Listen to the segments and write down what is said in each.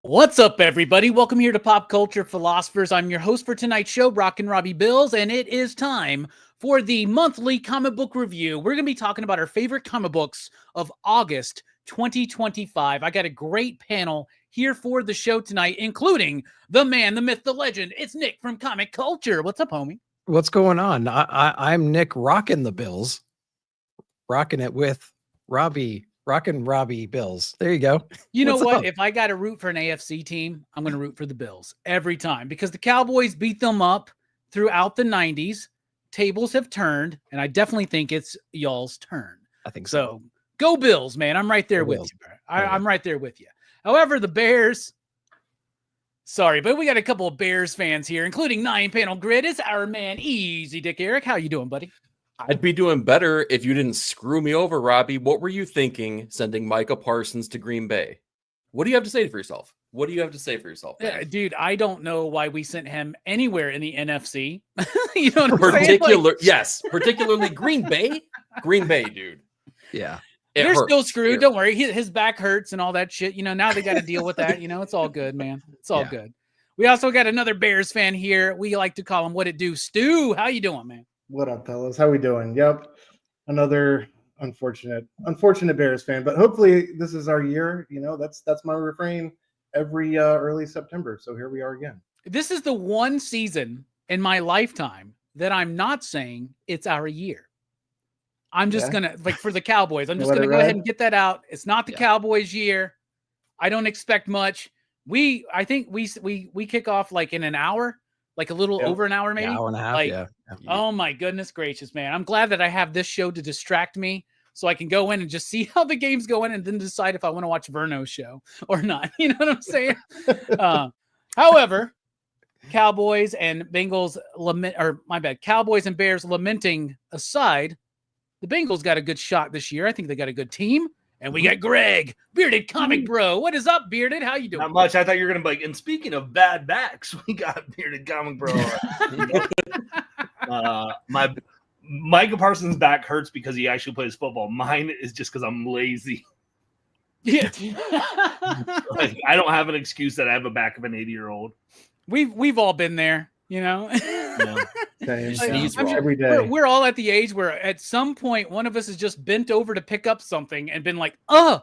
What's up, everybody? Welcome here to Pop Culture Philosophers. I'm your host for tonight's show, Rockin Robbie Billups, and it is time for the monthly comic book review. We're going to be talking about our favorite comic books of August 2025. I got a great panel here for the show tonight, including the man, the myth, the legend. It's Nick from Comic Culture. What's up, homie? What's going on? I'm Nick rocking the Bills, rocking it with Robbie. Rockin Robbie Bills. There you go. You know what? If I got to root for an AFC team, I'm going to root for the Bills every time because the Cowboys beat them up throughout the 90s. Tables have turned, and I definitely think it's y'all's turn. I think so. Go Bills, man. I'm right there with you. I'm right there with you. However, the Bears, sorry, but we got a couple of Bears fans here, including 9-Panel Grid. Is our man Easy Dick Eric. How you doing, buddy? I'd be doing better if you didn't screw me over, Robbie. What were you thinking sending Micah Parsons to Green Bay? What do you have to say for yourself? What do you have to say for yourself? Yeah, dude, I don't know why we sent him anywhere in the NFC. You know what I'm saying? Yes, particularly Green Bay. Green Bay, dude. Yeah. They're still screwed. Don't worry. His back hurts and all that shit. You know, now they got to deal with that. You know, it's all good, man. It's all good. We also got another Bears fan here. We like to call him What It Do. Stu, how you doing, man? What up, fellas? How we doing? Yep. Another unfortunate Bears fan, but hopefully this is our year. You know, that's my refrain every early September. So here we are again. This is the one season in my lifetime that I'm not saying it's our year. I'm just going to, like, for the Cowboys, I'm just going to go ahead and get that out. It's not the Cowboys' year. I don't expect much. I think we kick off like in an hour. Like a little over an hour, maybe? Hour and a half, like, oh my goodness gracious, man. I'm glad that I have this show to distract me so I can go in and just see how the game's going and then decide if I want to watch Verno's show or not. You know what I'm saying? However, Cowboys and Bengals Cowboys and Bears lamenting aside, the Bengals got a good shot this year. I think they got a good team. And we got Greg, Bearded Comic Bro. What is up, Bearded? How you doing? Not much. I thought you were going to be like, and speaking of bad backs, we got Bearded Comic Bro. My Micah Parsons' back hurts because he actually plays football. Mine is just because I'm lazy. Yeah. Like, I don't have an excuse that I have a back of an 80-year-old. We've all been there, you know? Yeah. I'm sure every day. We're all at the age where at some point one of us has just bent over to pick up something and been like, oh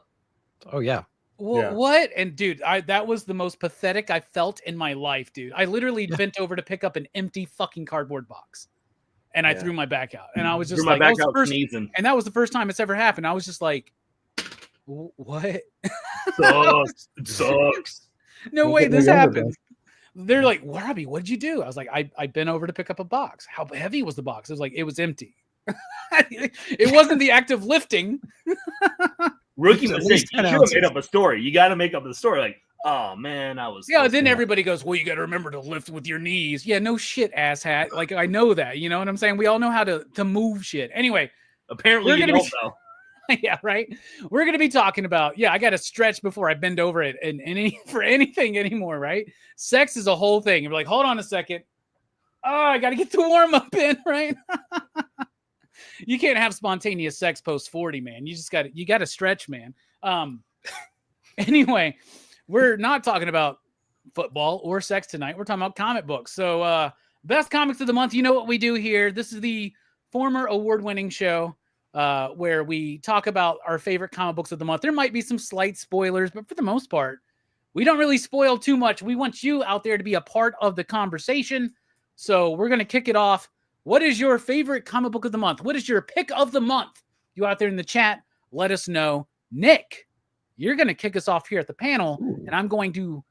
yeah. What? And dude, that was the most pathetic I felt in my life, dude. I literally bent over to pick up an empty fucking cardboard box, and I threw my back out, and I was just like, and that was the first time it's ever happened. I was just like, what? It sucks. No way this happened. They're like, Robbie, what did you do? I was like, I bent over to pick up a box. How heavy was the box? It was like, it was empty. It wasn't the act of lifting. Rookie mistake. You should have made up a story. You got to make up the story. Like, oh man, I was. Yeah. Then everybody goes, well, you got to remember to lift with your knees. Yeah, no shit, asshat. Like, I know that. You know what I'm saying? We all know how to move shit. Anyway, apparently you don't know. Yeah, right. We're going to be talking about, I got to stretch before I bend over it for anything anymore, right? Sex is a whole thing. You're like, hold on a second. Oh, I got to get the warm up in, right? You can't have spontaneous sex post 40, man. You got to stretch, man. Anyway, we're not talking about football or sex tonight. We're talking about comic books. So, best comics of the month. You know what we do here. This is the former award-winning show. Where we talk about our favorite comic books of the month. There might be some slight spoilers, but for the most part, we don't really spoil too much. We want you out there to be a part of the conversation. So we're going to kick it off. What is your favorite comic book of the month? What is your pick of the month? You out there in the chat, let us know. Nick, you're going to kick us off here at the panel, and I'm going to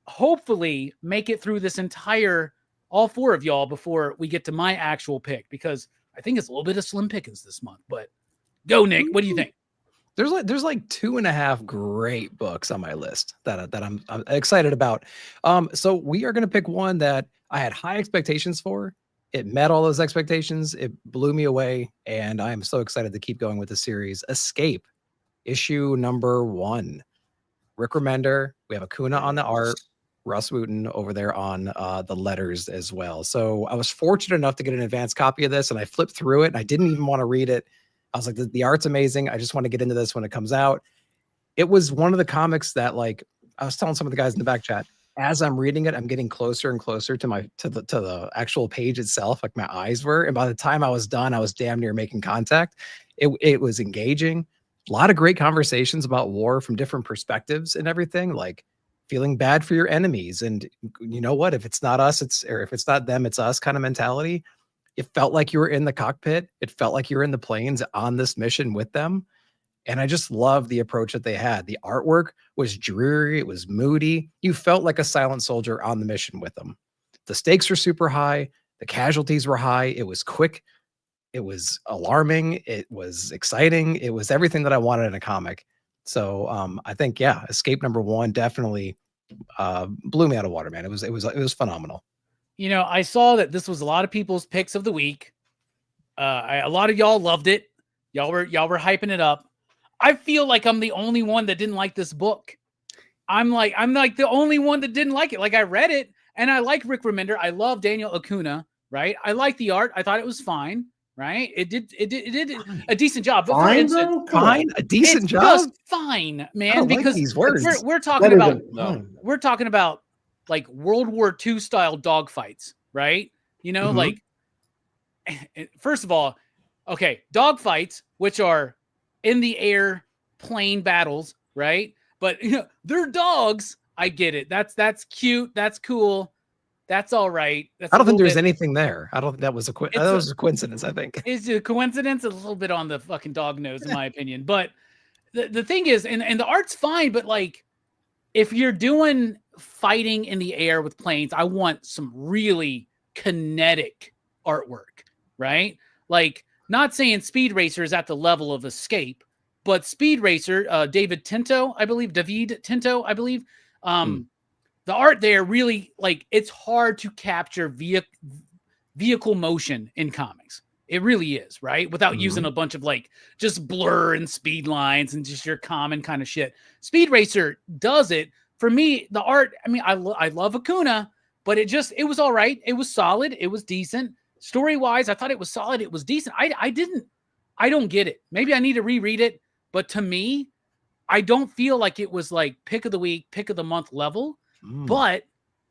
hopefully make it through this all four of y'all before we get to my actual pick, because I think it's a little bit of slim pickings this month, but go, Nick. What do you think? There's like 2.5 great books on my list that I'm excited about. So we are going to pick one that I had high expectations for. It met all those expectations. It blew me away, and I am so excited to keep going with the series. Escape, issue number 1. Rick Remender. We have Acuna on the art. Russ Wooten over there on the letters as well. So I was fortunate enough to get an advanced copy of this, and I flipped through it, and I didn't even want to read it. I was like, the art's amazing. I just want to get into this when it comes out. It was one of the comics that, like, I was telling some of the guys in the back chat, as I'm reading it, I'm getting closer and closer to the actual page itself, like my eyes were. And by the time I was done, I was damn near making contact. It was engaging. A lot of great conversations about war from different perspectives and everything, like feeling bad for your enemies. And you know what? If it's not us, if it's not them, it's us kind of mentality. It felt like you were in the cockpit. It felt like you were in the planes on this mission with them. And I just love the approach that they had. The artwork was dreary. It was moody. You felt like a silent soldier on the mission with them. The stakes were super high. The casualties were high. It was quick. It was alarming. It was exciting. It was everything that I wanted in a comic. So I think, yeah, Escape #1 definitely blew me out of water, man. It was phenomenal. You know, I saw that this was a lot of people's picks of the week. A lot of y'all loved it. Y'all were hyping it up. I feel like I'm the only one that didn't like this book. I'm like the only one that didn't like it. Like I read it and I like Rick Remender. I love Daniel Acuna, right? I like the art. I thought it was fine, right? It did a decent job. But Fine, for instance, bro? Come on. Fine, a decent it's job. just fine, man. I don't like Because these words. we're That talking about isn't fine. we're talking about like World War II style dogfights, right? You know, Mhm. like first of all, okay, dogfights, which are in the air plane battles, right? But you know, they're dogs. I get it. That's cute. That's cool. That's all right. That's I don't a think little there's bit- anything there. I don't think that was that was a coincidence, I think. It's a coincidence, a little bit on the fucking dog nose, in my opinion. But the thing is, and the art's fine, but like if you're doing fighting in the air with planes, I want some really kinetic artwork, right? Like not saying Speed Racer is at the level of Escape, but Speed Racer, David Tinto, I believe, the art there really, like, it's hard to capture vehicle motion in comics. It really is, right? Without using a bunch of like just blur and speed lines and just your common kind of shit. Speed Racer does it. For me, the art, I mean, I love Acuna, but it was all right. It was solid. It was decent. Story-wise, I thought it was solid. It was decent. I don't get it. Maybe I need to reread it. But to me, I don't feel like it was like pick of the week, pick of the month level. But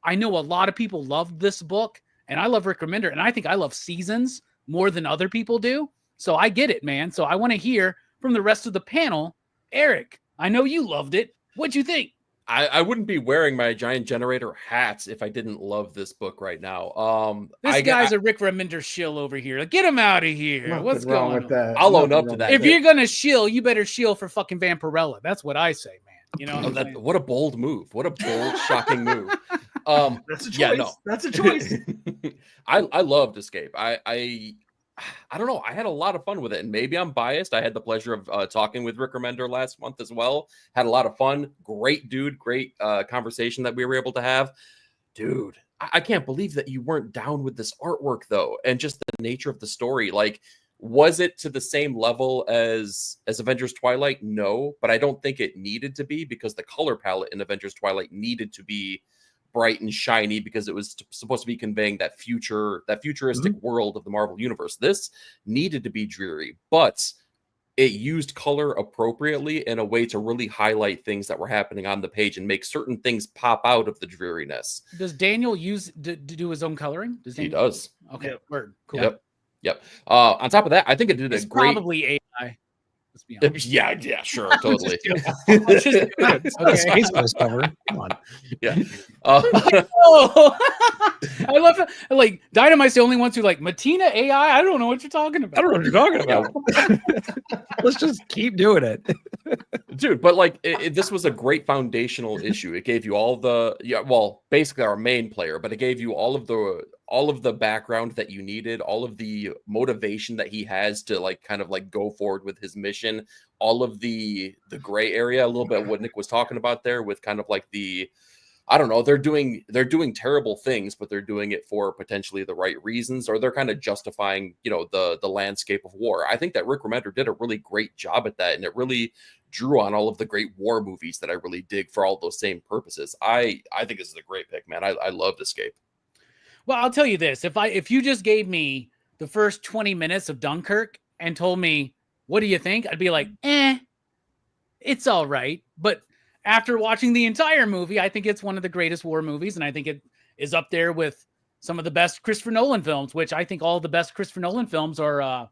I know a lot of people loved this book, and I love Rick Remender, and I think I love Seasons more than other people do. So I get it, man. So I want to hear from the rest of the panel. Eric, I know you loved it. What'd you think? I wouldn't be wearing my giant generator hats if I didn't love this book right now. This guy's a Rick Remender shill over here. Like, get him out of here. Nothing What's wrong going with on? that. I'll own Nothing up to wrong that. with If you're gonna shill, you better shill for fucking Vampirella. That's what I say, man. You know what I'm saying? What a bold move. What a bold, shocking move. That's a choice. Yeah, no. That's a choice. I loved Escape. I don't know. I had a lot of fun with it, and maybe I'm biased. I had the pleasure of talking with Rick Remender last month as well. Had a lot of fun. Great dude. Great conversation that we were able to have. Dude, I can't believe that you weren't down with this artwork, though, and just the nature of the story. Like, was it to the same level as Avengers Twilight? No, but I don't think it needed to be, because the color palette in Avengers Twilight needed to be bright and shiny because it was supposed to be conveying that futuristic world of the Marvel Universe. This needed to be dreary, but it used color appropriately in a way to really highlight things that were happening on the page and make certain things pop out of the dreariness. Does Daniel do his own coloring? He does. Okay, Yep. word. Cool. Yep. On top of that, I think it did It's a great. probably AI. Let's be honest. Yeah, sure, totally. Let's just do it. Okay. Space Ghost cover. Come on. Yeah. Oh, I love it. Like Dynamite's the only ones who like Matina AI. I don't know what you're talking about. I don't know what you're talking about. Let's just keep doing it. Dude, but like this was a great foundational issue. It gave you all the basically our main player, but it gave you all of the background that you needed, all of the motivation that he has to like kind of like go forward with his mission, all of the gray area, a little bit of what Nick was talking about there with kind of like I don't know, they're doing terrible things, but they're doing it for potentially the right reasons, or they're kind of justifying, the landscape of war. I think that Rick Remender did a really great job at that, and it really drew on all of the great war movies that I really dig for all those same purposes. I think this is a great pick, man. I loved Escape. Well, I'll tell you this: if you just gave me the first 20 minutes of Dunkirk and told me, "What do you think?" I'd be like, "It's all right." But after watching the entire movie, I think it's one of the greatest war movies, and I think it is up there with some of the best Christopher Nolan films, which I think all the best Christopher Nolan films are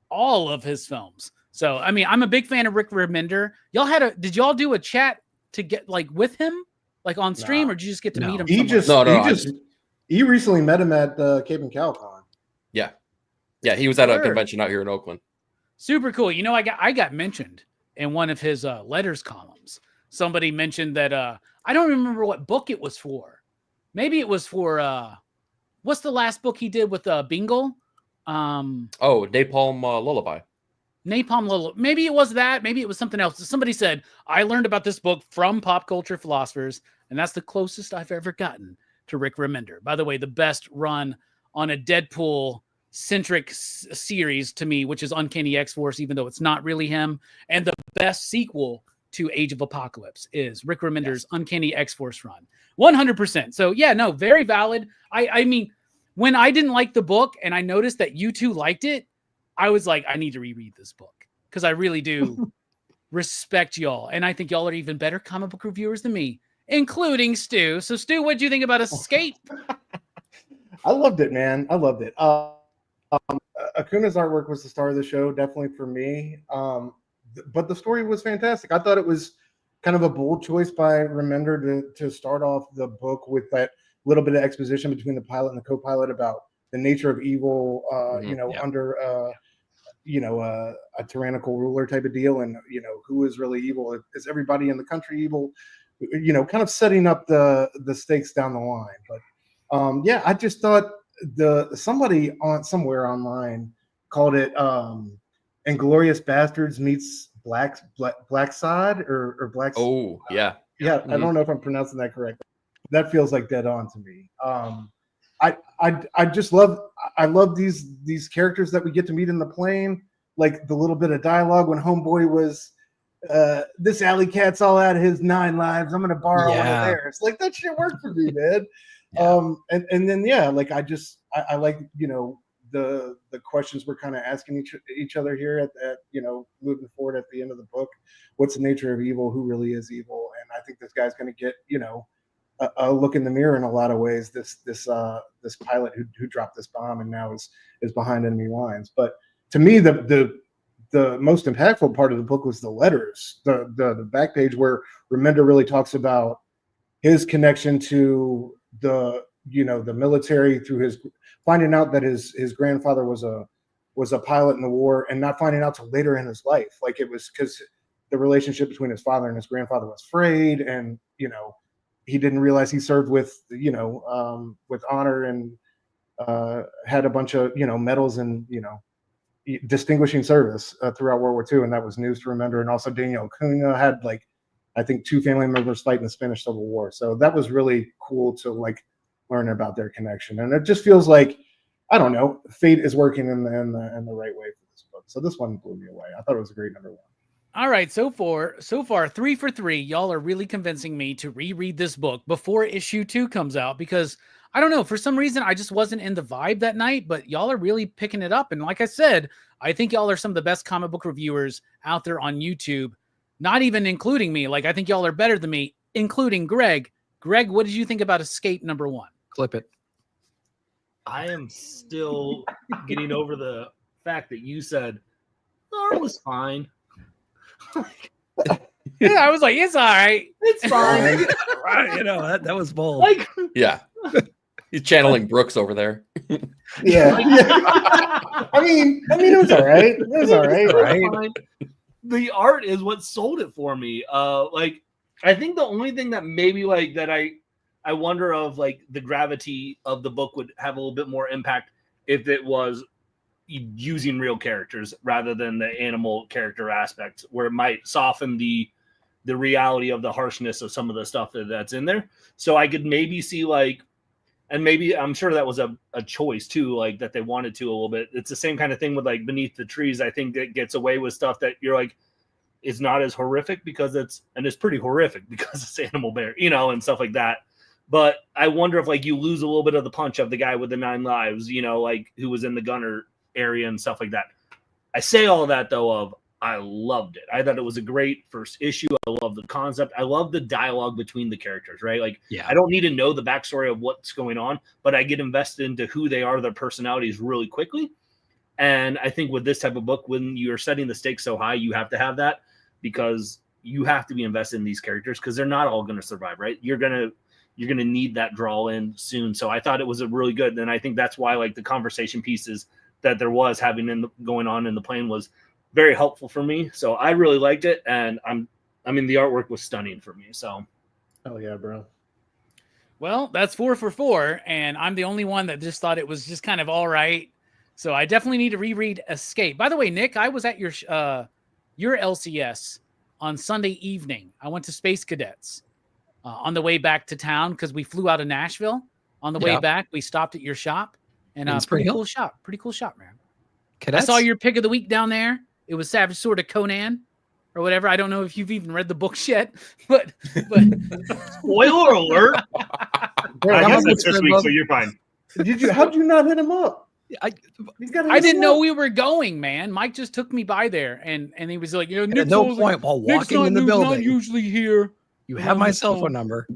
all of his films. So, I mean, I'm a big fan of Rick Remender. Did y'all do a chat to get like with him, like on stream, or did you just get to meet him? He recently met him at Cape and CalCon. Yeah. Yeah. He was at a convention out here in Oakland. Super cool. You know, I got mentioned in one of his letters columns. Somebody mentioned that I don't remember what book it was for. Maybe it was for what's the last book he did with Bingle? Napalm Lullaby. Napalm Lullaby. Maybe it was that. Maybe it was something else. Somebody said, I learned about this book from Pop Culture Philosophers, and that's the closest I've ever gotten to Rick Remender. By the way, the best run on a Deadpool-centric series to me, which is Uncanny X-Force, even though it's not really him. And the best sequel to Age of Apocalypse is Rick Remender's Uncanny X-Force run. 100%. So, yeah, no, very valid. I mean, when I didn't like the book and I noticed that you two liked it, I was like, I need to reread this book because I really do respect y'all. And I think y'all are even better comic book reviewers than me, including Stu. So, Stu, what do you think about Escape? I loved it, man. I loved it. Akuna's artwork was the star of the show, definitely for me. But the story was fantastic. I thought it was kind of a bold choice by Remender to start off the book with that little bit of exposition between the pilot and the co-pilot about the nature of evil, under a tyrannical ruler type of deal, and who is really evil? Is everybody in the country evil? Kind of setting up the stakes down the line. But I just thought somebody somewhere online called it Inglorious Bastards meets Black Sod or Black. Oh yeah. I don't know if I'm pronouncing that correctly. That feels like dead on to me. I just love these characters that we get to meet in the plane, like the little bit of dialogue when Homeboy was this alley cat's all out of his 9 lives. I'm gonna borrow one of theirs. Like that shit worked for me, man. And then I like the questions we're kind of asking each other here at moving forward at the end of the book. What's the nature of evil? Who really is evil? And I think this guy's going to get a look in the mirror in a lot of ways. This pilot who dropped this bomb and now is behind enemy lines. But to me, the most impactful part of the book was the letters, the back page where Remender really talks about his connection to the military through his finding out that his grandfather was a pilot in the war and not finding out till later in his life. Like it was because the relationship between his father and his grandfather was frayed, and he didn't realize he served with honor and had a bunch of medals and distinguishing service throughout World War II, and that was news to Remender. And also Daniel Acuna had I think 2 family members fight in the Spanish Civil War, so that was really cool to learn about their connection. And it just feels like, I don't know, fate is working in the right way for this book. So this one blew me away. I thought it was a great number 1. All right, so far 3 for 3. Y'all are really convincing me to reread this book before issue 2 comes out, because I don't know, for some reason I just wasn't in the vibe that night, but y'all are really picking it up. And like I said, I think y'all are some of the best comic book reviewers out there on YouTube, not even including me. I think y'all are better than me, including Greg. Greg, what did you think about Escape number 1? Clip it. I am still getting over the fact that you said, "Oh, it was fine." Yeah, I was like, it's all right. It's fine. Right, that was bold. Yeah. He's channeling Brooks over there. Yeah. I mean, it was all right. It was all right. Right? The art is what sold it for me. I think the only thing that maybe that I wonder of the gravity of the book would have a little bit more impact if it was using real characters rather than the animal character aspect, where it might soften the reality of the harshness of some of the stuff that's in there. So I could maybe see and maybe I'm sure that was a choice too, that they wanted to a little bit. It's the same kind of thing with Beneath the Trees. I think it gets away with stuff that you're it's not as horrific because it's pretty horrific because it's Animal Bear, and stuff like that. But I wonder if you lose a little bit of the punch of the guy with the 9 lives, who was in the gunner area and stuff like that. I say all of that though I loved it. I thought it was a great first issue. I love the concept. I love the dialogue between the characters, right? Like, I don't need to know the backstory of what's going on, but I get invested into who they are, their personalities really quickly. And I think with this type of book, when you're setting the stakes so high, you have to have that, because you have to be invested in these characters, because they're not all going to survive, right? You're going to need that draw in soon. So I thought it was a really good, and I think that's why, like, the conversation pieces that there was going on in the plane was very helpful for me. So I really liked it, and I mean the artwork was stunning for me. So oh yeah, bro. Well, that's 4 for 4, and I'm the only one that just thought it was just kind of all right. So I definitely need to reread Escape. By the way, Nick, I was at your LCS on Sunday evening. I went to Space Cadets on the way back to town, because we flew out of Nashville. On the way back, we stopped at your shop, and pretty cool shop. Pretty cool shop, man. Cadets? I saw your pick of the week down there. It was Savage Sword of Conan or whatever. I don't know if you've even read the books yet, but spoiler alert. Bro, I guess it's this week, so you're fine. How'd you not hit him up? I didn't know we were going, man. Mike just took me by there, and he was like, Nick's at no point while walking in the building, not usually here. You have my cell phone number.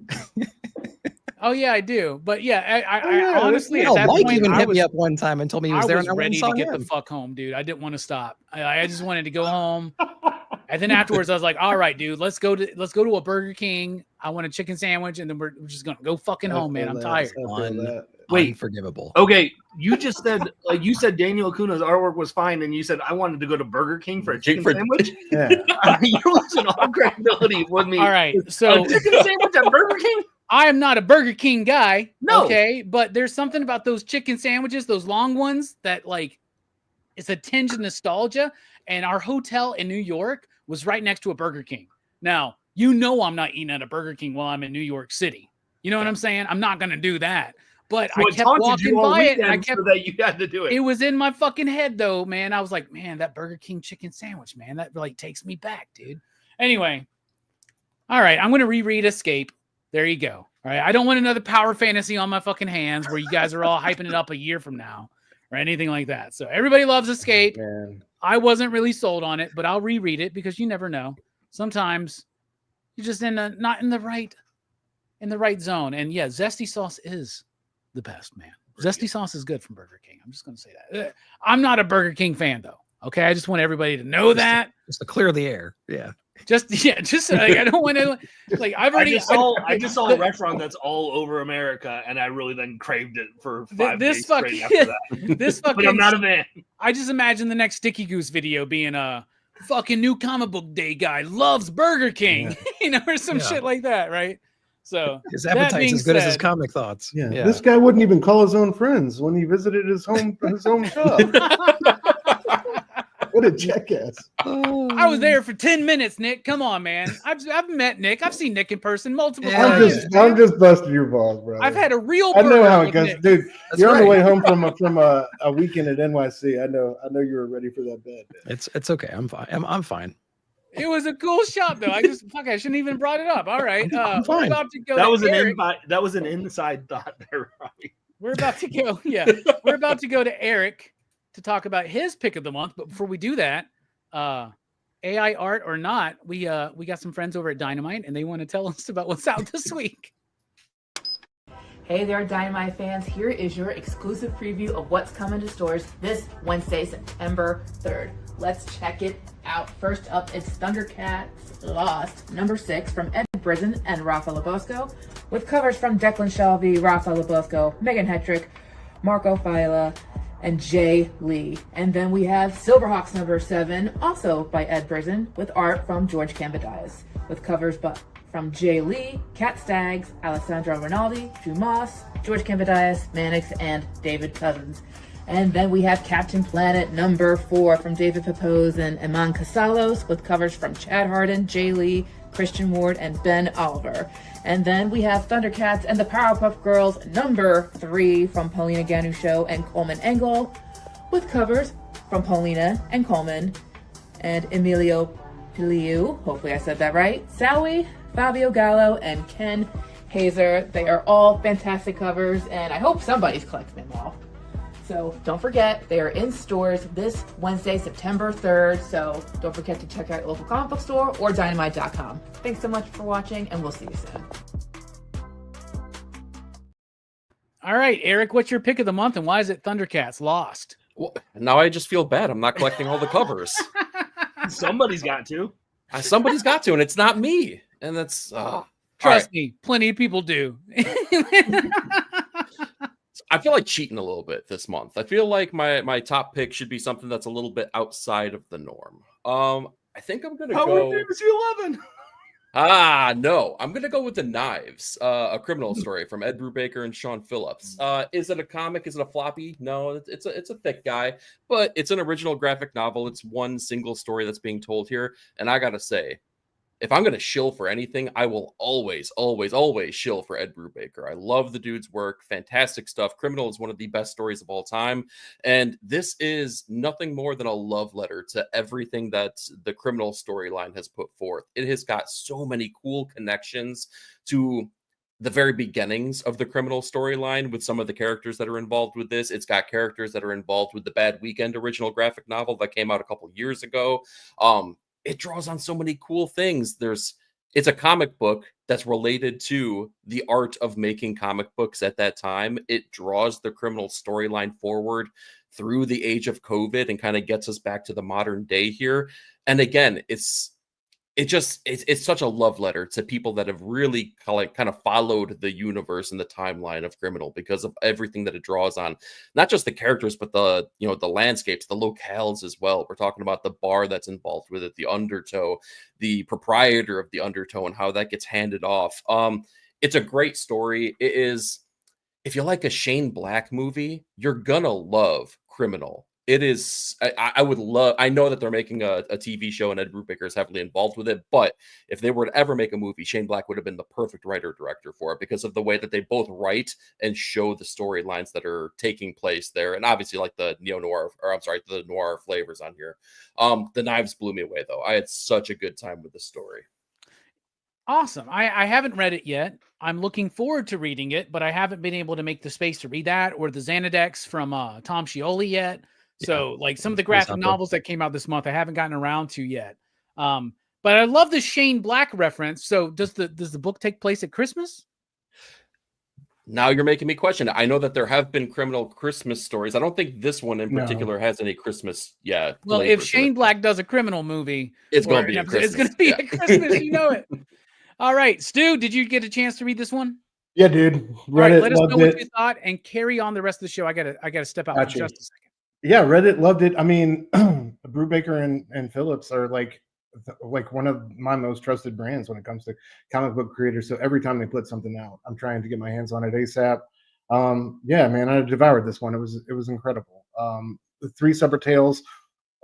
Oh yeah, I do. But yeah, I honestly, at that Mike point, even hit me up one time and told me he was there, and I ready to get him. the fuck home, dude. I didn't want to stop. I just wanted to go home. And then afterwards, I was like, all right, dude, let's go to a Burger King. I want a chicken sandwich, and then we're just gonna go fucking home, man. I'm tired. Wait, unforgivable. Okay, you just said you said Daniel Acuna's artwork was fine, and you said I wanted to go to Burger King for a chicken sandwich. Yeah. You're losing all credibility with me. All right, so a chicken sandwich at Burger King. I am not a Burger King guy. No. Okay, but there's something about those chicken sandwiches, those long ones, that like it's a tinge of nostalgia. And our hotel in New York was right next to a Burger King. Now, I'm not eating at a Burger King while I'm in New York City. You know what I'm saying? I'm not going to do that. But so I kept walking by it, and I kept so that you had to do it. It was in my fucking head, though, man. I was like, man, that Burger King chicken sandwich, man, that like takes me back, dude. Anyway, all right, I'm going to reread Escape. There you go. All right, I don't want another power fantasy on my fucking hands where you guys are all hyping it up a year from now or anything like that. So everybody loves Escape. Man. I wasn't really sold on it, but I'll reread it, because you never know. Sometimes you're just not in the right zone. And yeah, zesty sauce is the best, man. Zesty sauce is good from Burger King. I'm just going to say that. I'm not a Burger King fan, though. Okay, I just want everybody to know that. Just to clear the air. Yeah. Just like, I don't want to like. I've already. I just saw a restaurant that's all over America, and I really then craved it for 5 days straight after that. This fucking. But I'm not a fan. I just imagine the next Sticky Goose video being a fucking new comic book day guy loves Burger King, or some shit like that, right? So his appetite's as good as his comic thoughts. Yeah. This guy wouldn't even call his own friends when he visited his home shop. What a jackass. I was there for 10 minutes, Nick. Come on, man. I've met Nick. I've seen Nick in person multiple times. I'm just busting your balls, bro. I've had a real I know how it goes. Nick. Dude. That's you're on the way home from a weekend at NYC. I know you were ready for that bed. It's okay. I'm fine. I'm fine. It was a cool shot, though. I shouldn't even brought it up. All right. I'm fine. We're about to go that to was an inside thought there, Robbie. We're about to go. Yeah. We're about to go to Eric to talk about his pick of the month. But before we do that, AI art or not, we got some friends over at Dynamite, and they want to tell us about what's out this week. Hey there, Dynamite fans. Here is your exclusive preview of what's coming to stores this Wednesday, September 3rd. Let's check it out. First up, it's Thundercats Lost, number 6 from Ed Brisson and Rafa Labosco, with covers from Declan Shalvey, Rafa Labosco, Megan Hetrick, Marco Failla, and Jay Lee. And then we have Silverhawks number 7, also by Ed Brisson, with art from George Cambadias, with covers from Jay Lee, Kat Staggs, Alessandro Rinaldi, Drew Moss, George Cambadias, Mannix, and David Cousins. And then we have Captain Planet number 4 from David Pepose and Iman Casalos, with covers from Chad Harden, Jay Lee, Christian Ward, and Ben Oliver. And then we have Thundercats and the Powerpuff Girls number 3 from Paulina Ganucheau and Coleman Engel, with covers from Paulina and Coleman and Emilio Piliu, hopefully I said that right, Sowie, Fabio Gallo, and Ken Hazer. They are all fantastic covers, and I hope somebody's collecting them all. So don't forget, they are in stores this Wednesday, September 3rd. So don't forget to check out your local comic book store or dynamite.com. Thanks so much for watching, and we'll see you soon. All right, Eric, what's your pick of the month, and why is it Thundercats Lost? Well, now I just feel bad. I'm not collecting all the covers. Somebody's got to. Somebody's got to, and it's not me. And that's trust me, plenty of people do. I feel like cheating a little bit this month. I feel like my top pick should be something that's a little bit outside of the norm. I think I'm gonna How go. many is you 11? No, I'm gonna go with The Knives, a criminal story from Ed Brubaker and Sean Phillips. Is it a comic? Is it a floppy? No, it's a thick guy, but it's an original graphic novel. It's one single story that's being told here, and I gotta say, if I'm gonna shill for anything, I will always shill for Ed Brubaker. I love the dude's work, fantastic stuff. Criminal is one of the best stories of all time, and this is nothing more than a love letter to everything that the Criminal storyline has put forth. It has got so many cool connections to the very beginnings of the Criminal storyline with some of the characters that are involved with this. It's got characters that are involved with the Bad Weekend original graphic novel that came out a couple years ago. It draws on so many cool things. It's a comic book that's related to the art of making comic books at that time. It draws the Criminal storyline forward through the age of COVID and kind of gets us back to the modern day here. And again, it's such a love letter to people that have really kind of followed the universe and the timeline of Criminal because of everything that it draws on, not just the characters, but the landscapes, the locales as well. We're talking about the bar that's involved with it, the Undertow, the proprietor of the Undertow, and how that gets handed off. It's a great story. It is, if you like a Shane Black movie, you're gonna love Criminal. It is, I would love, I know that they're making a TV show and Ed Brubaker is heavily involved with it, but if they were to ever make a movie, Shane Black would have been the perfect writer-director for it because of the way that they both write and show the storylines that are taking place there. And obviously like the the noir flavors on here. The Knives blew me away though. I had such a good time with the story. Awesome. I haven't read it yet. I'm looking forward to reading it, but I haven't been able to make the space to read that or the Xanadex from Tom Scioli yet. So like some of the graphic novels that came out this month, I haven't gotten around to yet. But I love the Shane Black reference. So does the book take place at Christmas? Now you're making me question it. I know that there have been Criminal Christmas stories. I don't think this one in particular has any Christmas yet. Well, if Shane Black does a Criminal movie, it's going to be at Christmas. It's going to be at Christmas. You know it. All right, Stu, did you get a chance to read this one? Yeah, dude. Read it. Let us know what you thought and carry on the rest of the show. I gotta step out for just a second. Yeah, read it, loved it. I mean, Brubaker and Phillips are like one of my most trusted brands when it comes to comic book creators. So every time they put something out, I'm trying to get my hands on it ASAP. Yeah, man, I devoured this one. It was incredible. The three separate tales,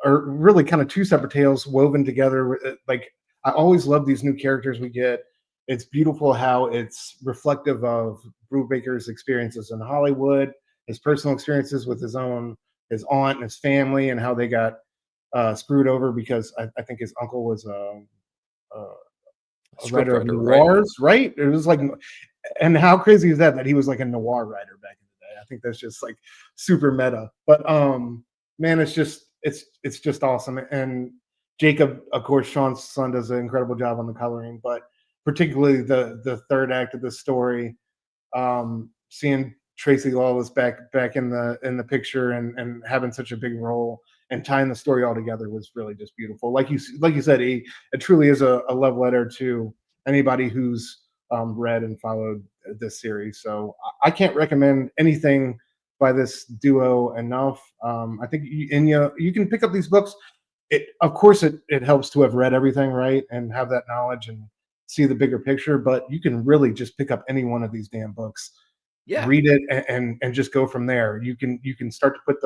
or really kind of two separate tales woven together. Like I always love these new characters we get. It's beautiful how it's reflective of Brubaker's experiences in Hollywood, his personal experiences with his aunt and his family, and how they got screwed over because I think his uncle was a writer of noirs, right? It was like, and how crazy is that he was like a noir writer back in the day? I think that's just like super meta. But man, it's just awesome. And Jacob, of course, Sean's son, does an incredible job on the coloring, but particularly the third act of the story, seeing Tracy Lawless back in the picture and having such a big role and tying the story all together was really just beautiful. Like you said, it truly is a love letter to anybody who's read and followed this series. So I can't recommend anything by this duo enough. I think you can pick up these books. Of course, it helps to have read everything, right, and have that knowledge and see the bigger picture. But you can really just pick up any one of these damn books. Yeah. Read it and just go from there. You can start to put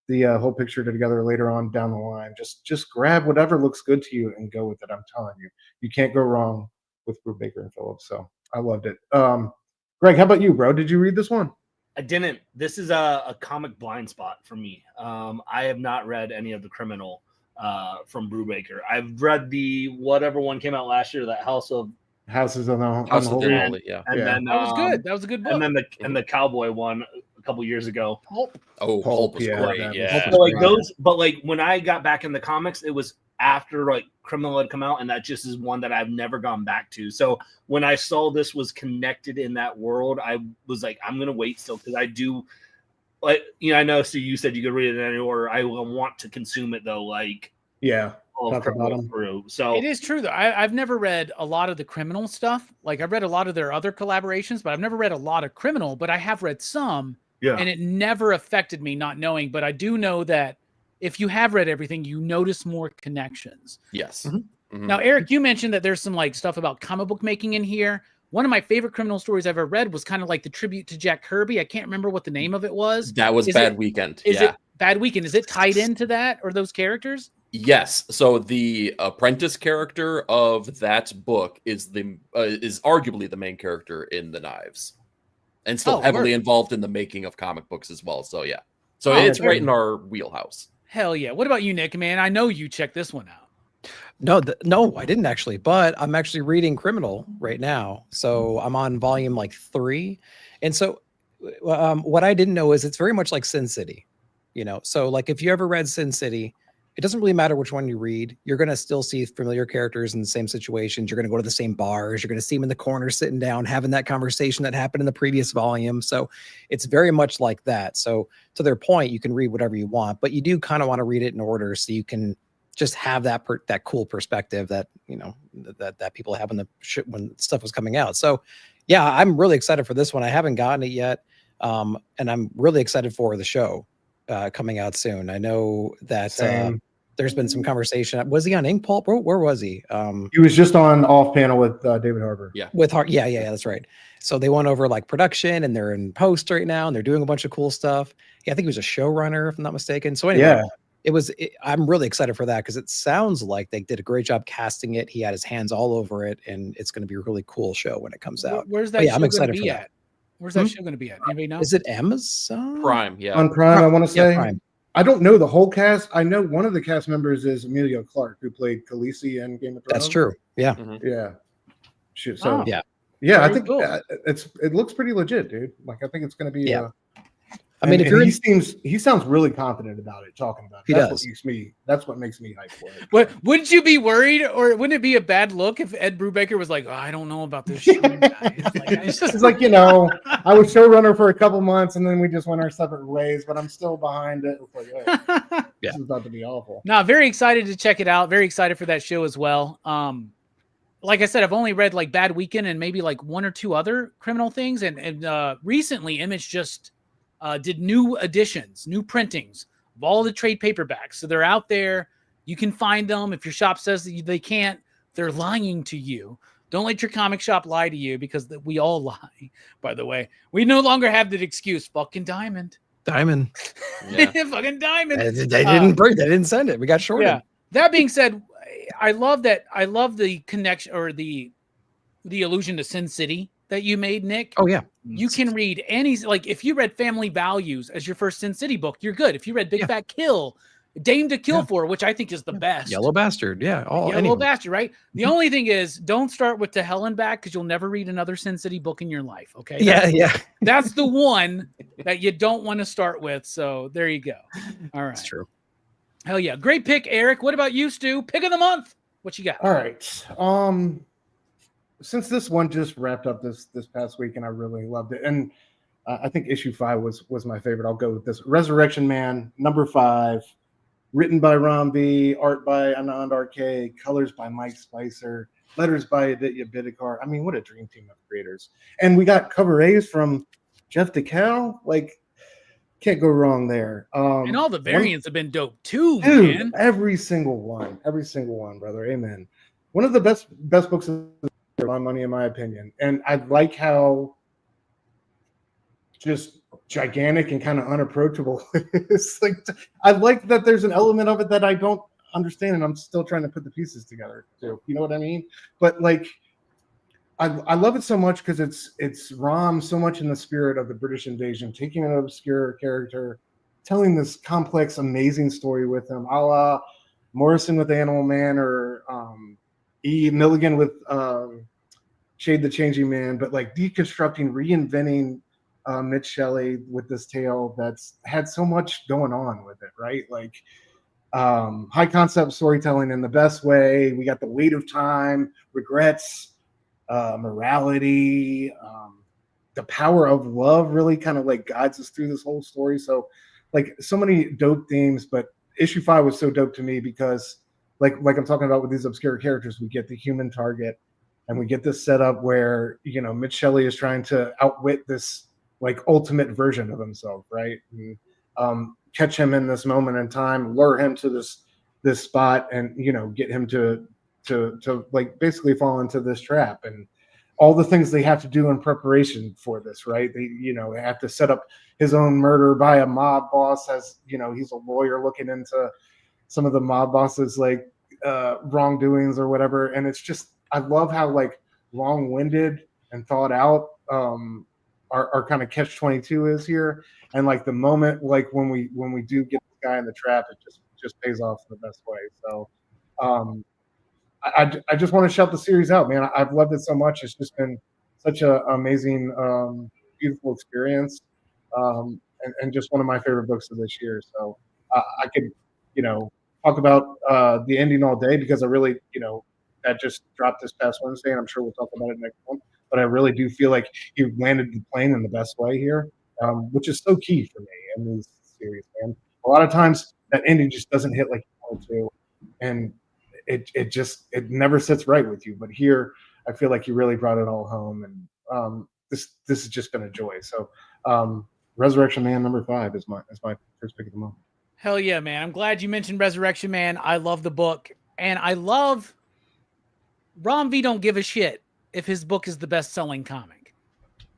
the whole picture together later on down the line. Just grab whatever looks good to you and go with it. I'm telling you, you can't go wrong with Brubaker and Phillips. So I loved it. Greg, how about you, bro? Did you read this one? I didn't. This is a comic blind spot for me. I have not read any of the Criminal from Brubaker. I've read the whatever one came out last year, that Houses on the Holy, yeah. And then that was good. That was a good book. And then the cowboy one, couple years ago. Pulp. Oh, Pulp, Pulp was yeah, great. that was- Yeah. Pulp So like Right. those, but like when I got back in the comics, it was after like Criminal had come out, and that just is one that I've never gone back to. So when I saw this was connected in that world, I was like, I'm gonna wait still because I do like I know. So you said you could read it in any order. I will want to consume it though, like Yeah. all of Top to Criminal bottom. through. So It is true though. I've never read a lot of the Criminal stuff. Like I've read a lot of their other collaborations, but I've never read a lot of Criminal. But I have read some, yeah, and it never affected me not knowing. But I do know that if you have read everything, you notice more connections. Yes. Mhm. Mhm. Now, Eric, you mentioned that there's some like stuff about comic book making in here. One of my favorite Criminal stories I've ever read was kind of like the tribute to Jack Kirby. I can't remember what the name of it was. That was Is Bad it- Weekend. Is Yeah. it Bad Weekend? Is it tied into that or those characters? Yes. So the apprentice character of that book is arguably the main character in the Knives, and still Oh, heavily word. involved in the making of comic books as well. So yeah. So Oh, it's very right in our wheelhouse. Hell yeah. What about you, Nick? Man, I know you checked this one out. No, I didn't actually, but I'm actually reading Criminal right now. So I'm on volume like 3. And so what I didn't know is it's very much like Sin City, So like if you ever read Sin City, it doesn't really matter which one you read. You're going to still see familiar characters in the same situations. You're going to go to the same bars. You're going to see them in the corner sitting down, having that conversation that happened in the previous volume. So it's very much like that. So to their point, you can read whatever you want, but you do kind of want to read it in order so you can just have that that cool perspective that that people have when stuff was coming out. So yeah, I'm really excited for this one. I haven't gotten it yet, and I'm really excited for the show coming out soon. I know that Same. there's been some conversation. Was he on Ink Pulp? Where was he? He was just on off panel with David Harbour. Yeah. With Hart. Yeah, that's right. So they went over like production, and they're in post right now, and they're doing a bunch of cool stuff. Yeah, I think he was a showrunner, if I'm not mistaken. So anyway, I'm really excited for that because it sounds like they did a great job casting it. He had his hands all over it, and it's going to be a really cool show when it comes out. Where's that But yeah, show I'm going excited to for be that. at? Where's that show going to be at? Anybody know? Is it Amazon? Prime. Yeah. On Prime, I want to say. Yeah, Prime. I don't know the whole cast. I know one of the cast members is Emilia Clarke, who played Khaleesi in Game of Thrones. That's true. Yeah. Yeah. Shoot. So Oh, yeah. yeah, I Very think cool. it looks pretty legit, dude. Like I think it's going to be. Yeah. I mean, if you're he sounds really confident about it, talking about it. He does. That's what makes me hyped for it. Wouldn't you be worried, or wouldn't it be a bad look if Ed Brubaker was like, I don't know about this show, guys. It's like, I was showrunner for a couple months and then we just went our separate ways, but I'm still behind it. It's like, hey, this is about to be awful. No, very excited to check it out. Very excited for that show as well. Like I said, I've only read like Bad Weekend and maybe like one or two other Criminal things. And recently Image just did new editions, new printings of all the trade paperbacks. So they're out there. You can find them. If your shop says that they can't, they're lying to you. Don't let your comic shop lie to you, because we all lie, by the way. We no longer have that excuse. Fucking Diamond. Diamond. Yeah. Fucking Diamond. They didn't bring. They didn't send it. We got shorted. Yeah. That being said, I love the connection or the allusion to Sin City that you made, Nick. Oh yeah. You can read any, like if you read Family Values as your first Sin City book, you're good. If you read Big Fat Kill, Dame to Kill For, which I think is the best. Yellow Bastard. Yeah. Yellow Bastard, right? The only thing is, don't start with To Hell and Back, because you'll never read another Sin City book in your life. Okay. Yeah. That's the one that you don't want to start with. So there you go. All right. That's true. Hell yeah. Great pick, Eric. What about you, Stu? Pick of the month. What you got? All right. Since this one just wrapped up this past week and I really loved it, and I think issue 5 was my favorite. I'll go with this. Resurrection Man, number 5, written by Ron B, art by Anand RK, colors by Mike Spicer, letters by Aditya Bidikar. I mean, what a dream team of creators. And we got cover A's from Jeff DeCal. Like, can't go wrong there. And all the variants have been dope too, dude, man. every single one, brother. Amen. One of the best books of my money, in my opinion. And I like how just gigantic and kind of unapproachable it's like, I like that there's an element of it that I don't understand, and I'm still trying to put the pieces together too. You know what I mean? But like, I love it so much because it's Rom so much in the spirit of the British invasion, taking an obscure character, telling this complex, amazing story with him, a la Morrison with Animal Man, or E. Milligan with Shade the Changing Man, but like deconstructing, reinventing Mitch Shelley with this tale that's had so much going on with it, right? Like high concept storytelling in the best way. We got the weight of time, regrets, morality, the power of love really kind of like guides us through this whole story. So like so many dope themes, but issue 5 was so dope to me because like I'm talking about with these obscure characters, we get the human target and we get this setup where, you know, Mitch Shelley is trying to outwit this like ultimate version of himself, right? And, catch him in this moment in time, lure him to this spot, and you know, get him to like basically fall into this trap, and all the things they have to do in preparation for this, right? They, you know, they have to set up his own murder by a mob boss, as you know, he's a lawyer looking into some of the mob bosses like wrongdoings or whatever. And it's just, I love how like long-winded and thought out our kind of catch-22 is here. And like the moment, like when we do get this guy in the trap, it just pays off in the best way. So I just want to shout the series out, man. I've loved it so much. It's just been such an amazing, beautiful experience, and just one of my favorite books of this year. So I could, you know, talk about the ending all day because I really, you know, that just dropped this past Wednesday, and I'm sure we'll talk about it next month. But I really do feel like he landed the plane in the best way here, which is so key for me in this series, man. A lot of times that ending just doesn't hit like you want to, and it never sits right with you. But here, I feel like you really brought it all home, and this has just been a joy. So, Resurrection Man #5 is my first pick of the month. Hell yeah, man! I'm glad you mentioned Resurrection Man. I love the book, and I love Ron V. Don't give a shit if his book is the best-selling comic.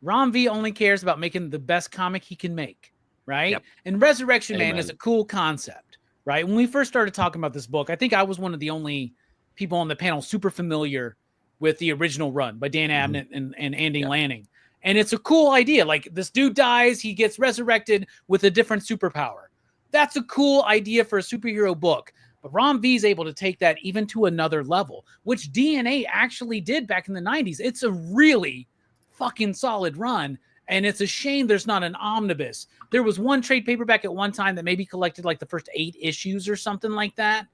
Ron V. only cares about making the best comic he can make, right? Yep. And Resurrection Man is a cool concept, right? When we first started talking about this book, I think I was one of the only people on the panel super familiar with the original run by Dan Abnett and Andy Lanning. And it's a cool idea. Like, this dude dies, he gets resurrected with a different superpower. That's a cool idea for a superhero book. But Ron V is able to take that even to another level, which DNA actually did back in the 90s. It's a really fucking solid run, and it's a shame there's not an omnibus. There was one trade paperback at one time that maybe collected like the first 8 issues or something like that.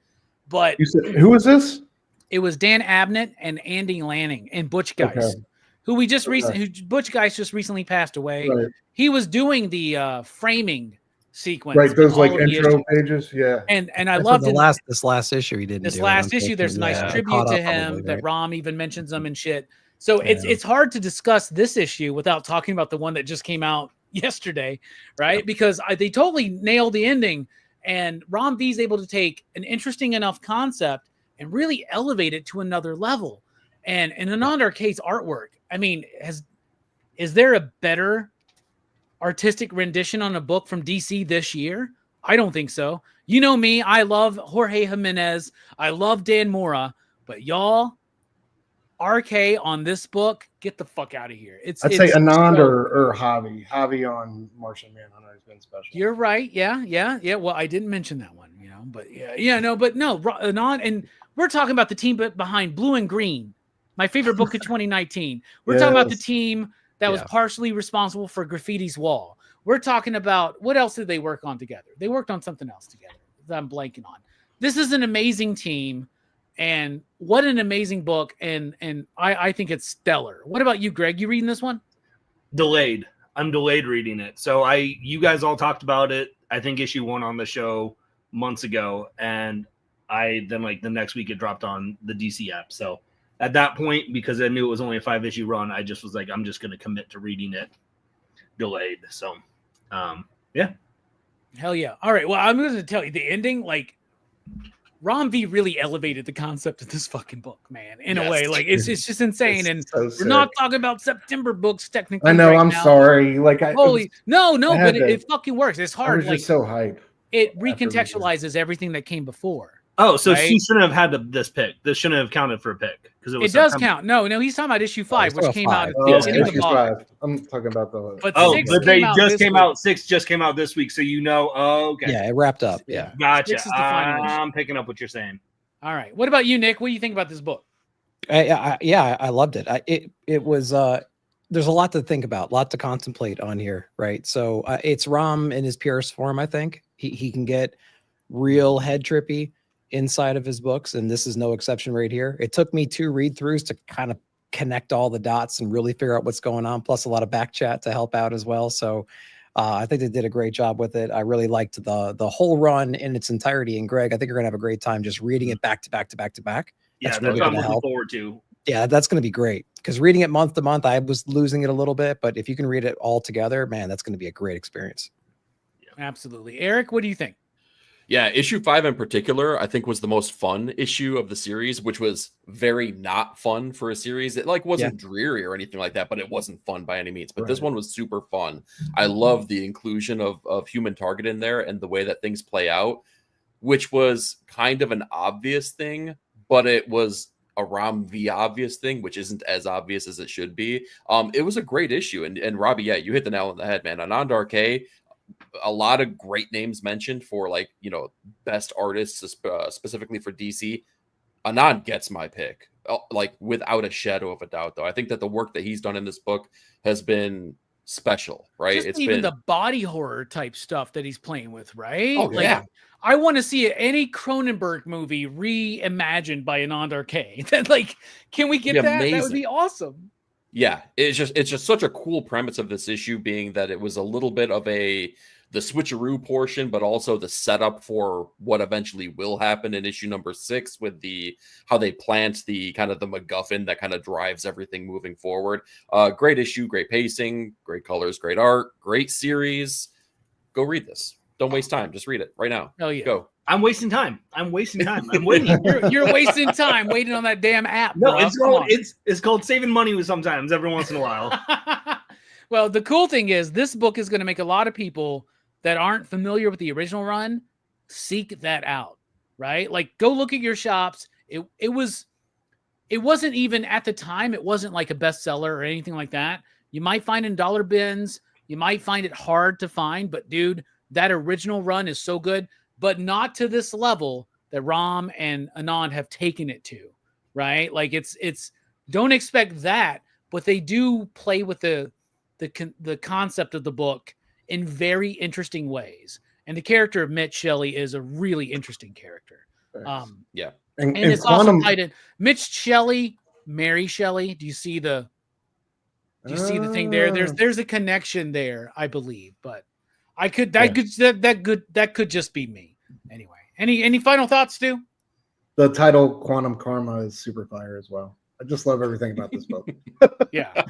But you said, who was this? It was Dan Abnett and Andy Lanning and Butch Geist, who we just recently, Butch Geist just recently passed away. Right. He was doing the framing sequence, right? Those like intro pages, yeah. And I loved this last issue he didn't. This last issue, there's a nice tribute to him that Rom even mentions them and shit. So it's hard to discuss this issue without talking about the one that just came out yesterday, right? Yep. Because they totally nailed the ending, and Rom V's able to take an interesting enough concept and really elevate it to another level. And Anand Arcade's artwork, I mean, is there a better artistic rendition on a book from DC this year? I don't think so. You know me, I love Jorge Jimenez, I love Dan Mora, but y'all, RK on this book, get the fuck out of here. I'd say Anand or Javi on Martian Manhunter has been special. You're right. Yeah. Well, I didn't mention that one, you know, but no, Anand, and we're talking about the team behind Blue and Green, my favorite book of 2019. We're talking about the team that was partially responsible for Graffiti's Wall. We're talking about, what else did they work on together? They worked on something else together that I'm blanking on. This is an amazing team, and what an amazing book, and I think it's stellar. What about you, Greg? You reading this one? Delayed. I'm delayed reading it. So you guys all talked about it, I think issue 1 on the show months ago, and I then like the next week it dropped on the DC app. So at that point, because I knew it was only a 5-issue run, I just was like, I'm just going to commit to reading it delayed. So, yeah. Hell yeah. All right. Well, I'm going to tell you the ending, like, Ron V really elevated the concept of this fucking book, man, in a way. Like, it's just insane. And so we're not talking about September books, technically. I know, I'm sorry. Like, no, but it fucking works. It's hard. I was just so hype. It recontextualizes everything that came before. Oh, so he shouldn't have had this pick. This shouldn't have counted for a pick because it does count. No, he's talking about issue 5, which came out. Issue 5. I'm talking about the. But they just came out. 6 just came out this week, so you know. Oh, okay. Yeah, it wrapped up. Yeah, gotcha. I'm picking up what you're saying. All right. What about you, Nick? What do you think about this book? I loved it. It was there's a lot to think about, a lot to contemplate on here, right? So it's Rom in his purest form. I think he can get real head trippy inside of his books, and this is no exception right here. It took me 2 read-throughs to kind of connect all the dots and really figure out what's going on, plus a lot of back chat to help out as well. So I think they did a great job with it. I really liked the whole run in its entirety. And Greg, I think you're gonna have a great time just reading it back to back to back to back. Yeah, really that's what I'm gonna looking help. forward to. Yeah, that's going to be great, because reading it month to month, I was losing it a little bit, but if you can read it all together, man, that's going to be a great experience. Absolutely. Eric, what do you think? Yeah, issue 5 in particular, I think was the most fun issue of the series, which was very not fun for a series. It like wasn't dreary or anything like that, but it wasn't fun by any means. But this one was super fun. I love the inclusion of Human Target in there and the way that things play out, which was kind of an obvious thing, but it was around the obvious thing, which isn't as obvious as it should be. It was a great issue. And Robbie, yeah, you hit the nail on the head, man. Anand Arke, a lot of great names mentioned for, like, you know, best artists, specifically for DC. Anand gets my pick, like, without a shadow of a doubt, though. I think that the work that he's done in this book has been special, right? Just it's even been the body horror type stuff that he's playing with, right? Oh, like, yeah. I want to see any Cronenberg movie reimagined by Anand Arke. That, like, can we get that? Amazing. That would be awesome. Yeah, it's just such a cool premise of this issue, being that it was a little bit of the switcheroo portion, but also the setup for what eventually will happen in issue number 6 with how they plant the kind of the MacGuffin that kind of drives everything moving forward. Great issue, great pacing, great colors, great art, great series. Go read this. Don't waste time. Just read it right now. Hell yeah. Go. I'm wasting time. I'm waiting. You're wasting time waiting on that damn app. No, bro. it's called saving money sometimes, every once in a while. Well, the cool thing is this book is going to make a lot of people that aren't familiar with the original run seek that out, right? Like, go look at your shops. It wasn't even at the time, it wasn't like a bestseller or anything like that. You might find in dollar bins, you might find it hard to find, but dude, that original run is so good, but not to this level that Rom and Anand have taken it to, right? Like, it's don't expect that, but they do play with the concept of the book in very interesting ways. And the character of Mitch Shelley is a really interesting character. Yeah. And it's also tied in Mitch Shelley, Mary Shelley. Do you see the thing there? There's a connection there, I believe, but that could just be me. Anyway, any final thoughts, Stu? The title Quantum Karma is super fire as well. I just love everything about this book. Yeah.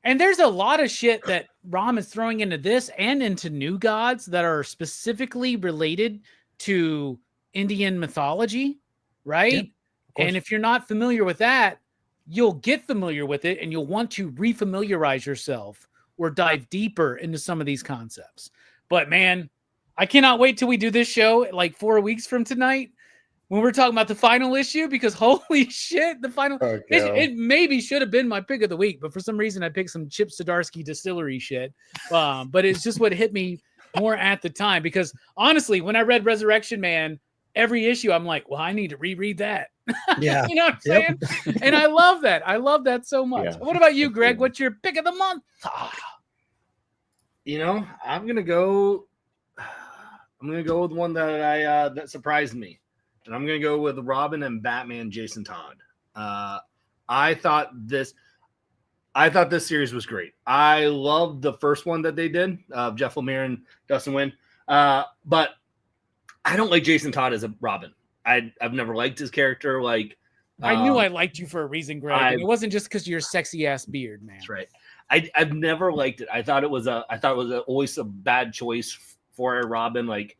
And there's a lot of shit that Rom is throwing into this and into New Gods that are specifically related to Indian mythology, right? Yeah, and if you're not familiar with that, you'll get familiar with it and you'll want to refamiliarize yourself or dive deeper into some of these concepts. But man, I cannot wait till we do this show like 4 weeks from tonight when we're talking about the final issue, because holy shit, the final it maybe should have been my pick of the week, but for some reason I picked some Chip Zdarsky distillery shit. But it's just what hit me more at the time, because honestly, when I read Resurrection Man, every issue I'm like, well, I need to reread that. Yeah. You know what I'm saying? And I love that. I love that so much. Yeah. What about you, Greg? What's your pick of the month? You know, I'm gonna go with one that that surprised me. And I'm going to go with Robin and Batman Jason Todd. I thought this series was great. I loved the first one that they did, Jeff Lemire and Dustin Nguyen. But I don't like Jason Todd as a Robin. I've never liked his character. Like, I knew I liked you for a reason, Greg. And it wasn't just because of your sexy ass beard, man. That's right. I've never liked it. I thought it was always a bad choice for a Robin. Like,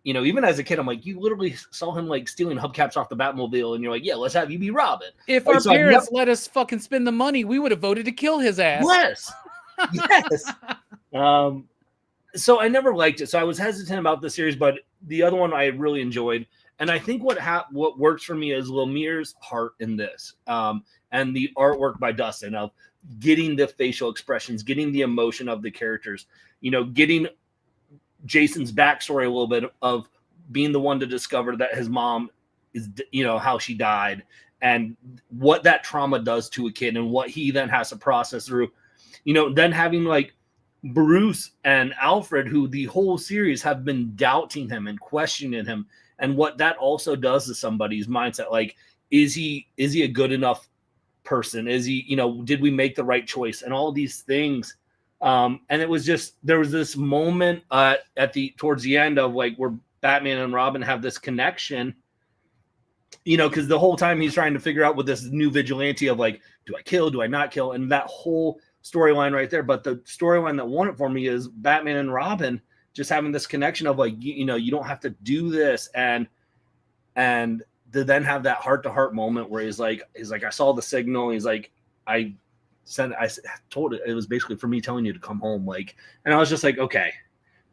you know, even as a kid, I'm like, you literally saw him like stealing hubcaps off the Batmobile, and you're like, yeah, let's have you be Robin. If our parents let us fucking spend the money, we would have voted to kill his ass. Yes. So I never liked it. So I was hesitant about the series, but the other one I really enjoyed. And I think what works for me is Lemire's heart in this, and the artwork by Dustin of getting the facial expressions, getting the emotion of the characters, you know, getting Jason's backstory a little bit of being the one to discover that his mom is, you know, how she died and what that trauma does to a kid and what he then has to process through. then having like Bruce and Alfred, who the whole series have been doubting him and questioning him, and what that also does to somebody's mindset. Like, is he a good enough person? Is he, did we make the right choice? And all these things. And it was just, there was this moment towards the end of like where Batman and Robin have this connection, because the whole time he's trying to figure out with this new vigilante of like, do I kill? Do I not kill? And that whole storyline right there. But the storyline that won it for me is Batman and Robin just having this connection of like, you don't have to do this. And to then have that heart-to-heart moment where he's like, I saw the signal. He's like, I told it was basically for me telling you to come home. Like, and I was just like, okay,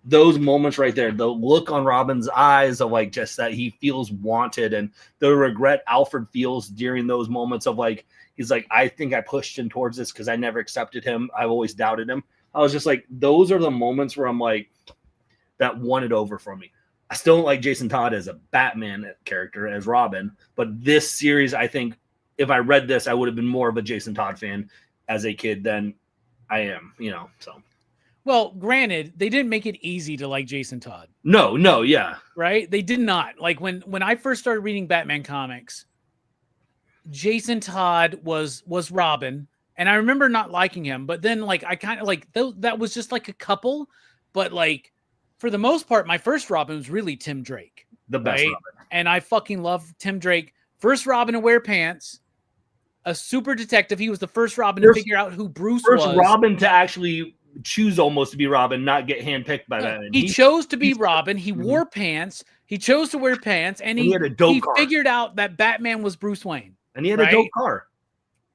those moments right there, the look on Robin's eyes of like, just that he feels wanted, and the regret Alfred feels during those moments of like, he's like, I think I pushed him towards this because I never accepted him. I've always doubted him. I was just like, those are the moments where I'm like, that won it over for me. I still don't like Jason Todd as a Batman character, as Robin, but this series, I think if I read this, I would have been more of a Jason Todd fan as a kid than I am, so. Well, granted, they didn't make it easy to like Jason Todd. No, yeah. Right? They did not. Like when I first started reading Batman comics, Jason Todd was Robin, and I remember not liking him, but then like I kind of like that was just like a couple, but like for the most part, my first Robin was really Tim Drake. The best right? Robin. And I fucking love Tim Drake. First Robin to wear pants, a super detective. He was the first Robin to figure out who Bruce was. First Robin to actually choose almost to be Robin, not get handpicked by Batman. He chose to be Robin. He wore pants. He chose to wear pants, and he figured out that Batman was Bruce Wayne. And he had a dope car.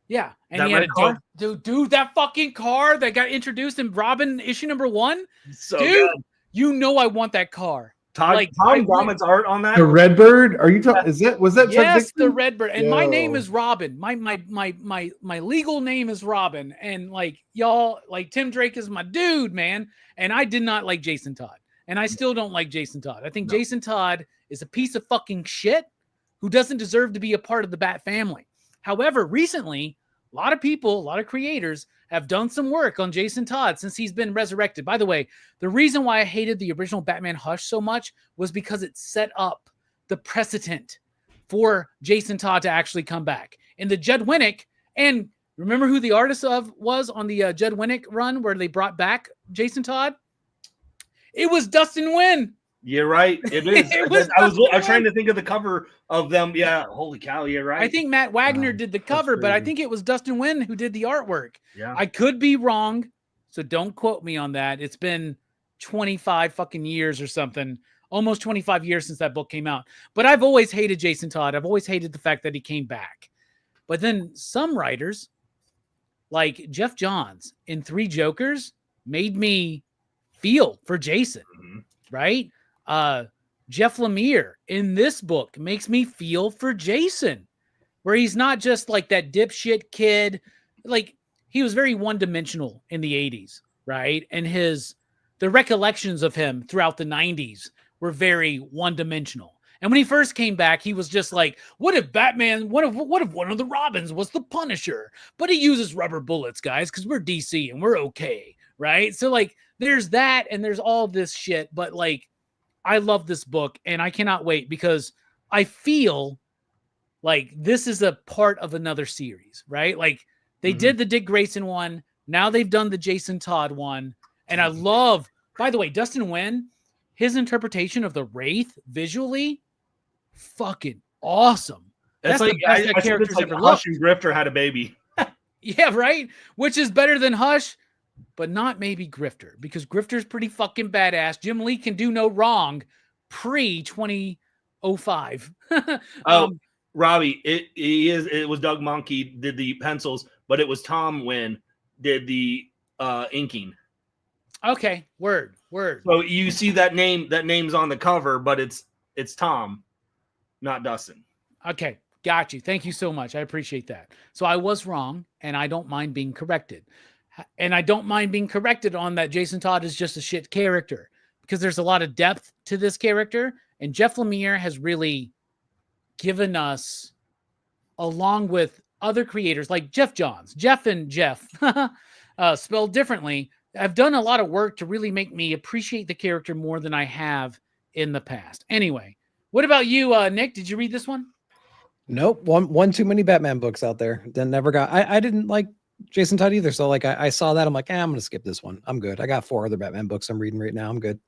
Yeah, and he had a dope dude. That fucking car that got introduced in Robin issue number 1. So dude, good. I want that car. Tom Gromment's art on that. The Redbird? Are you talking? Was that? Yes, the Redbird. And my name is Robin. My legal name is Robin. And like y'all, like Tim Drake is my dude, man. And I did not like Jason Todd, and I still don't like Jason Todd. I think Jason Todd is a piece of fucking shit who doesn't deserve to be a part of the Bat family. However, recently, a lot of people, a lot of creators have done some work on Jason Todd since he's been resurrected. By the way, the reason why I hated the original Batman Hush so much was because it set up the precedent for Jason Todd to actually come back. In the Judd Winnick, and remember who the artist was on the Judd Winnick run where they brought back Jason Todd? It was Dustin Nguyen. You're right. It is. I was trying to think of the cover of them. Yeah. Holy cow. You're right. I think Matt Wagner did the cover, but I think it was Dustin Nguyen who did the artwork. Yeah. I could be wrong, so don't quote me on that. It's been 25 fucking years or something, almost 25 years since that book came out. But I've always hated Jason Todd. I've always hated the fact that he came back. But then some writers, like Jeff Johns in 3 Jokers, made me feel for Jason, right? Jeff Lemire in this book makes me feel for Jason, where he's not just like that dipshit kid. Like he was very one-dimensional in the 80s, right? And the recollections of him throughout the 90s were very one-dimensional. And when he first came back, he was just like, what if Batman, what if one of the Robins was the Punisher? But he uses rubber bullets, guys, because we're DC and we're okay, right? So like there's that and there's all this shit, but like I love this book and I cannot wait because I feel like this is a part of another series, right? Like they did the Dick Grayson one. Now they've done the Jason Todd one. And I love, by the way, Dustin Nguyen, his interpretation of the Wraith visually, fucking awesome. That's like, the best that character's like ever Hush looked. and Grifter had a baby. Yeah, right? Which is better than Hush, but not maybe Grifter, because Grifter's pretty fucking badass. Jim Lee can do no wrong pre-2005. Robbie, it was Doug Monkey did the pencils, but it was Tom Nguyen did the inking. Okay, word. So you see that name's on the cover, but it's Tom, not Dustin. Okay, got you. Thank you so much. I appreciate that. So I was wrong, and I don't mind being corrected. And I don't mind being corrected on that Jason Todd is just a shit character, because there's a lot of depth to this character, and Jeff Lemire has really given us, along with other creators like Jeff Johns, Jeff and Jeff, spelled differently, have done a lot of work to really make me appreciate the character more than I have in the past. Anyway, what about you, Nick? Did you read this one? Nope. One too many Batman books out there. Then never got. I didn't like Jason Todd either. So like I saw that. I'm like, I'm gonna skip this one. I'm good. I got 4 other Batman books I'm reading right now. I'm good.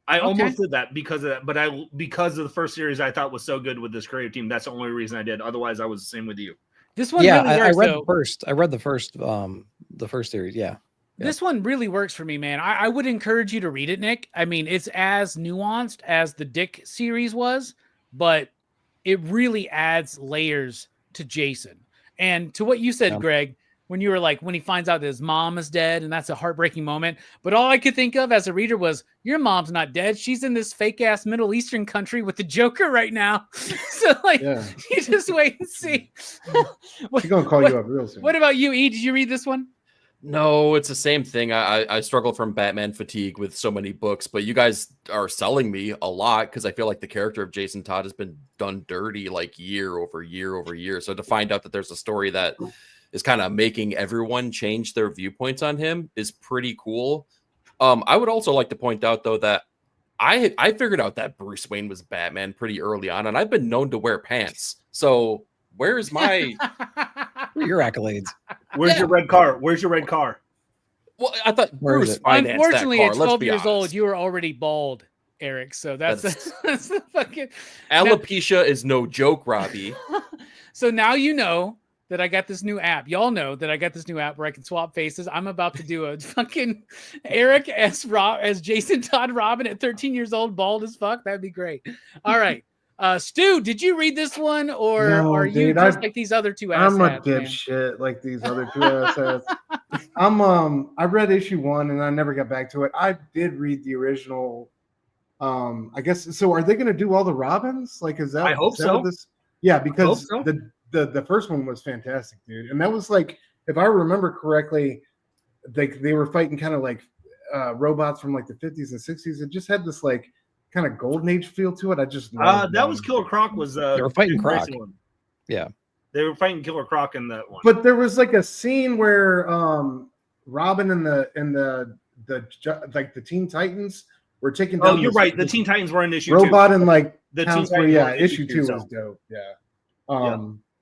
I almost did that because of that, but because of the first series I thought was so good with this creative team. That's the only reason I did. Otherwise, I was the same with you. This one really works. I read the first. I read the first series. Yeah. This one really works for me, man. I would encourage you to read it, Nick. I mean, it's as nuanced as the Dick series was, but it really adds layers to Jason. And to what you said, Greg, when you were like, when he finds out that his mom is dead, and that's a heartbreaking moment. But all I could think of as a reader was, your mom's not dead. She's in this fake ass Middle Eastern country with the Joker right now. So like, you just wait and see. She's going to call you up real soon. What about you, E? Did you read this one? No, it's the same thing. I struggle from Batman fatigue with so many books, but you guys are selling me a lot because I feel like the character of Jason Todd has been done dirty like year over year over year. So to find out that there's a story that is kind of making everyone change their viewpoints on him is pretty cool. I would also like to point out, though, that I figured out that Bruce Wayne was Batman pretty early on, and I've been known to wear pants. So where's my... Your accolades. Where's your red car? Where's your red car? Well, I thought Bruce financed Unfortunately, that car. at 12 years old, you were already bald, Eric. So that's the fucking... Alopecia is no joke, Robbie. So now you know that I got this new app. Y'all know that I got this new app where I can swap faces. I'm about to do a fucking Eric as Jason Todd Robin at 13 years old, bald as fuck. That'd be great. All right. Stu, did you read this one, or are you just like these other two asshats? I'm a dipshit like these other two asshats. I read issue 1 and I never got back to it. I did read the original. I guess so. Are they going to do all the Robins? Like, is that? I hope so. Yeah, because so. The first one was fantastic, dude, and that was like, if I remember correctly, they were fighting kind of like robots from like the 50s and 60s. It just had this like kind of golden age feel to it. I just that was Killer Croc. They were fighting Croc. Yeah, they were fighting Killer Croc in that one. But there was like a scene where Robin and the Teen Titans were taking down. Oh, you're right. The Teen Titans were in issue robot 2. And like the Teen Titans. Yeah, issue 2 was dope. Yeah.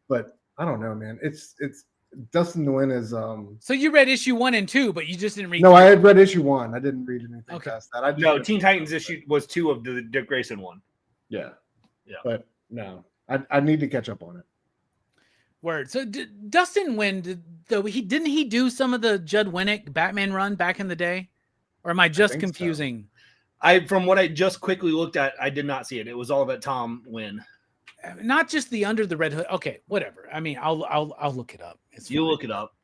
But I don't know, man. It's Dustin Nguyen is So you read issue 1 and 2, but you just didn't read. No, I had read issue 1. I didn't read anything past that. No, Teen Titans issue was 2 of the Dick Grayson one. Yeah. But no, I need to catch up on it. Word. So Dustin Nguyen, didn't he do some of the Judd Winnick Batman run back in the day, or am I just confusing? From what I just quickly looked at, I did not see it. It was all about Tom Nguyen. Not just the Under the Red Hood. Okay, whatever. I mean, I'll look it up. You look it up.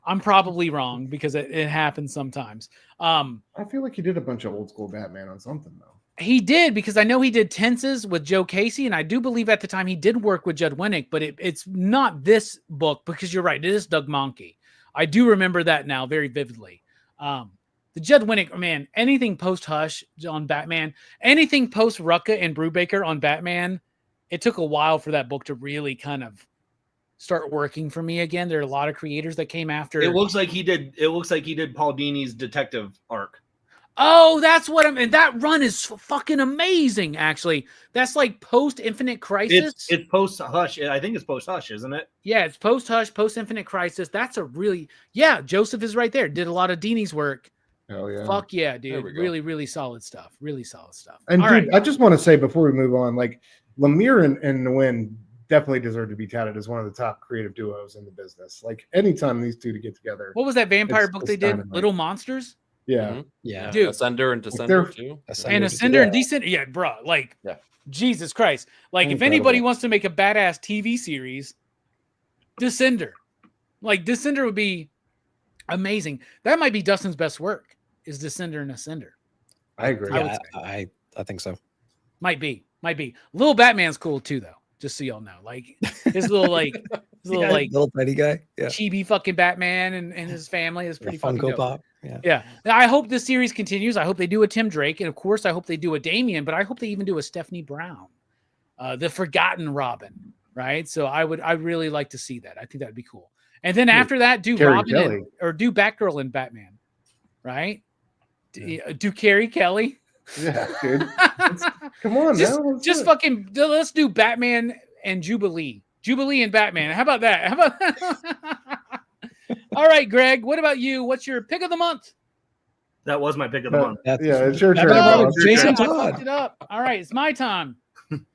I'm probably wrong because it happens sometimes. I feel like he did a bunch of old school Batman on something though. He did, because I know he did Tenses with Joe Casey, and I do believe at the time he did work with Judd Winnick, but it's not this book, because you're right, it is Doug Mahnke. I do remember that now very vividly. The Judd Winnick, man, anything post Hush on Batman, anything post Rucka and Brubaker on Batman, it took a while for that book to really kind of start working for me again. There are a lot of creators that came after. It looks like he did Paul Dini's detective arc. Oh, that's what I mean. That run is fucking amazing, actually. That's like post Infinite Crisis. It's post Hush. I think it's post Hush, isn't it? Yeah, it's post Hush, post Infinite Crisis. That's a really, Joseph is right there. Did a lot of Dini's work. Oh yeah. Fuck yeah, dude. Really, really solid stuff. Really solid stuff. And dude, I just want to say before we move on, like Lemire and Nguyen definitely deserve to be touted as one of the top creative duos in the business. Like anytime these two to get together. What was that vampire book they did? Dynamite. Little Monsters? Yeah. Mm-hmm. Yeah. Dude. Ascender and Descender too. And Ascender and Descender. Yeah, bro. Like, Jesus Christ. Like, if anybody wants to make a badass TV series, Descender. Like, Descender would be amazing. That might be Dustin's best work, is Descender and Ascender. I agree. I think so. Might be. Little Batman's cool too, though. Just so y'all know, like his little little tiny guy, chibi fucking Batman and his family is pretty fucking dope. Pop. Yeah. Now, I hope this series continues. I hope they do a Tim Drake, and of course, I hope they do a Damian. But I hope they even do a Stephanie Brown, the Forgotten Robin, right? So I really like to see that. I think that'd be cool. And then after that, do Carrie Robin Kelly. or do Batgirl and Batman, right? Do Carrie Kelly. Yeah, dude. Come on, just, now. let's do Batman and Jubilee and Batman. How about that? All right, Greg, what about you? What's your pick of the month? That was my pick of the month. It's your turn. Oh, Jason I Todd. fucked it up. All right, it's my time.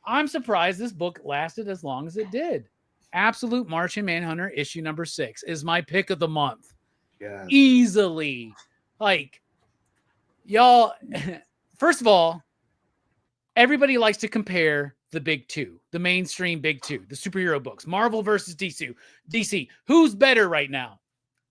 I'm surprised this book lasted as long as it did. Absolute Martian Manhunter issue number 6 is my pick of the month. Yeah. Easily. Like, y'all, first of all, everybody likes to compare the big two, the mainstream big two, the superhero books, Marvel versus DC. Who's better right now?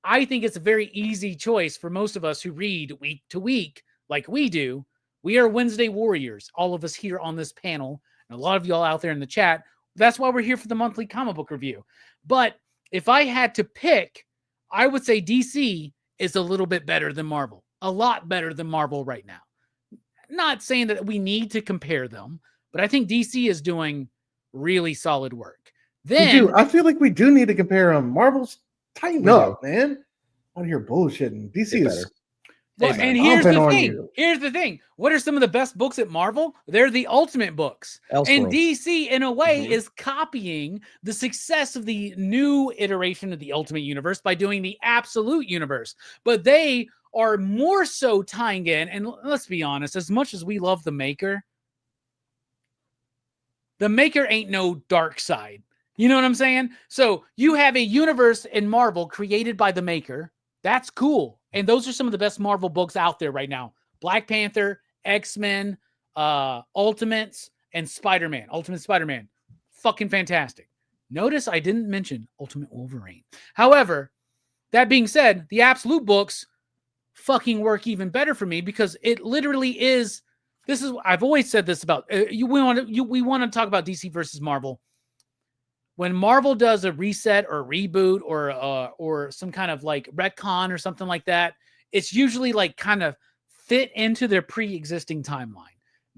I think it's a very easy choice for most of us who read week to week like we do. We are Wednesday warriors, all of us here on this panel, and a lot of y'all out there in the chat. That's why we're here for the monthly comic book review. But if I had to pick, I would say DC is a little bit better than Marvel. A lot better than Marvel right now. Not saying that we need to compare them, but I think DC is doing really solid work. Then I feel like we do need to compare them. Marvel's tighten up, man. Out here bullshitting. DC is. Well, Hey, man, and here's the I'll bet on thing. you. Here's the thing. What are some of the best books at Marvel? They're the Ultimate books. And Elseworlds. DC, in a way, is copying the success of the new iteration of the Ultimate Universe by doing the Absolute Universe. But they are more so tying in, and let's be honest, as much as we love the Maker ain't no dark side. You know what I'm saying? So you have a universe in Marvel created by the Maker. That's cool. And those are some of the best Marvel books out there right now. Black Panther, X-Men, Ultimates, and Spider-Man. Ultimate Spider-Man. Fucking fantastic. Notice I didn't mention Ultimate Wolverine. However, that being said, the Absolute books fucking work even better for me because it literally is. I've always said this about we want to talk about DC versus Marvel. When Marvel does a reset or reboot or some kind of like retcon or something like that, it's usually like kind of fit into their pre-existing timeline.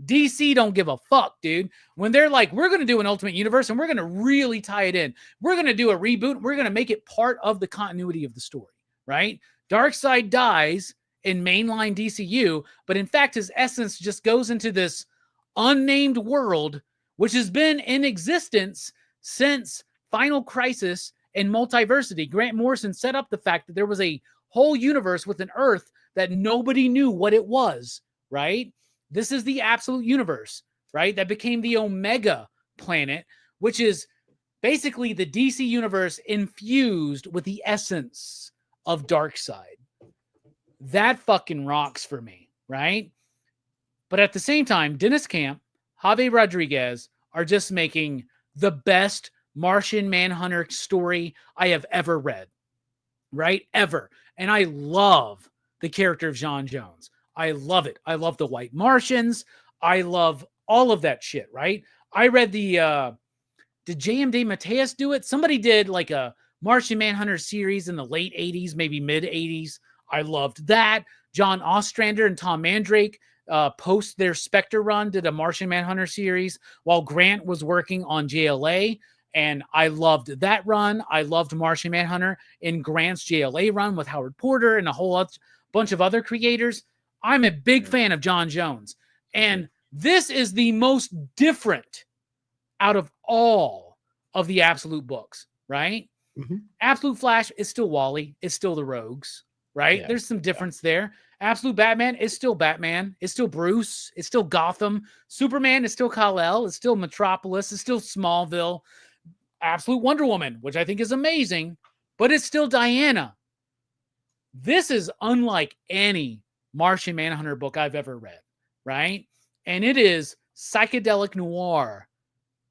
DC don't give a fuck, dude. When they're like, we're going to do an Ultimate Universe and we're going to really tie it in. We're going to do a reboot. We're going to make it part of the continuity of the story, right? Darkseid dies in mainline DCU, but in fact, his essence just goes into this unnamed world, which has been in existence since Final Crisis and Multiversity. Grant Morrison set up the fact that there was a whole universe with an Earth that nobody knew what it was, right? This is the Absolute Universe, right? That became the Omega planet, which is basically the DC universe infused with the essence of Darkseid. That fucking rocks for me, right? But at the same time, Dennis Camp, Javier Rodriguez are just making the best Martian Manhunter story I have ever read, right? Ever. And I love the character of John Jones. I love it. I love the White Martians. I love all of that shit, right? I read did J.M. DeMatteis do it? Somebody did like a Martian Manhunter series in the late 80s, maybe mid 80s. I loved that. John Ostrander and Tom Mandrake post their Spectre run did a Martian Manhunter series while Grant was working on JLA. And I loved that run. I loved Martian Manhunter in Grant's JLA run with Howard Porter and a whole bunch of other creators. I'm a big fan of John Jones. And this is the most different out of all of the Absolute books, right? Mm-hmm. Absolute Flash is still Wally. It's still the Rogues, right? Yeah. There's some difference there. Absolute Batman is still Batman. It's still Bruce. It's still Gotham. Superman is still Kal-El. It's still Metropolis. It's still Smallville. Absolute Wonder Woman, which I think is amazing, but it's still Diana. This is unlike any Martian Manhunter book I've ever read, right? And it is psychedelic noir.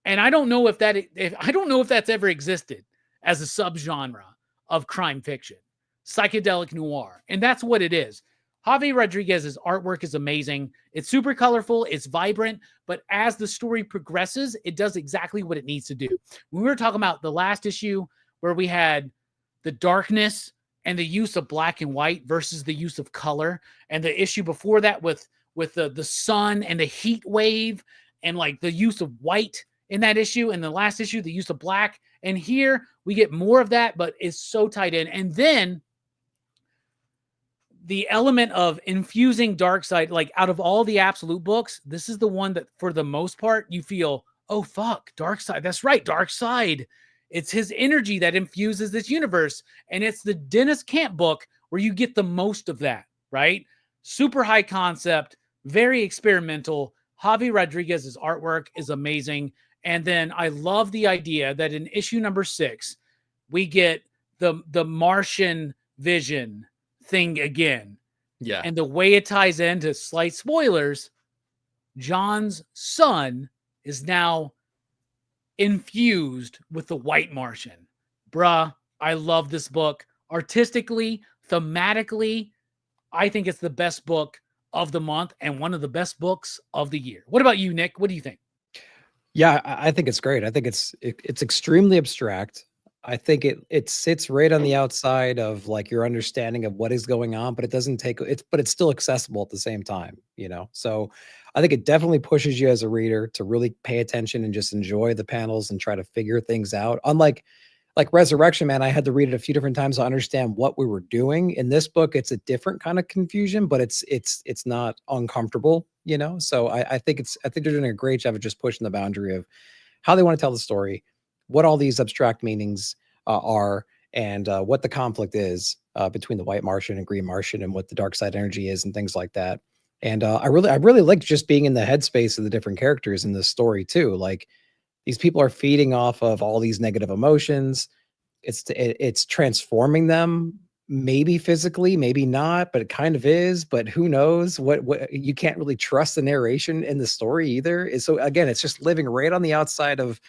And I don't know if that's ever existed as a subgenre of crime fiction. Psychedelic noir. And that's what it is. Javier Rodriguez's artwork is amazing. It's super colorful. It's vibrant. But as the story progresses, it does exactly what it needs to do. When we were talking about the last issue where we had the darkness and the use of black and white versus the use of color, and the issue before that with the sun and the heat wave and like the use of white in that issue, and the last issue, the use of black And here we get more of that, but it's so tied in. And then the element of infusing Darkseid, like out of all the Absolute books, this is the one that for the most part you feel, oh fuck, Darkseid. That's right, Darkseid. It's his energy that infuses this universe. And it's the Dennis Camp book where you get the most of that, right? Super high concept, very experimental. Javi Rodriguez's artwork is amazing. And then I love the idea that in issue number 6, we get the Martian vision thing again. Yeah. And the way it ties into slight spoilers, John's son is now infused with the White Martian. Bruh, I love this book. Artistically, thematically, I think it's the best book of the month and one of the best books of the year. What about you, Nick? What do you think? Yeah, I think it's great. I think it's extremely abstract. I think it sits right on the outside of like your understanding of what is going on, but it doesn't take but it's still accessible at the same time, you know. So I think it definitely pushes you as a reader to really pay attention and just enjoy the panels and try to figure things out. Unlike like Resurrection Man, I had to read it a few different times to understand what we were doing. In this book, it's a different kind of confusion, but it's not uncomfortable, you know. So I think they're doing a great job of just pushing the boundary of how they want to tell the story, what all these abstract meanings are, and what the conflict is between the White Martian and Green Martian, and what the dark side energy is, and things like that. And I really liked just being in the headspace of the different characters in this story too. Like these people are feeding off of all these negative emotions. It's transforming them, maybe physically, maybe not, but it kind of is. But who knows? What you can't really trust the narration in the story either. So again, it's just living right on the outside of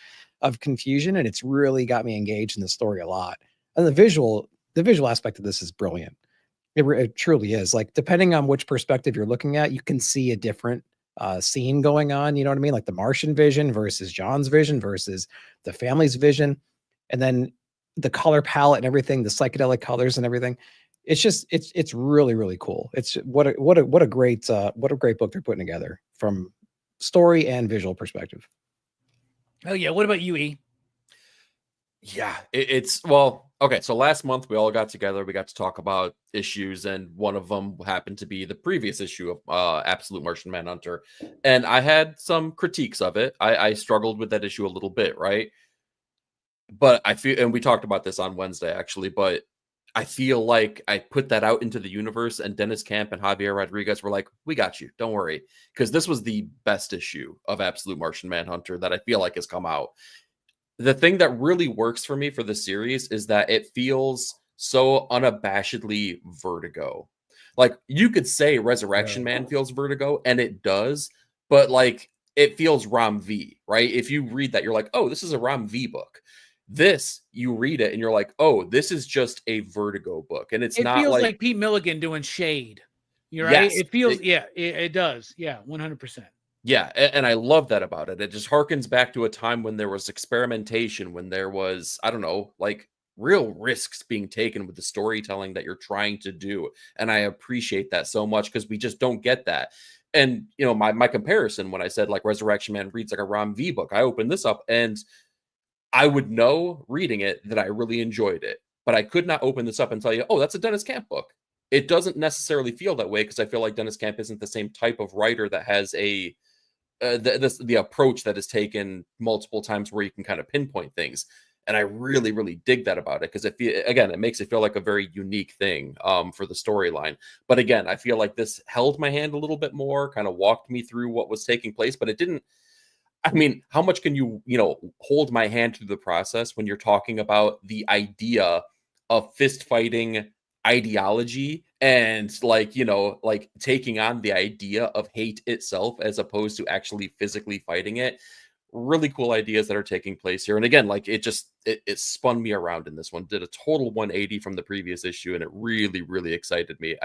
confusion, and it's really got me engaged in the story a lot. And the visual aspect of this is brilliant. It truly is. Like depending on which perspective you're looking at, you can see a different scene going on. You know what I mean? Like the Martian vision versus John's vision versus the family's vision, and then the color palette and everything, the psychedelic colors and everything. It's just it's really, really cool. It's what a great book they're putting together from story and visual perspective. Oh yeah. What about you, E? Yeah, it's well, okay. So last month we all got together. We got to talk about issues, and one of them happened to be the previous issue of Absolute Martian Manhunter, and I had some critiques of it. I struggled with that issue a little bit, right? But I feel, and we talked about this on Wednesday actually, but I feel like I put that out into the universe, and Dennis Camp and Javier Rodriguez were like, "We got you, don't worry," because this was the best issue of Absolute Martian Manhunter that I feel like has come out. The thing that really works for me for the series is that it feels so unabashedly Vertigo. Like you could say Resurrection Man feels Vertigo, and it does, but like it feels Rom V, right? If you read that, you're like, oh, this is a Rom V book. This, you read it and you're like, oh, this is just a Vertigo book. And it not feels like Pete Milligan doing Shade. You're right. Yes, It feels, it does. Yeah, 100%. Yeah, and I love that about it. It just harkens back to a time when there was experimentation, when there was, I don't know, like real risks being taken with the storytelling that you're trying to do. And I appreciate that so much because we just don't get that. And, you know, my comparison when I said like Resurrection Man reads like a Rom V book, I opened this up and I would know reading it that I really enjoyed it. But I could not open this up and tell you, oh, that's a Dennis Camp book. It doesn't necessarily feel that way because I feel like Dennis Camp isn't the same type of writer that has the approach that is taken multiple times where you can kind of pinpoint things. And I really, really dig that about it because it makes it feel like a very unique thing for the storyline. But again, I feel like this held my hand a little bit more, kind of walked me through what was taking place, but it didn't. I mean, how much can you hold my hand through the process when you're talking about the idea of fist fighting ideology and like taking on the idea of hate itself as opposed to actually physically fighting it? Really cool ideas that are taking place here. And again, like it spun me around in this one, did a total 180 from the previous issue, and it really, really excited me.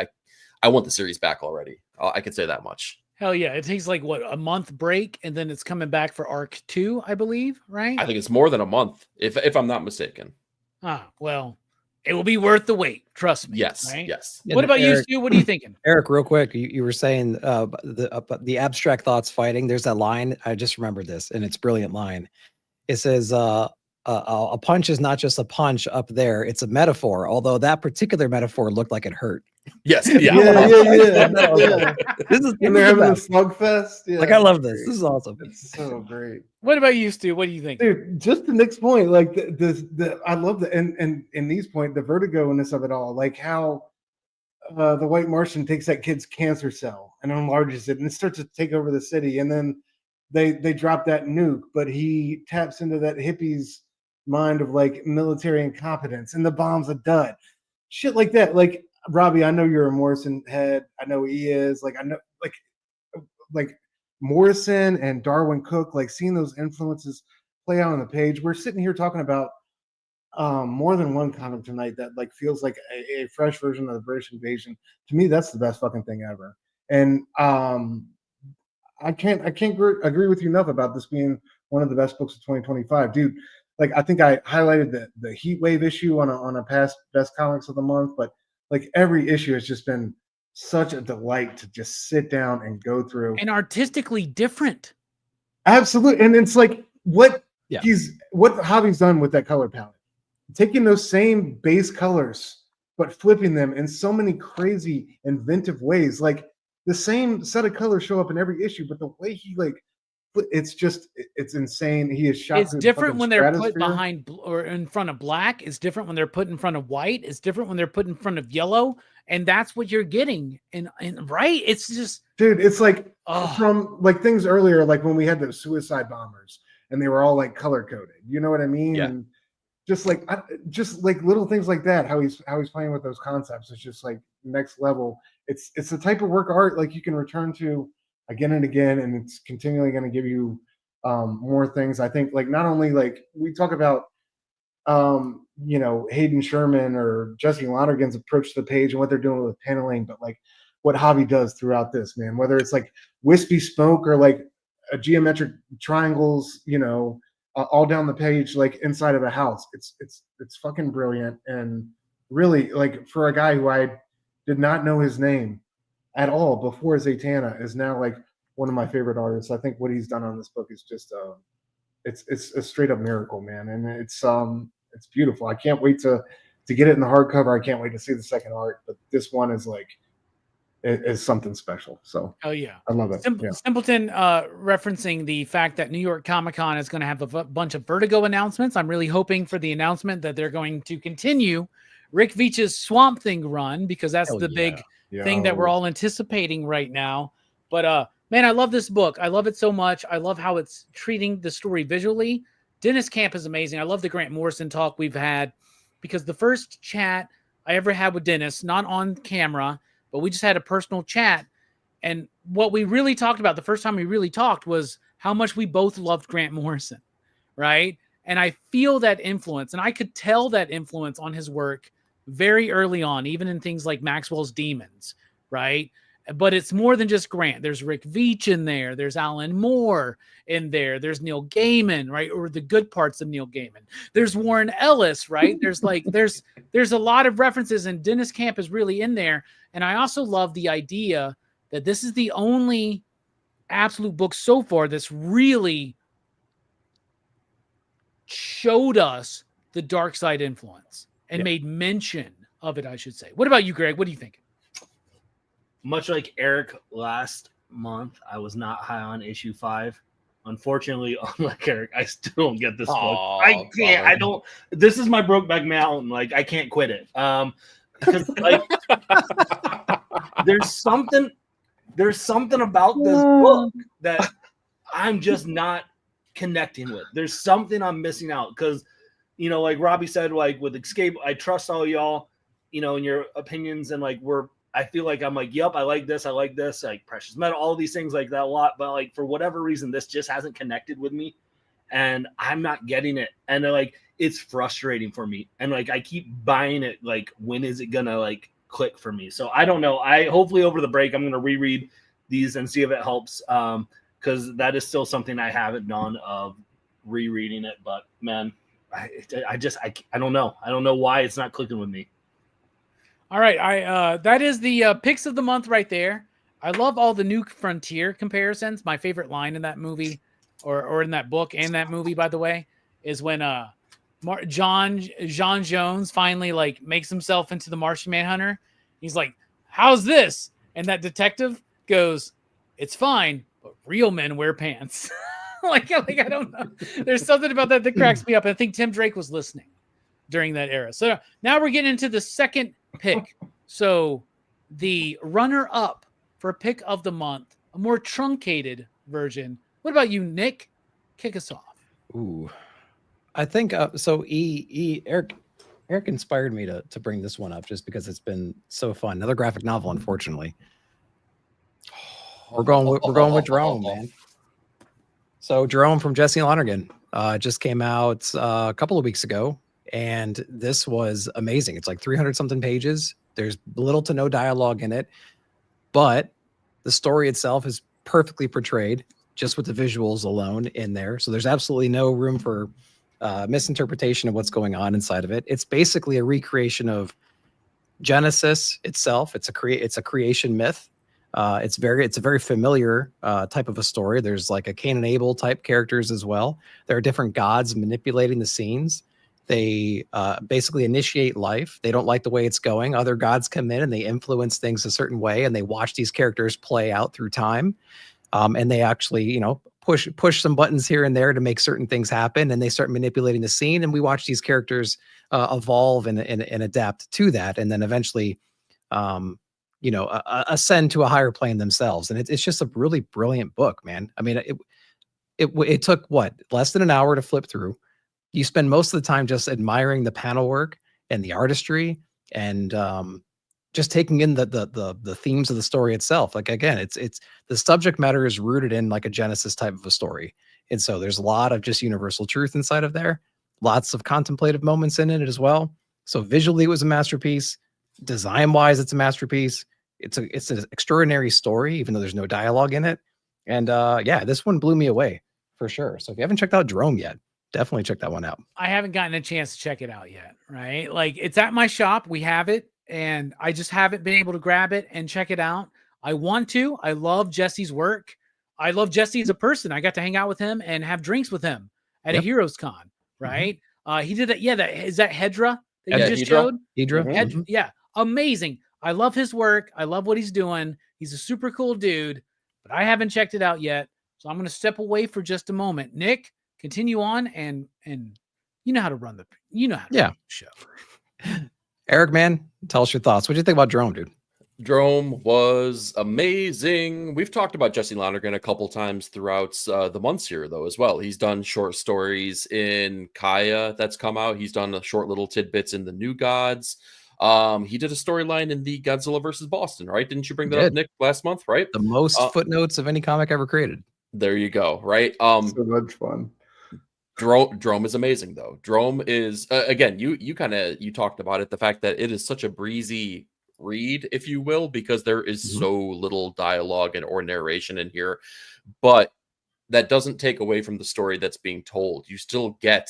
I want the series back already. I can say that much. Hell yeah. It takes like what, a month break, and then it's coming back for arc 2, I believe, right? I think it's more than a month, if I'm not mistaken. Well, it will be worth the wait. Trust me. Yes. Right? Yes. What about you, Stu? What are you thinking? Eric, real quick, you were saying the abstract thoughts fighting. There's that line. I just remembered this, and it's a brilliant line. It says, a punch is not just a punch up there; it's a metaphor. Although that particular metaphor looked like it hurt. Yes, Yeah, yeah. yeah. This is And they're having a slugfest. Yeah, like I love this. This is awesome. It's so great. What about you, Stu? What do you think? Dude, just the next point, like the I love the and in these point, the vertigo-ness of it all, like how the white Martian takes that kid's cancer cell and enlarges it and it starts to take over the city, and then they drop that nuke, but he taps into that hippie's mind of like military incompetence and the bomb's a dud. Shit like that. Like Robbie, I know you're a Morrison head. I know he is. Like I know like Morrison and Darwin Cook, like seeing those influences play out on the page. We're sitting here talking about more than one comic tonight that like feels like a fresh version of the British invasion. To me, that's the best fucking thing ever. And I can't agree with you enough about this being one of the best books of 2025, dude. Like I think I highlighted the Heat Wave issue on a past best comics of the month, but like every issue has just been such a delight to just sit down and go through. And artistically different. Absolutely. And it's like what Yeah. what Hobby's done with that color palette. Taking those same base colors, but flipping them in so many crazy, inventive ways. Like the same set of colors show up in every issue, but the way he like, it's insane. He is shot. It's different when they're put behind or in front of black. It's different when they're put in front of white. It's different when they're put in front of yellow. And that's what you're getting. And right? It's just, dude, it's like from like things earlier, like when we had those suicide bombers and they were all like color coded. You know what I mean? Yeah. And just like little things like that. How he's playing with those concepts is just like next level. It's the type of work of art like you can return to again and again, and it's continually going to give you more things. I think like not only like we talk about Hayden Sherman or Jesse Lonergan's approach to the page and what they're doing with paneling, but like what Hobby does throughout this, man, whether it's like wispy smoke or like a geometric triangles, all down the page, like inside of a house. It's fucking brilliant. And really, like for a guy who I did not know his name at all before Zatanna, is now like one of my favorite artists. I think what he's done on this book is just it's a straight up miracle, man. And it's beautiful. I can't wait to get it in the hardcover. I can't wait to see the second art, but this one is like is something special. So oh yeah, I love it. Simpleton referencing the fact that New York Comic Con is going to have a bunch of Vertigo announcements. I'm really hoping for the announcement that they're going to continue Rick Veitch's Swamp Thing run, because that's the big thing that we're all anticipating right now. But man, I love this book. I love it so much. I love how it's treating the story visually. Dennis Camp is amazing. I love the Grant Morrison talk we've had, because the first chat I ever had with Dennis, not on camera, but we just had a personal chat. And what we really talked about the first time we really talked was how much we both loved Grant Morrison, right? And I feel that influence, and I could tell that influence on his work very early on, even in things like Maxwell's Demons, right? But it's more than just Grant. There's Rick Veitch in there. There's Alan Moore in there. There's Neil Gaiman, right? Or the good parts of Neil Gaiman. There's Warren Ellis, right? There's like, there's a lot of references, and Dennis Camp is really in there. And I also love the idea that this is the only absolute book so far that's really showed us the dark side influence and made mention of it, I should say. What about you, Greg? What do you think? Much like Eric last month, I was not high on issue 5. Unfortunately, unlike Eric, I still don't get this book. I can't. I don't. This is my Brokeback Mountain. Like I can't quit it. Because like there's something about this book that I'm just not connecting with. There's something I'm missing out, because like Robbie said, like with Escape, I trust all y'all, in your opinions, and like I feel like I'm like, yep, I like this, like Precious Metal, all these things like that a lot. But like for whatever reason, this just hasn't connected with me, and I'm not getting it. And like it's frustrating for me. And like I keep buying it. Like when is it gonna like click for me? So I don't know. I hopefully over the break I'm gonna reread these and see if it helps. Because that is still something I haven't done of rereading it. But man, I don't know. I don't know why it's not clicking with me. All right, that is the picks of the month right there. I love all the New Frontier comparisons. My favorite line in that movie, or in that book and that movie, by the way, is when John Jones finally like makes himself into the Martian Manhunter. He's like, "How's this?" And that detective goes, "It's fine, but real men wear pants." like I don't know. There's something about that cracks me up. I think Tim Drake was listening during that era. So now we're getting into the second pick. So the runner-up for pick of the month, a more truncated version. What about you, Nick? Kick us off. Ooh, I think so. Eric inspired me to bring this one up just because it's been so fun. Another graphic novel, unfortunately. We're going with Jerome, man. So Jerome from Jesse Lonergan just came out a couple of weeks ago, and this was amazing. It's like 300 something pages. There's little to no dialogue in it, but the story itself is perfectly portrayed just with the visuals alone in there. So there's absolutely no room for misinterpretation of what's going on inside of it. It's basically a recreation of Genesis itself. It's a creation myth. It's a very familiar type of a story. There's like a Cain and Abel type characters as well. There are different gods manipulating the scenes. They basically initiate life. They don't like the way it's going. Other gods come in and they influence things a certain way, and they watch these characters play out through time. And they actually, push some buttons here and there to make certain things happen, and they start manipulating the scene. And we watch these characters evolve and adapt to that, and then eventually, ascend to a higher plane themselves. And it's just a really brilliant book, man. I mean, it took less than an hour to flip through. You spend most of the time just admiring the panel work and the artistry, and just taking in the themes of the story itself. Like, again, it's the subject matter is rooted in like a Genesis type of a story. And so there's a lot of just universal truth inside of there, lots of contemplative moments in it as well. So visually it was a masterpiece. Design wise, it's a masterpiece. It's an extraordinary story, even though there's no dialogue in it. And this one blew me away for sure. So if you haven't checked out Jerome yet, definitely check that one out. I haven't gotten a chance to check it out yet, right? Like, it's at my shop. We have it, and I just haven't been able to grab it and check it out. I want to. I love Jesse's work. I love Jesse as a person. I got to hang out with him and have drinks with him at a Heroes Con, right? He did that. Yeah, is that Hedra that you just showed? Hedra. Yeah, amazing. I love his work. I love what he's doing. He's a super cool dude, but I haven't checked it out yet. So I'm going to step away for just a moment. Nick, continue on, and you know how to run the show. Eric, man, tell us your thoughts. What do you think about Jerome, dude? Jerome was amazing. We've talked about Jesse Lonergan a couple times throughout the months here, though, as well. He's done short stories in Kaya that's come out. He's done short little tidbits in the New Gods. He did a storyline in the Godzilla versus Boston, right? Didn't you bring that up, Nick, last month, right? The most footnotes of any comic ever created. There you go, right? So much fun. Jerome is amazing, though. Jerome is again, you talked about it, the fact that it is such a breezy read, if you will, because there is so little dialogue or narration in here, but that doesn't take away from the story that's being told. You still get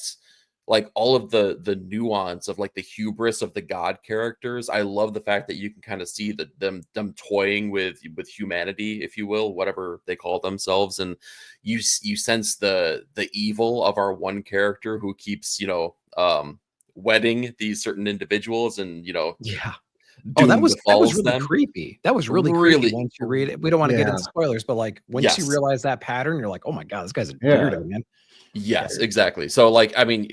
like all of the nuance of like the hubris of the god characters. I love the fact that you can kind of see them toying with humanity, if you will, whatever they call themselves, and you sense the evil of our one character who keeps wedding these certain individuals, and that was really creepy. That was really creepy once you read it. We don't want to get into spoilers, but like once you realize that pattern, you're like, oh my god, this guy's a weirdo, man. Yes, exactly. So like, I mean,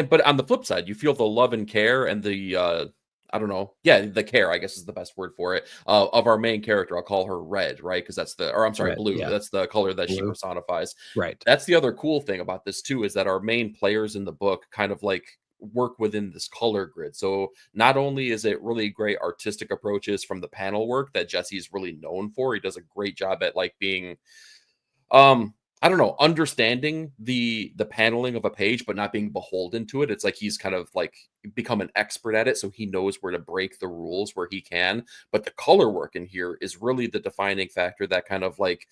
but on the flip side, you feel the love and care and the the care, I guess is the best word for it, of our main character. I'll call her Red, right? Because that's Red, Blue. Yeah. That's the color that she personifies. Right. That's the other cool thing about this too, is that our main players in the book kind of like work within this color grid. So not only is it really great artistic approaches from the panel work that Jesse's really known for, he does a great job at like being understanding the paneling of a page, but not being beholden to it. It's like he's kind of like become an expert at it, so he knows where to break the rules where he can. But the color work in here is really the defining factor that kind of like,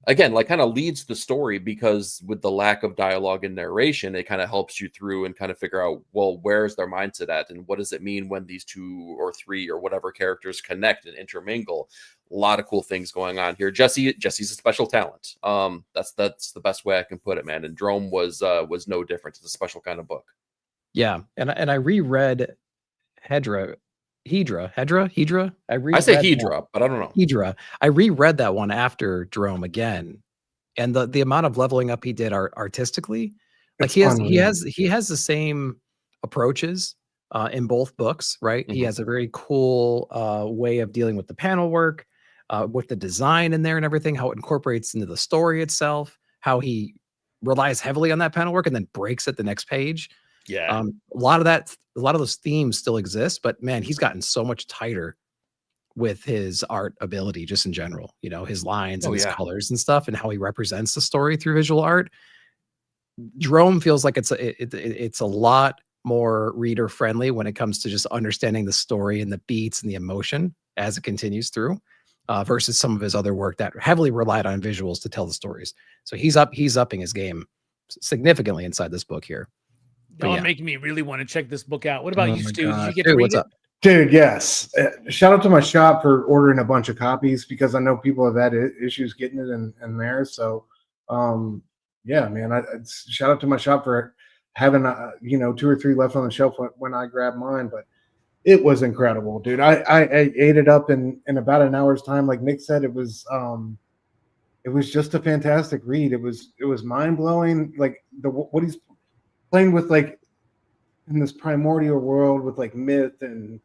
again, like kind of leads the story, because with the lack of dialogue and narration, it kind of helps you through and kind of figure out, well, where's their mindset at, and what does it mean when these two or three or whatever characters connect and intermingle. A lot of cool things going on here. Jesse's a special talent. That's the best way I can put it, man. And Jerome was no different. It's a special kind of book. Yeah, and I reread Hedra. I say Hedra, but I don't know. Hedra. I reread that one after Jerome again, and the amount of leveling up he did artistically, like It's he unreal. has the same approaches in both books, right? He has a very cool way of dealing with the panel work, with the design in there and everything, how it incorporates into the story itself, how he relies heavily on that panel work and then breaks it the next page. Yeah. A lot of those themes still exist, but man, he's gotten so much tighter with his art ability just in general, his lines and his colors and stuff and how he represents the story through visual art. Jerome feels like it's a lot more reader friendly when it comes to just understanding the story and the beats and the emotion as it continues through, versus some of his other work that heavily relied on visuals to tell the stories. So he's upping his game significantly inside this book here. Y'all making me really want to check this book out. What about you, Stu? Did you get Dude, to read what's it? up? Dude, yes. Shout out to my shop for ordering a bunch of copies because I know people have had issues getting it in there. So, yeah, man. Shout out to my shop for having 2 or 3 left on the shelf when I grabbed mine. But it was incredible, dude. I ate it up in about an hour's time. Like Nick said, it was just a fantastic read. It was mind blowing. Like what he's playing with, like in this primordial world with like myth and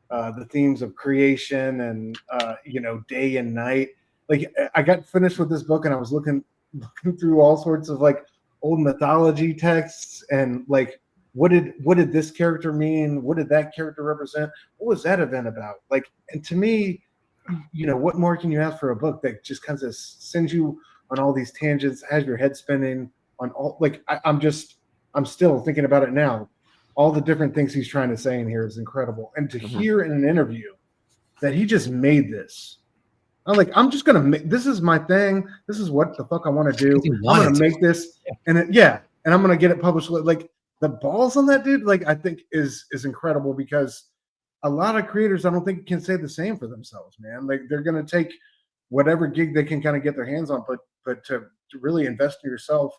the themes of creation and day and night. Like I got finished with this book and I was looking through all sorts of like old mythology texts and like what did this character mean? What did that character represent? What was that event about? Like, and to me, what more can you ask for a book that just kind of sends you on all these tangents, has your head spinning on all, like I'm still thinking about it now. All the different things he's trying to say in here is incredible. And to hear in an interview that he just made this, I'm like, I'm just going to make, this is my thing. This is what the fuck I want to do. I'm going to make this. And and I'm going to get it published. Like the balls on that dude, like I think is incredible because a lot of creators, I don't think can say the same for themselves, man. Like they're going to take whatever gig they can kind of get their hands on, but to really invest in yourself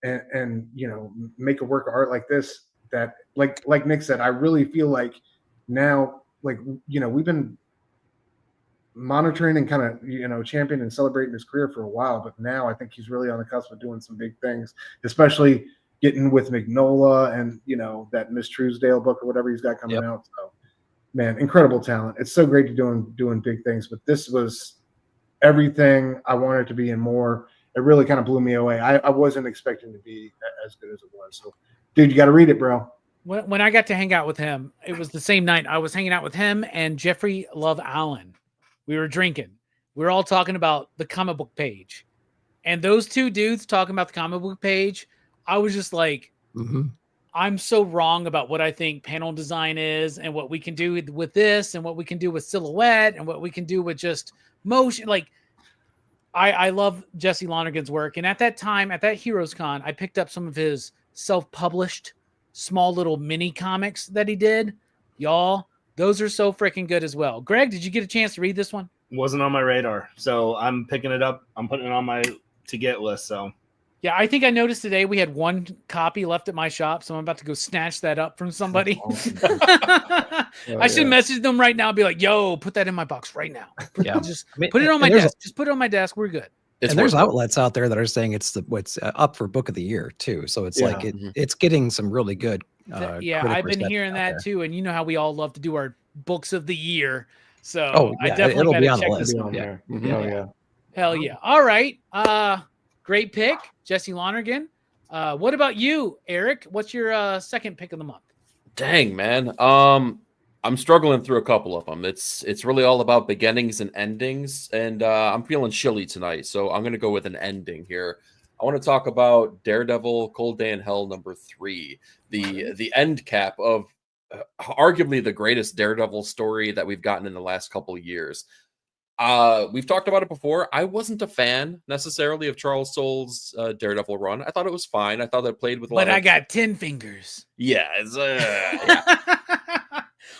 and make a work of art like this, that like Nick said, I really feel like now, like, we've been monitoring and kind of, championing and celebrating his career for a while, but now I think he's really on the cusp of doing some big things, especially getting with Magnola and, that Miss Truesdale book or whatever he's got coming out. So, man, incredible talent. It's so great to doing big things, but this was everything I wanted to be and more. It really kind of blew me away. I wasn't expecting to be as good as it was. So, dude, you got to read it, bro. When I got to hang out with him, it was the same night I was hanging out with him and Jeffrey Love Allen. We were drinking. We were all talking about the comic book page. And those two dudes talking about the comic book page, I was just like, I'm so wrong about what I think panel design is and what we can do with this and what we can do with silhouette and what we can do with just motion. Like, I love Jesse Lonergan's work. And at that time, at that Heroes Con, I picked up some of his self-published small little mini comics that he did. Y'all, those are so freaking good as well. Greg, did you get a chance to read this one? Wasn't on my radar, so I'm picking it up. I'm putting it on my to-get list, so. Yeah, I think I noticed today we had one copy left at my shop, so I'm about to go snatch that up from somebody. Awesome. I should message them right now and be like, yo, put that in my box right now. Put it on my desk. Just put it on my desk. We're good. And there's outlets out there that are saying it's up for book of the year too. So it's like it's getting some really good. I've been hearing that too. And you know how we all love to do our books of the year. So I definitely got to check this one. Hell yeah. All right. Great pick, Jesse Lonergan. What about you, Eric? What's your second pick of the month? Dang, man. I'm struggling through a couple of them. It's really all about beginnings and endings, and I'm feeling chilly tonight, so I'm going to go with an ending here. I want to talk about Daredevil Cold Day in Hell #3, the end cap of arguably the greatest Daredevil story that we've gotten in the last couple of years. We've talked about it before. I wasn't a fan necessarily of Charles Soule's Daredevil run. I thought it was fine. I thought it played with a lot But I got 10 fingers. Yeah.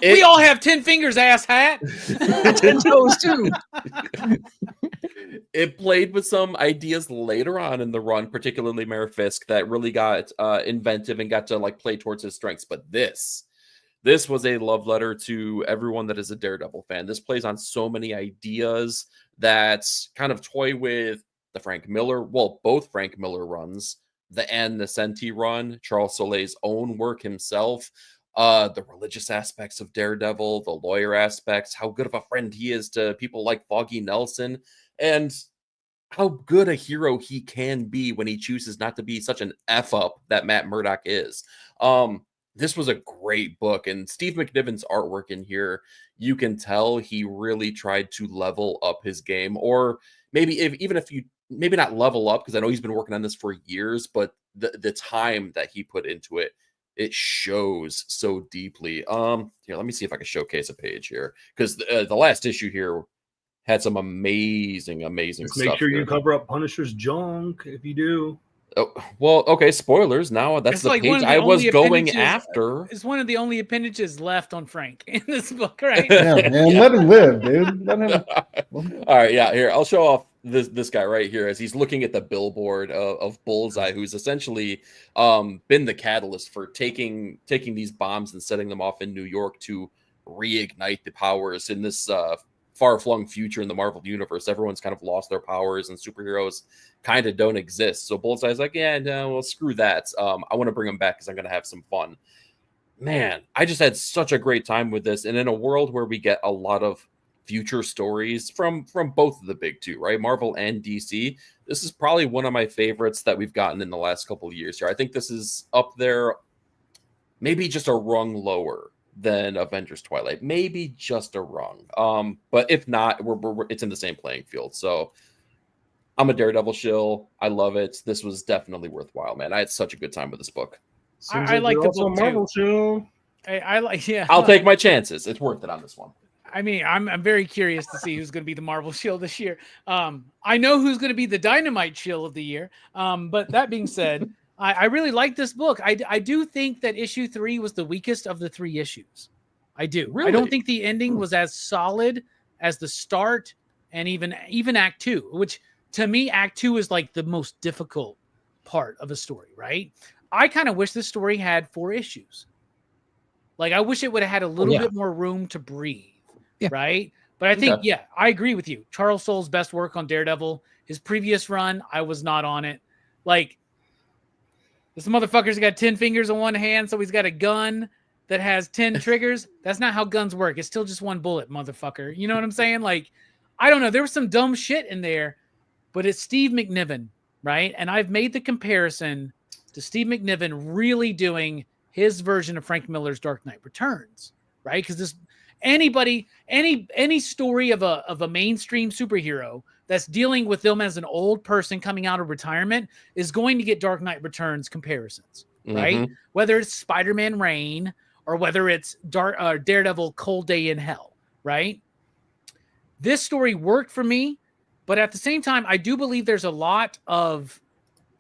We all have 10 fingers, ass hat. 10 toes too. It played with some ideas later on in the run, particularly Mayor Fisk, that really got inventive and got to like play towards his strengths. But this was a love letter to everyone that is a Daredevil fan. This plays on so many ideas that kind of toy with the Frank Miller, well, both Frank Miller runs, the Ann Nesenti run, Charles Solei's own work himself, the religious aspects of Daredevil, the lawyer aspects, how good of a friend he is to people like Foggy Nelson, and how good a hero he can be when he chooses not to be such an F up that Matt Murdock is. This was a great book, and Steve McNiven's artwork in here, you can tell he really tried to level up his game, or maybe even if you maybe not level up, because I know he's been working on this for years, but the time that he put into it, it shows so deeply. Here, let me see if I can showcase a page here, because the last issue here had some amazing Just stuff. make sure here. you cover up Punisher's junk if you do. Oh, well, okay, spoilers. Now that's It's the like one page of the I was only going appendages- after. It's one of the only appendages left on Frank in this book, right? Yeah, man, Yeah. let him live, dude. Let him. All right, yeah, here, I'll show off this guy right here as he's looking at the billboard of Bullseye, who's essentially been the catalyst for taking these bombs and setting them off in New York to reignite the powers in this far-flung future in the Marvel universe. Everyone's kind of lost their powers and superheroes kind of don't exist. So Bullseye's like, yeah, no, well, screw that. I want to bring them back because I'm going to have some fun. Man, I just had such a great time with this. And in a world where we get a lot of future stories from both of the big two, right? Marvel and DC, this is probably one of my favorites that we've gotten in the last couple of years here. I think this is up there, maybe just a rung lower than Avengers Twilight, maybe just a rung. But if not, it's in the same playing field. So I'm a Daredevil shill. I love it. This was definitely worthwhile, man. I had such a good time with this book. I like you're the also a book, too. Marvel show. I like, yeah. I'll take my chances. It's worth it on this one. I mean, I'm very curious to see who's going to be the Marvel shill this year. I know who's going to be the Dynamite shill of the year. But that being said, I really like this book. I do think that issue 3 was the weakest of the 3 issues. I do. Really? I don't think the ending was as solid as the start and even Act 2, which to me, Act 2 is like the most difficult part of a story, right? I kind of wish this story had 4 issues. Like, I wish it would have had a little bit more room to breathe, right? But I think, I agree with you. Charles Soule's best work on Daredevil. His previous run, I was not on it. Like, this motherfucker's got 10 fingers on one hand, so he's got a gun that has 10 triggers. That's not how guns work. It's still just one bullet, motherfucker. You know what I'm saying? Like, I don't know. There was some dumb shit in there, but it's Steve McNiven, right? And I've made the comparison to Steve McNiven really doing his version of Frank Miller's Dark Knight Returns, right? Because this any story of a mainstream superhero that's dealing with them as an old person coming out of retirement is going to get Dark Knight Returns comparisons, right? Whether it's Spider-Man Reign or whether it's Daredevil Cold Day in Hell, right? This story worked for me, but at the same time, I do believe there's a lot of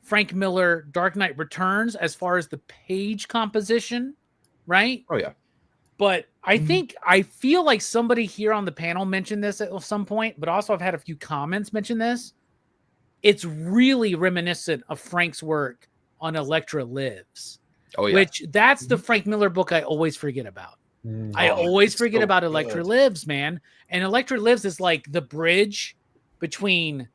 Frank Miller Dark Knight Returns as far as the page composition, right? Oh, yeah. But I feel like somebody here on the panel mentioned this at some point, but also I've had a few comments mention this. It's really reminiscent of Frank's work on Elektra Lives. Oh, yeah. Which that's the Frank Miller book I always forget about. I always forget about Elektra Lives, man. And Elektra Lives is like the bridge between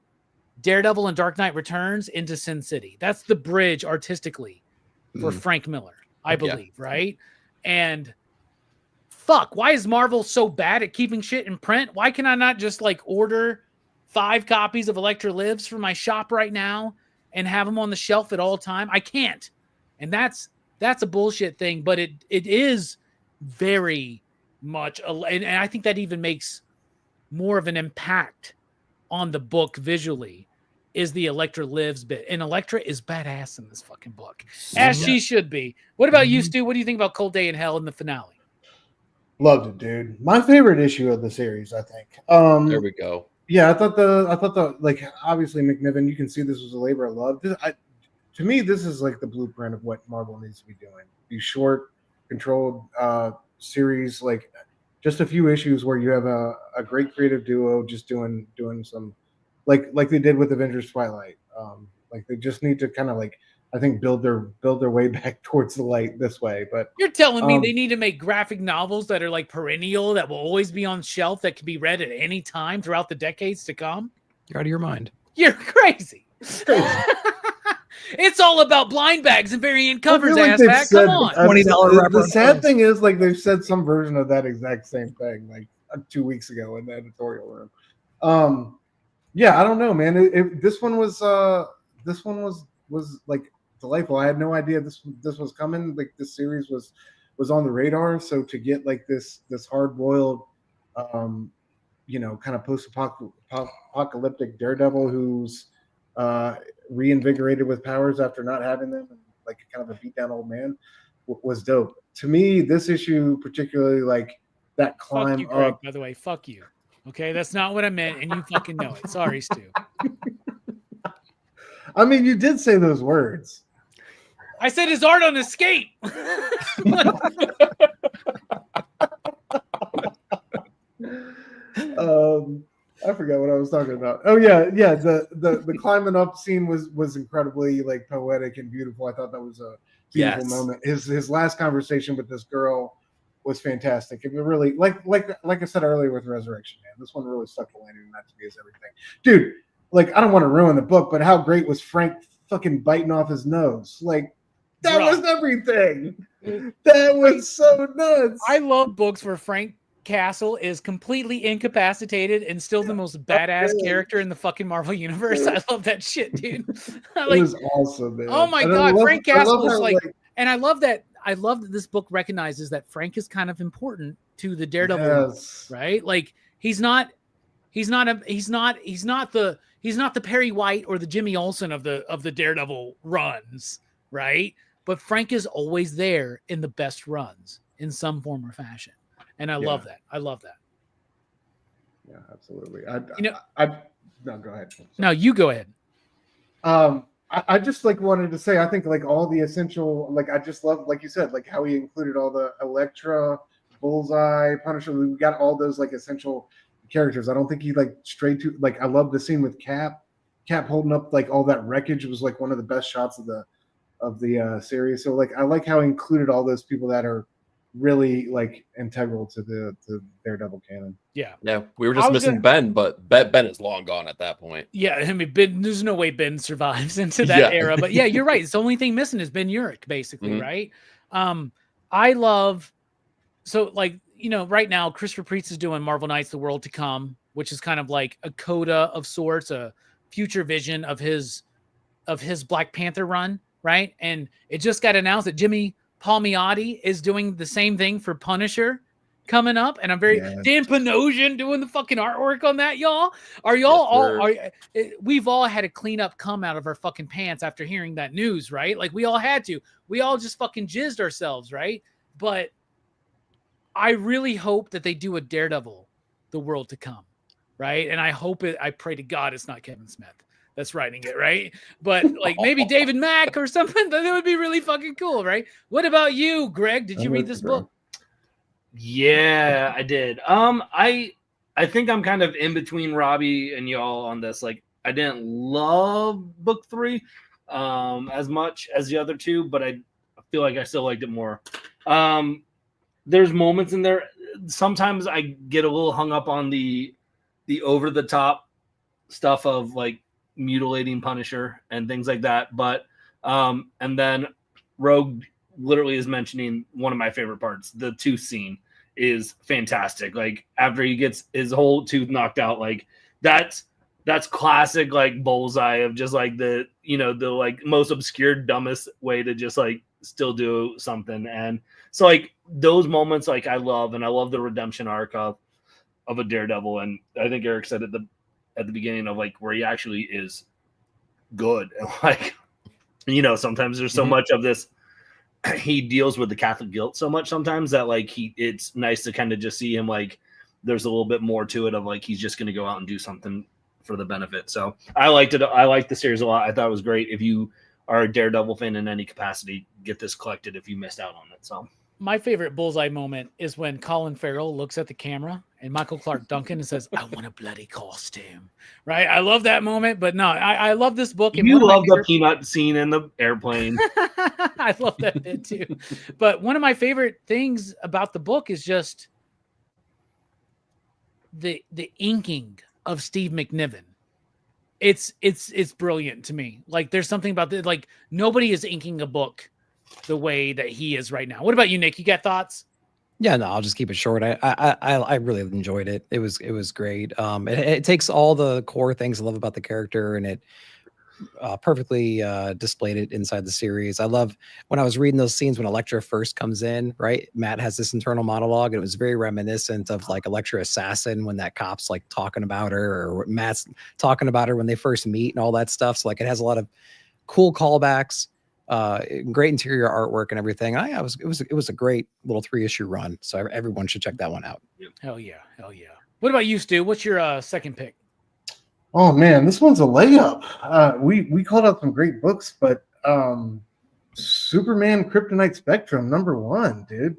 Daredevil and Dark Knight Returns into Sin City. That's the bridge artistically for Frank Miller, I believe, right? And fuck, why is Marvel so bad at keeping shit in print? Why can I not just like order 5 copies of Elektra Lives for my shop right now and have them on the shelf at all time? I can't. And that's a bullshit thing, but it is very much and I think that even makes more of an impact on the book visually is the Elektra Lives bit. And Elektra is badass in this fucking book. As she should be. What about you, Stu? What do you think about Cold Day in Hell in the finale? Loved it, dude. My favorite issue of the series, I think. There we go. Yeah, I thought the like obviously McNiven, you can see this was a labor of love. To me, this is like the blueprint of what Marvel needs to be doing. These short, controlled series, like just a few issues where you have a great creative duo just doing some like they did with Avengers Twilight. Like they just need to kind of like, I think, build their way back towards the light this way. But you're telling me they need to make graphic novels that are like perennial, that will always be on shelf, that can be read at any time throughout the decades to come? You're out of your mind. You're crazy. It's all about blind bags and variant covers, like ass. Come on. $20 The sad thing is, like, they've said some version of that exact same thing, like 2 weeks ago in the editorial room. Yeah, I don't know, man. This one was like delightful. I had no idea this was coming. Like, this series was on the radar. So to get like this hard boiled, kind of post-apocalyptic Daredevil who's reinvigorated with powers after not having them, and like kind of a beat down old man, was dope. To me, this issue particularly, like that climb fuck you, Greg, up. by the way, fuck you. Okay, that's not what I meant, and you fucking know it. Sorry, Stu. I mean, you did say those words. I said his art on Escape. I forgot what I was talking about. Oh yeah. The climbing up scene was incredibly like poetic and beautiful. I thought that was a beautiful moment. His last conversation with this girl was fantastic. It really like I said earlier with Resurrection, man. This one really stuck the landing, and that to me is everything, dude. Like, I don't want to ruin the book, but how great was Frank fucking biting off his nose? Like, that was everything. That was so nuts. I love books where Frank Castle is completely incapacitated and still the most badass character in the fucking Marvel universe. I love that shit, dude. It was awesome, man. Oh my god, Frank Castle is like, and I love that this book recognizes that Frank is kind of important to the Daredevil, right? Like, he's not the Perry White or the Jimmy Olsen of the Daredevil runs, right? But Frank is always there in the best runs in some form or fashion. And I love that. I love that. Yeah, absolutely. No, go ahead. No, you go ahead. I just like wanted to say, I think like all the essential, like I just love, like you said, like how he included all the Elektra, Bullseye, Punisher. We got all those like essential characters. I don't think he like strayed to, like, I love the scene with Cap holding up like all that wreckage. It was like one of the best shots of the series. So like I like how he included all those people that are really like integral to the Daredevil canon. Yeah. We were just missing Ben, but Ben is long gone at that point. Yeah, I mean, Ben, there's no way Ben survives into that era. But yeah, you're right. It's the only thing missing is Ben Urich, basically, right? I love, so like, right now Christopher Priest is doing Marvel Knights: The World to Come, which is kind of like a coda of sorts, a future vision of his Black Panther run, right? And it just got announced that Jimmy Palmiotti is doing the same thing for Punisher coming up, and I'm very Dan Panosian doing the fucking artwork on that, y'all. Are y'all we've all had a clean up come out of our fucking pants after hearing that news, right? Like, we all had to. We all just fucking jizzed ourselves, right? But I really hope that they do a Daredevil: The World to Come, right? And I pray to God it's not Kevin Smith that's writing it, right? But like maybe David Mack or something. That would be really fucking cool, right? What about you, Greg? Did you read this book? Yeah, I did. I think I'm kind of in between Robbie and y'all on this. Like, I didn't love book 3 as much as the other two, but I feel like I still liked it more. There's moments in there. Sometimes I get a little hung up on the over the top stuff of like mutilating Punisher and things like that. But and then Rogue literally is mentioning one of my favorite parts. The tooth scene is fantastic. Like, after he gets his whole tooth knocked out, like that's classic, like Bullseye of just like the like most obscure, dumbest way to just like still do something. And so like those moments, like I love the redemption arc of a Daredevil. And I think Eric said at the beginning of like where he actually is good. And like, sometimes there's so much of this, he deals with the Catholic guilt so much sometimes that like it's nice to kind of just see him like there's a little bit more to it of like he's just going to go out and do something for the benefit. So I liked it. I liked the series a lot. I thought it was great. If you are a Daredevil fan in any capacity, get this collected if you missed out on it. So my favorite Bullseye moment is when Colin Farrell looks at the camera and Michael Clark Duncan and says, I want a bloody costume. Right? I love that moment, but no, I love this book. And You one of my love the favorite- peanut scene in the airplane. I love that bit too. But one of my favorite things about the book is just the inking of Steve McNiven. It's brilliant to me. Like there's something about the like nobody is inking a book the way that he is right now. What about you, Nick? You got thoughts? Yeah, no, I'll just keep it short. I really enjoyed it. It was great. It takes all the core things I love about the character, and it perfectly displayed it inside the series. I love when I was reading those scenes when Elektra first comes in, right? Matt has this internal monologue, and it was very reminiscent of like Elektra Assassin when that cop's like talking about her, or Matt's talking about her when they first meet and all that stuff. So like it has a lot of cool callbacks, great interior artwork and everything. It was a great little 3-issue run. So everyone should check that one out. Hell yeah. What about you, Stu? What's your second pick? Oh man, this one's a layup. We called out some great books, but Superman Kryptonite Spectrum #1, dude.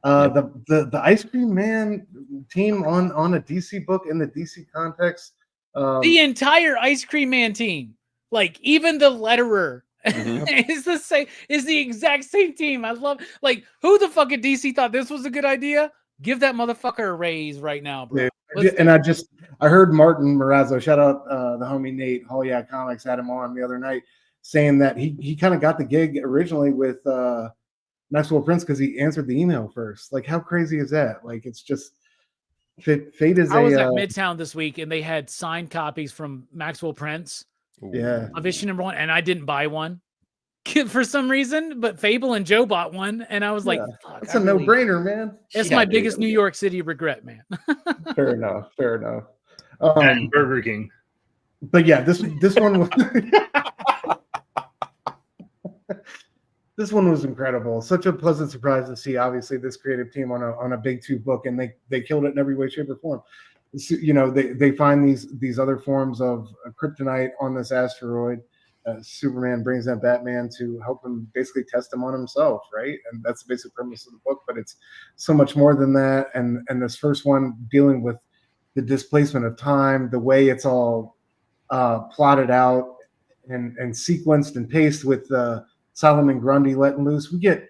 The Ice Cream Man team on a DC book in the DC context. The entire Ice Cream Man team, like even the letterer, is the exact same team. I love like who the fuck at DC thought this was a good idea? Give that motherfucker a raise right now, bro. I heard Martin Marazzo, shout out the homie Nate, Hall Yeah Comics, had him on the other night saying that he kind of got the gig originally with Maxwell Prince because he answered the email first. Like, how crazy is that? Like, it's just fate is. I was at Midtown this week and they had signed copies from Maxwell Prince. Yeah, of issue #1, and I didn't buy one for some reason, but Fable and Joe bought one, and I was like, fuck, that's a no-brainer, man. It's my biggest New York City regret, man. Fair enough. And Burger King. But yeah, this one was this one was incredible. Such a pleasant surprise to see, obviously, this creative team on a big 2 book, and they killed it in every way, shape, or form. So, you know, they find these other forms of kryptonite on this asteroid. Superman brings in Batman to help him basically test him on himself, right? And that's the basic premise of the book, but it's so much more than that. And this first one dealing with the displacement of time, the way it's all plotted out and sequenced and paced with Solomon Grundy letting loose. We get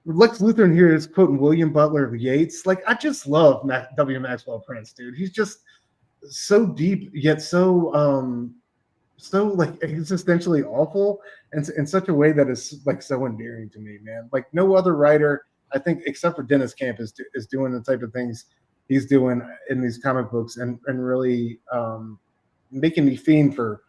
Lex Luthor in here is quoting William Butler of Yeats. Like, I just love W. Maxwell Prince, dude. He's just so deep yet so like existentially awful, and in such a way that is like so endearing to me, man. Like no other writer, I think, except for Dennis Camp, is doing the type of things he's doing in these comic books, and really making me fiend for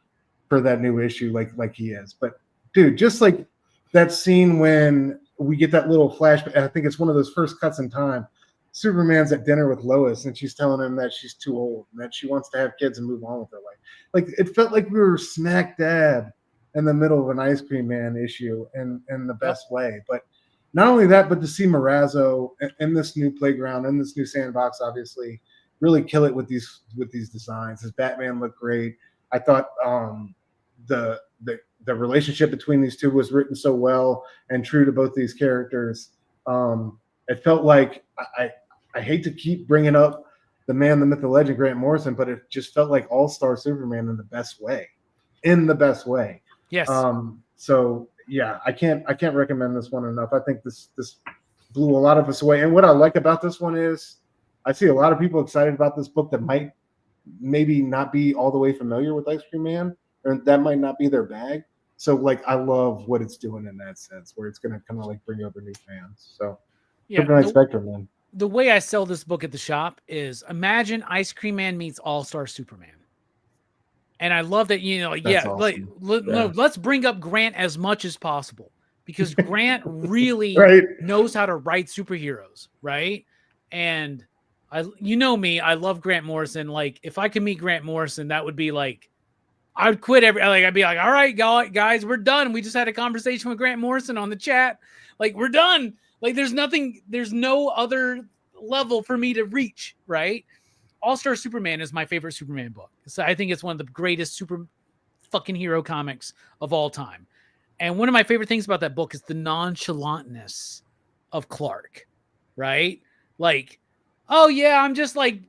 that new issue, like he is. But dude, just like that scene when we get that little flashback, I think it's one of those first cuts in time. Superman's at dinner with Lois, and she's telling him that she's too old and that she wants to have kids and move on with her life. Like, it felt like we were smack dab in the middle of an Ice Cream Man issue in the best way. But not only that, but to see Marazzo in this new playground, in this new sandbox, obviously, really kill it with these designs. His Batman looked great. I thought the relationship between these two was written so well and true to both these characters. It felt like I hate to keep bringing up the man, the myth, the legend, Grant Morrison, but it just felt like all-star Superman in the best way. Yes. So yeah, I can't recommend this one enough. I think this blew a lot of us away. And what I like about this one is I see a lot of people excited about this book that might maybe not be all the way familiar with Ice Cream Man, or that might not be their bag. So like, I love what it's doing in that sense, where it's going to kind of like bring over new fans. So yeah, Spectrum, man. The way I sell this book at the shop is imagine Ice Cream Man meets All-Star Superman. And I love that, you know, like, That's yeah, awesome. let's bring up Grant as much as possible, because Grant really knows how to write superheroes, right? And you know me, I love Grant Morrison. Like, if I could meet Grant Morrison, that would be like, I'd quit I'd be like, all right, guys, we're done. We just had a conversation with Grant Morrison on the chat. Like, we're done. Like, there's no other level for me to reach, right? All-Star Superman is my favorite Superman book. So I think it's one of the greatest super fucking hero comics of all time. And one of my favorite things about that book is the nonchalantness of Clark, right? like, oh yeah, I'm just like,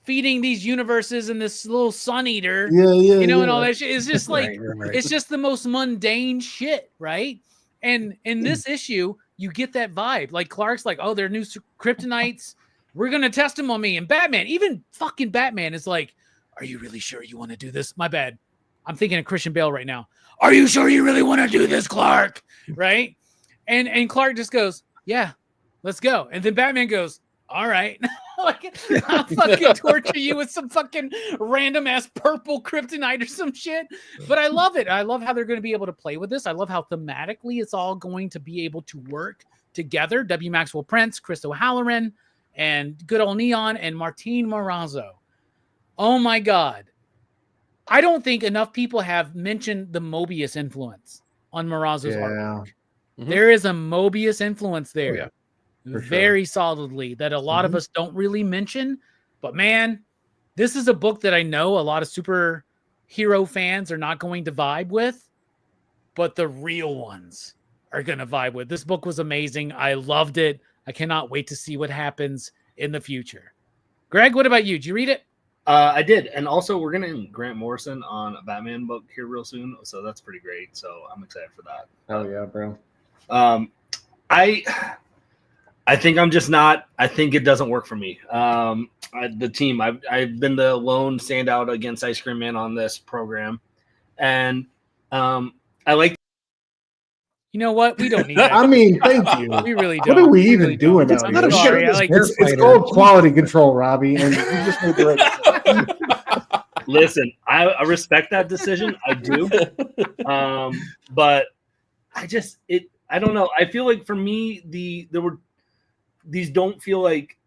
feeding these universes and this little sun eater, and all that shit. It's just like, Right. it's just the most mundane shit, right? And in this issue, you get that vibe. Like Clark's like, oh, they're new kryptonites. We're going to test them on me. And Batman, even fucking Batman is like, are you really sure you want to do this? My bad. I'm thinking of Christian Bale right now. Are you sure you really want to do this, Clark? Right? And Clark just goes, yeah, let's go. And then Batman goes, all right. Like, I'll fucking torture you with some fucking random ass purple kryptonite or some shit. But I love it. I love how they're going to be able to play with this. I love how thematically it's all going to be able to work together. W. Maxwell Prince, Chris O'Halloran, and good old Neon, and Martin Morazzo. Oh my God. I don't think enough people have mentioned the Mobius influence on Morazzo's artwork. Mhm. There is a Mobius influence there. Oh, yeah. Very solidly that a lot of us don't really mention. But man, this is a book that I know a lot of superhero fans are not going to vibe with, but the real ones are going to vibe with. This book was amazing. I loved it. I cannot wait to see what happens in the future. Greg, what about you? Did you read it? I did, and also we're gonna Grant Morrison on a Batman book here real soon, so that's pretty great. So I'm excited for that. Hell yeah, bro. I think I'm just not. I think it doesn't work for me. The team. I've been the lone standout against Ice Cream Man on this program, and I like. You know what? We don't need that. I mean, thank you. We really don't. What are we even really doing don't. out I'm here? sorry. I like It's called quality control, Robbie, and you just made the right. Listen, I respect that decision. I do, but I don't know. I feel like for me, these don't feel like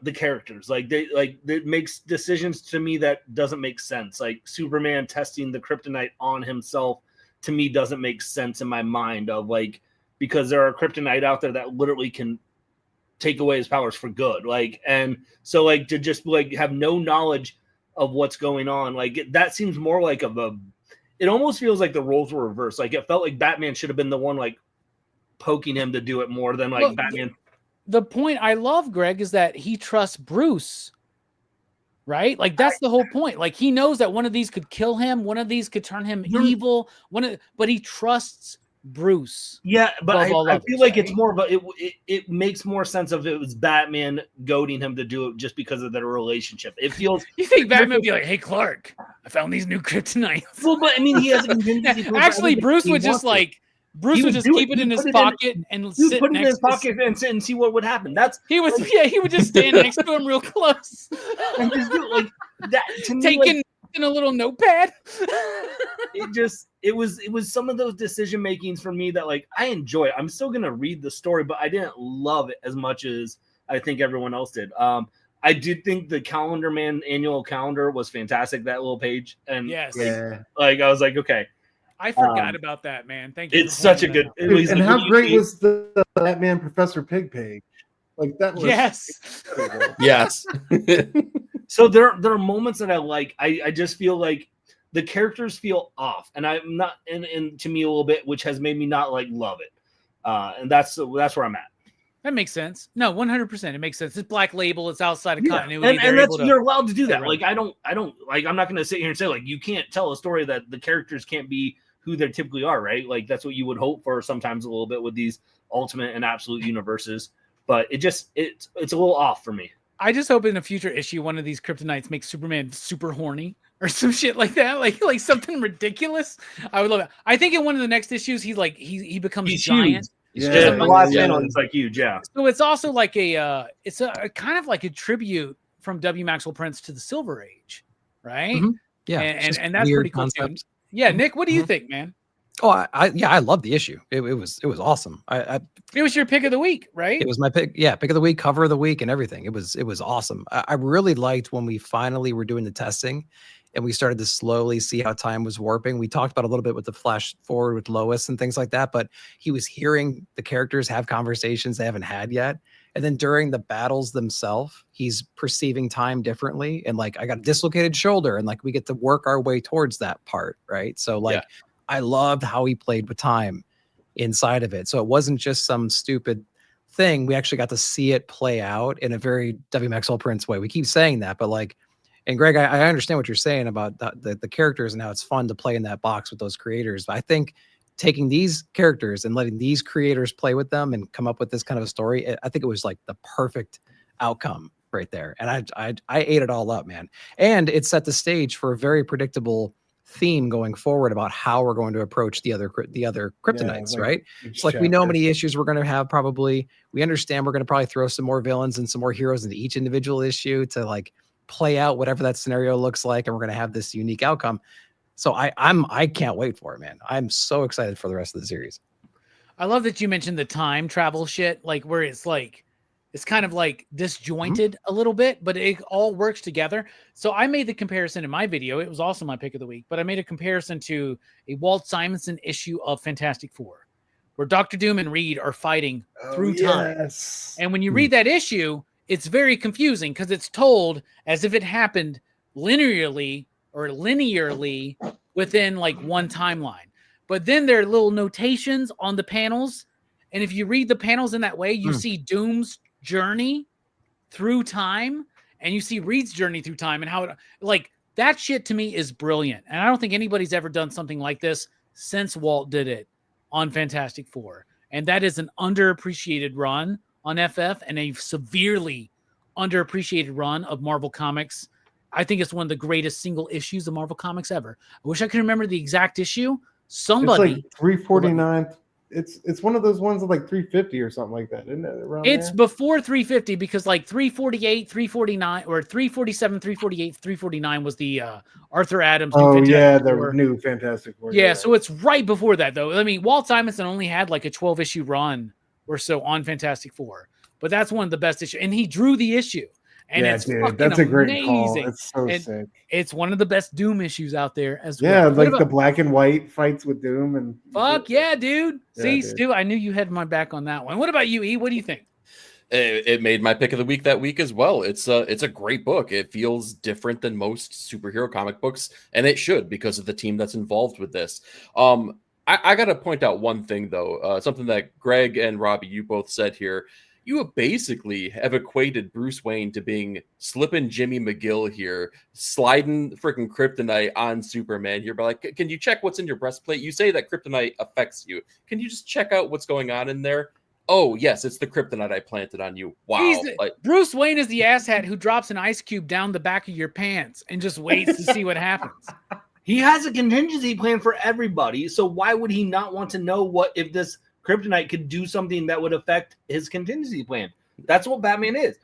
the characters. Like it makes decisions to me that doesn't make sense. Like Superman testing the kryptonite on himself to me doesn't make sense in my mind of like, because there are kryptonite out there that literally can take away his powers for good. Like, and so like to just like have no knowledge of what's going on, like that seems more like it almost feels like the roles were reversed. Like it felt like Batman should have been the one like poking him to do it more than like Batman. The point I love, Greg, is that he trusts Bruce, right? Like that's the whole point. Like he knows that one of these could kill him, one of these could turn him evil, but he trusts Bruce. Yeah, but I others, feel like right? it's more, but it makes more sense if it was Batman goading him to do it just because of their relationship. It feels. You think Batman would be like, "Hey, Clark, I found these new kryptonites." Well, but I mean, he has a contingency plan for Actually, everything Bruce he would just wants to. like. Bruce He would would just do keep it. it in He'd his put it in- pocket and He would sit put it in next his to pocket and sit and see what would happen. That's he would just stand next to him real close and just do it like that. To me, taking in a little notepad. it was some of those decision makings for me that like I enjoy. I'm still gonna read the story, but I didn't love it as much as I think everyone else did. I did think the Calendar Man annual calendar was fantastic. That little page, and Yes. like I was like, okay, I forgot about that, man. Thank you. it's such a good. And how great was the Batman Professor Pig page? Like that was Yes. Yes. So there are moments that I like. I just feel like the characters feel off, and I'm not, and to me a little bit, which has made me not like love it. And that's where I'm at. That makes sense. No, 100%. It makes sense. It's Black Label. It's outside of continuity. And They're that's, able to- you're allowed to do that. Right. Like I don't like. I'm not going to sit here and say like you can't tell a story that the characters can't be who they typically are, right? Like that's what you would hope for sometimes a little bit with these ultimate and absolute universes. But it's a little off for me. I just hope in a future issue one of these kryptonites makes Superman super horny or some shit like that, like something ridiculous. I would love it. I think in one of the next issues he becomes He's giant. huge. Yeah, The last yeah. panel is like huge, yeah. So it's also like it's a kind of like a tribute from W. Maxwell Prince to the Silver Age, right? Mhm. Yeah, it's and just that's weird pretty cool too. concept. Yeah, Nick, what do you Mhm. think, man? Oh, I love the issue. It was awesome. It was your pick of the week, right? It was my pick. Yeah, pick of the week, cover of the week, and everything. It was awesome. I really liked when we finally were doing the testing, and we started to slowly see how time was warping. We talked about a little bit with the flash forward with Lois and things like that, but he was hearing the characters have conversations they haven't had yet. And then during the battles themselves, he's perceiving time differently. And like, I got a dislocated shoulder, and like we get to work our way towards that part, right? So like, I loved how he played with time inside of it. So it wasn't just some stupid thing, we actually got to see it play out in a very W. Maxwell Prince way. We keep saying that, but like, and Greg, I understand what you're saying about the characters and how it's fun to play in that box with those creators. But I think taking these characters and letting these creators play with them and come up with this kind of a story, I think it was like the perfect outcome right there. And I ate it all up, man. And it set the stage for a very predictable theme going forward about how we're going to approach the other kryptonites, like right? It's like we know how many issues we're going to have probably. We understand we're going to probably throw some more villains and some more heroes into each individual issue to like play out whatever that scenario looks like, and we're going to have this unique outcome. So I can't wait for it, man. I'm so excited for the rest of the series. I love that you mentioned the time travel shit, like where it's like it's kind of like disjointed a little bit, but it all works together. So I made the comparison in my video. It was also my pick of the week, but I made a comparison to a Walt Simonson issue of Fantastic Four, where Dr. Doom and Reed are fighting through time. And when you read that issue, it's very confusing because it's told as if it happened linearly within like one timeline. But then there are little notations on the panels. And if you read the panels in that way, you see Doom's journey through time and you see Reed's journey through time, and how it, like, that shit to me is brilliant. And I don't think anybody's ever done something like this since Walt did it on Fantastic Four. And that is an underappreciated run on FF and a severely underappreciated run of Marvel Comics. I think it's one of the greatest single issues of Marvel Comics ever. I wish I could remember the exact issue. Somebody, it's like 349. It's one of those ones of like 350 or something like that, isn't it? Around it's there? before 350 because like 348, 349, or 347, 348, 349 was the Arthur Adams. The new Fantastic Four. Yeah, so it's right before that though. I mean, Walt Simonson only had like a 12 issue run or so on Fantastic Four, but that's one of the best issues, and he drew the issue. And it's fucking that's a great amazing. call. It's so sick. It's one of the best Doom issues out there as well. Yeah, like the black and white fights with Doom and fuck yeah, dude. See, dude. Stu, I knew you had my back on that one. What about you, E? What do you think? It made my pick of the week that week as well. It's a great book. It feels different than most superhero comic books, and it should because of the team that's involved with this. I got to point out one thing though, something that Greg and Robbie, you both said here. You basically have equated Bruce Wayne to being slipping Jimmy McGill here, sliding freaking kryptonite on Superman here. But like, can you check what's in your breastplate? You say that kryptonite affects you. Can you just check out what's going on in there? Oh, yes, it's the kryptonite I planted on you. Wow. Bruce Wayne is the asshat who drops an ice cube down the back of your pants and just waits to see what happens. He has a contingency plan for everybody. So why would he not want to know what if this kryptonite could do something that would affect his contingency plan? That's what Batman is.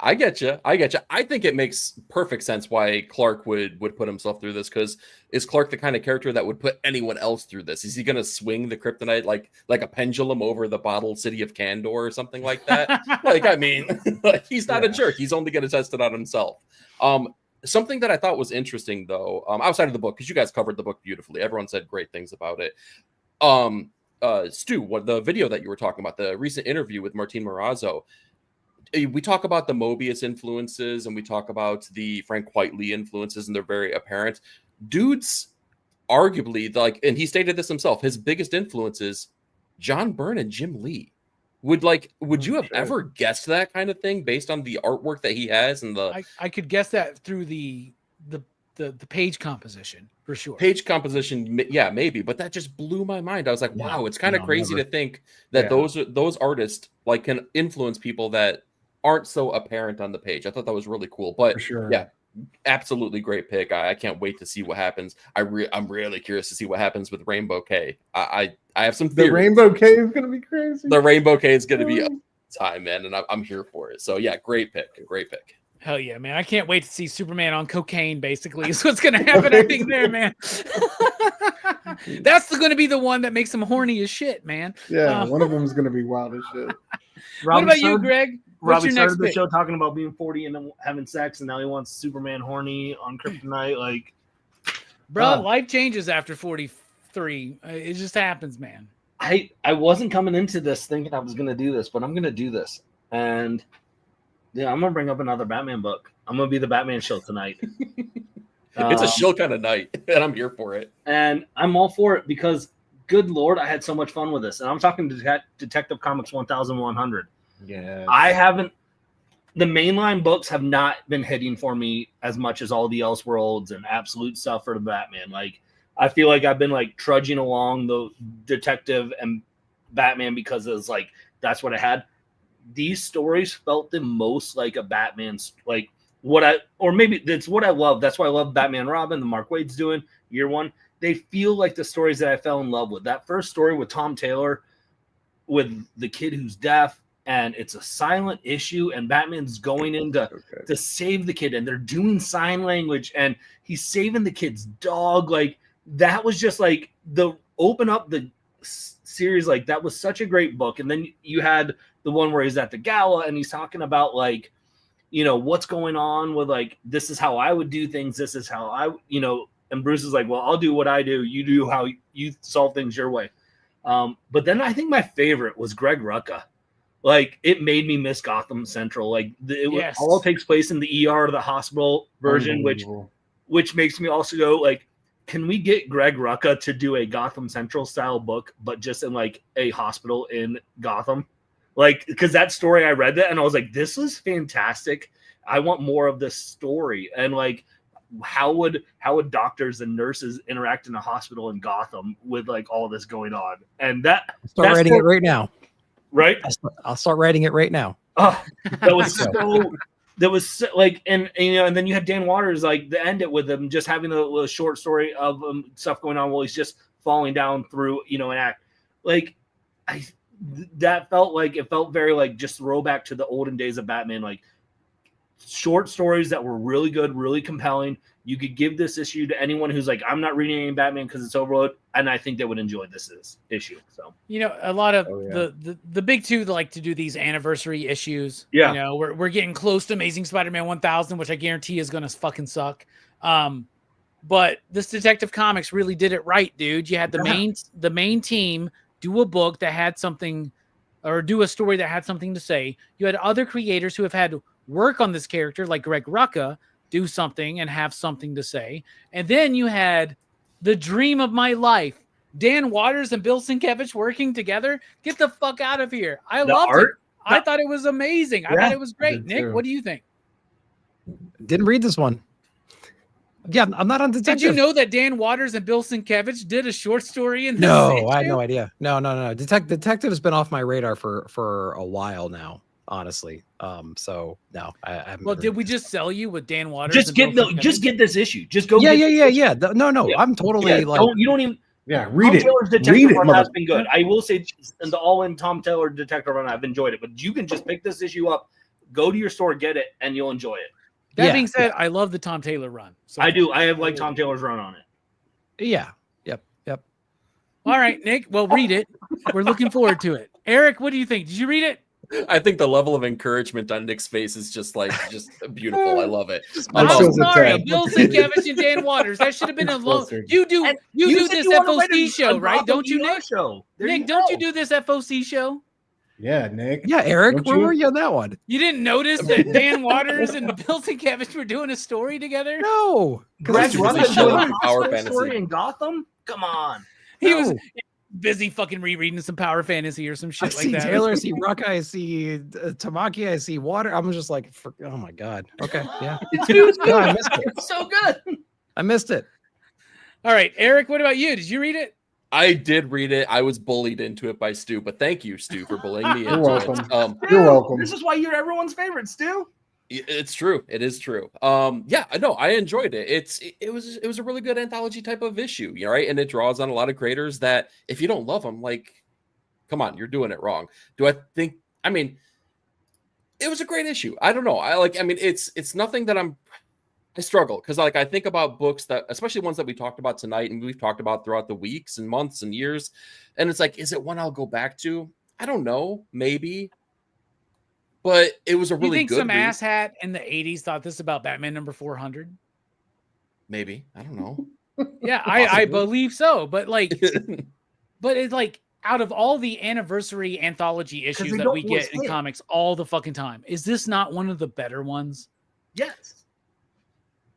I get you. I think it makes perfect sense why Clark would put himself through this, because is Clark the kind of character that would put anyone else through this? Is he going to swing the kryptonite like a pendulum over the bottled city of Kandor or something like that? Like, I mean, like, he's not a jerk. He's only going to test it on himself. Something that I thought was interesting, though, outside of the book, because you guys covered the book beautifully. Everyone said great things about it. Stu, what the video that you were talking about, the recent interview with Martin Morazzo, we talk about the Mobius influences and we talk about the Frank Whiteley influences, and they're very apparent. Dude's arguably, like, and he stated this himself, his biggest influences, John Byrne and Jim Lee. Would you have ever guessed that kind of thing based on the artwork that he has and the? I could guess that through the page composition for sure. Page composition, yeah, maybe, but that just blew my mind. I was like, wow, it's kind of crazy to think that those artists like can influence people that aren't so apparent on the page. I thought that was really cool. But yeah, absolutely great pick. I can't wait to see what happens. I'm really curious to see what happens with Rainbow K. I have some theories. The Rainbow K is going to be crazy. The Rainbow K is going to be a time, man, and I'm here for it. So yeah, great pick. Hell yeah, man. I can't wait to see Superman on cocaine, basically, is what's going to happen, I think, there, man. That's going to be the one that makes him horny as shit, man. Yeah, one of them is going to be wild as shit. What about you, Greg? What's Robbie your next started the pick? show talking about being 40 and having sex, and now he wants Superman horny on Kryptonite. Like, bro, life changes after 43. It just happens, man. I wasn't coming into this thinking I was going to do this, but I'm going to do this. And yeah, I'm going to bring up another Batman book. I'm going to be the Batman show tonight. It's a shill kind of night, and I'm here for it. And I'm all for it because, good Lord, I had so much fun with this. And I'm talking Detective Comics 1100. Yeah. I haven't. The mainline books have not been hitting for me as much as all the Elseworlds and Absolute stuff for the Batman. Like, I feel like I've been like trudging along the detective and Batman because it's like that's what I had. These stories felt the most like a Batman's like maybe that's what I love. That's why I love Batman Robin, the Mark Waid's doing year one. They feel like the stories that I fell in love with. That first story with Tom Taylor, with the kid who's deaf, and it's a silent issue, and Batman's going in to save the kid, and they're doing sign language, and he's saving the kid's dog. Like, that was just like the open up the series. Like, that was such a great book. And then you had the one where he's at the gala and he's talking about like, you know, what's going on with like, this is how I would do things. This is how I, you know, and Bruce is like, well, I'll do what I do. You do how you solve things your way. But then I think my favorite was Greg Rucka. Like, it made me miss Gotham Central. Like, it all takes place in the ER, the hospital version, which makes me also go like, can we get Greg Rucka to do a Gotham Central style book, but just in like a hospital in Gotham? Like, because that story, I read that and I was like, this is fantastic. I want more of this story. And like, how would doctors and nurses interact in a hospital in Gotham with like all this going on? And start writing it right now. Right? I'll start writing it right now. Oh, that was so like, and you know, and then you had Dan Waters like to end it with him just having a little short story of stuff going on while he's just falling down through, you know, an act. Like, that felt like, it felt very like just throwback to the olden days of Batman, like short stories that were really good, really compelling. You could give this issue to anyone who's like, I'm not reading any Batman because it's overload, and I think they would enjoy this issue. So, you know, a lot of the big two like to do these anniversary issues. Yeah, you know, we're getting close to Amazing Spider-Man 1000, which I guarantee is going to fucking suck. But this Detective Comics really did it right, dude. You had the main team do a book that had something, or do a story that had something to say. You had other creators who have had work on this character, like Greg Rucka, do something and have something to say. And then you had the dream of my life, Dan Waters and Bill Sienkiewicz working together. Get the fuck out of here. I loved it. I thought it was amazing. I thought it was great. Nick, what do you think? Didn't read this one. Yeah, I'm not on detective. Did you know that Dan Waters and Bill Sienkiewicz did a short story in this No, I had no idea. No. Detective has been off my radar for a while now, honestly. So no, I haven't. Well, did we just sell you with Dan Waters? Just get this issue. Just go. Yeah. No. Yeah. I'm totally like. You don't even. Yeah, read it. Taylor's Detective Run has been good. I will say, the all-in Tom Taylor Detective Run, I've enjoyed it. But you can just pick this issue up, go to your store, get it, and you'll enjoy it. That being said, I love the Tom Taylor run. So I do. I have like Tom Taylor's run on it. Yeah. Yep. All right, Nick. Well, read it. We're looking forward to it. Eric, what do you think? Did you read it? I think the level of encouragement on Nick's face is just beautiful. I love it. I'm sorry, Bill Sienkiewicz and Dan Waters. That should have been a long. You do this FOC show, right? Don't you, Nick? Nick, don't you do this FOC show? Yeah, Nick. Yeah, Eric, where were you on that one? You didn't notice that Dan Waters and Bill Sienkiewicz were doing a story together? No. Greg Rucka doing Power Fantasy story in Gotham? Come on. He was busy fucking rereading some Power Fantasy or some shit like that. I see Taylor, I see Rucka, I see Tamaki, I see Water. I'm just like, oh my God. Okay, yeah. I missed it. It's so good. I missed it. All right, Eric, what about you? Did you read it? I did read it. I was bullied into it by Stu, but thank you, Stu, for bullying me. You're welcome. You're welcome. This is why you're everyone's favorite, Stu. It's true. It is true. Yeah, no, I enjoyed it. It was a really good anthology type of issue, right? And it draws on a lot of creators that if you don't love them, like, come on, you're doing it wrong. I mean, it was a great issue. I don't know. It's nothing that I struggle because I think about books that, especially ones that we talked about tonight and we've talked about throughout the weeks and months and years. And it's like, is it one I'll go back to? I don't know, maybe. But it was a really good read. You think some asshat in the 80s thought this about Batman number 400? Maybe. I don't know. Yeah, I believe so. But but it's like out of all the anniversary anthology issues that we get in comics all the fucking time, is this not one of the better ones? Yes.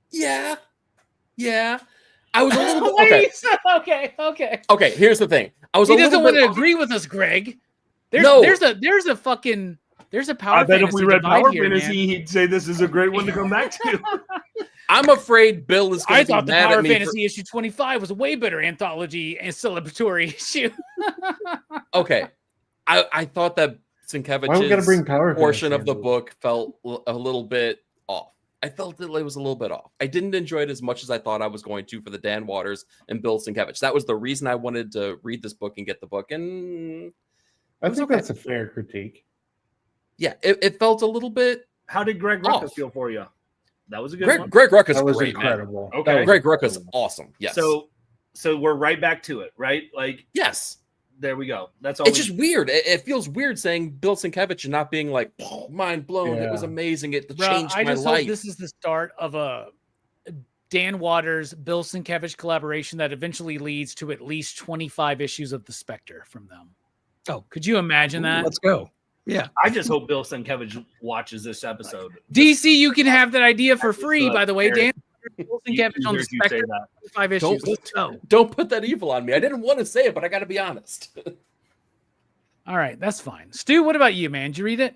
Yeah. I was a little bit okay. Here's the thing. He doesn't want to agree with us, Greg. There's a fucking There's a power. I bet if we read divide Power here, Fantasy, man. he'd say this is a great one to come back to. I'm afraid Bill is going I to be thought the mad Power at me. Fantasy issue 25 was a way better anthology and celebratory issue. Okay, I thought that Why we gotta bring Sinkevich's Power portion Fantasy of the into it? book felt a little bit off. I felt that it was a little bit off. I didn't enjoy it as much as I thought I was going to for the Dan Waters and Bill Sienkiewicz. That was the reason I wanted to read this book and get the book. And I was think okay. that's a fair critique. yeah, it felt a little bit. How did Greg Rucka Off. feel for you? That was a good one. Greg Rucka's That was great, man. incredible. Okay. That was Greg Rucka's incredible. awesome. Yes. So we're right back to it, right? Like, yes. there we go. That's all. It's just weird. It feels weird saying Bill Sienkiewicz and not being like, oh, mind blown. It was Yeah. amazing. It Bruh, changed I my just life. hope this is the start of a Dan Waters, Bill Sienkiewicz collaboration that eventually leads to at least 25 issues of the Spectre from them. Oh. Could you imagine that? Let's go. Yeah. I just hope Bill Sienkiewicz watches this episode. DC, you can have that idea for free, by the way. Dan Bill He Sienkiewicz on the hears you say Spectre, that. 25 issues. Let's go. Don't put that evil on me. I didn't want to say it, but I got to be honest. All right, that's fine. Stu, what about you, man? Did you read it?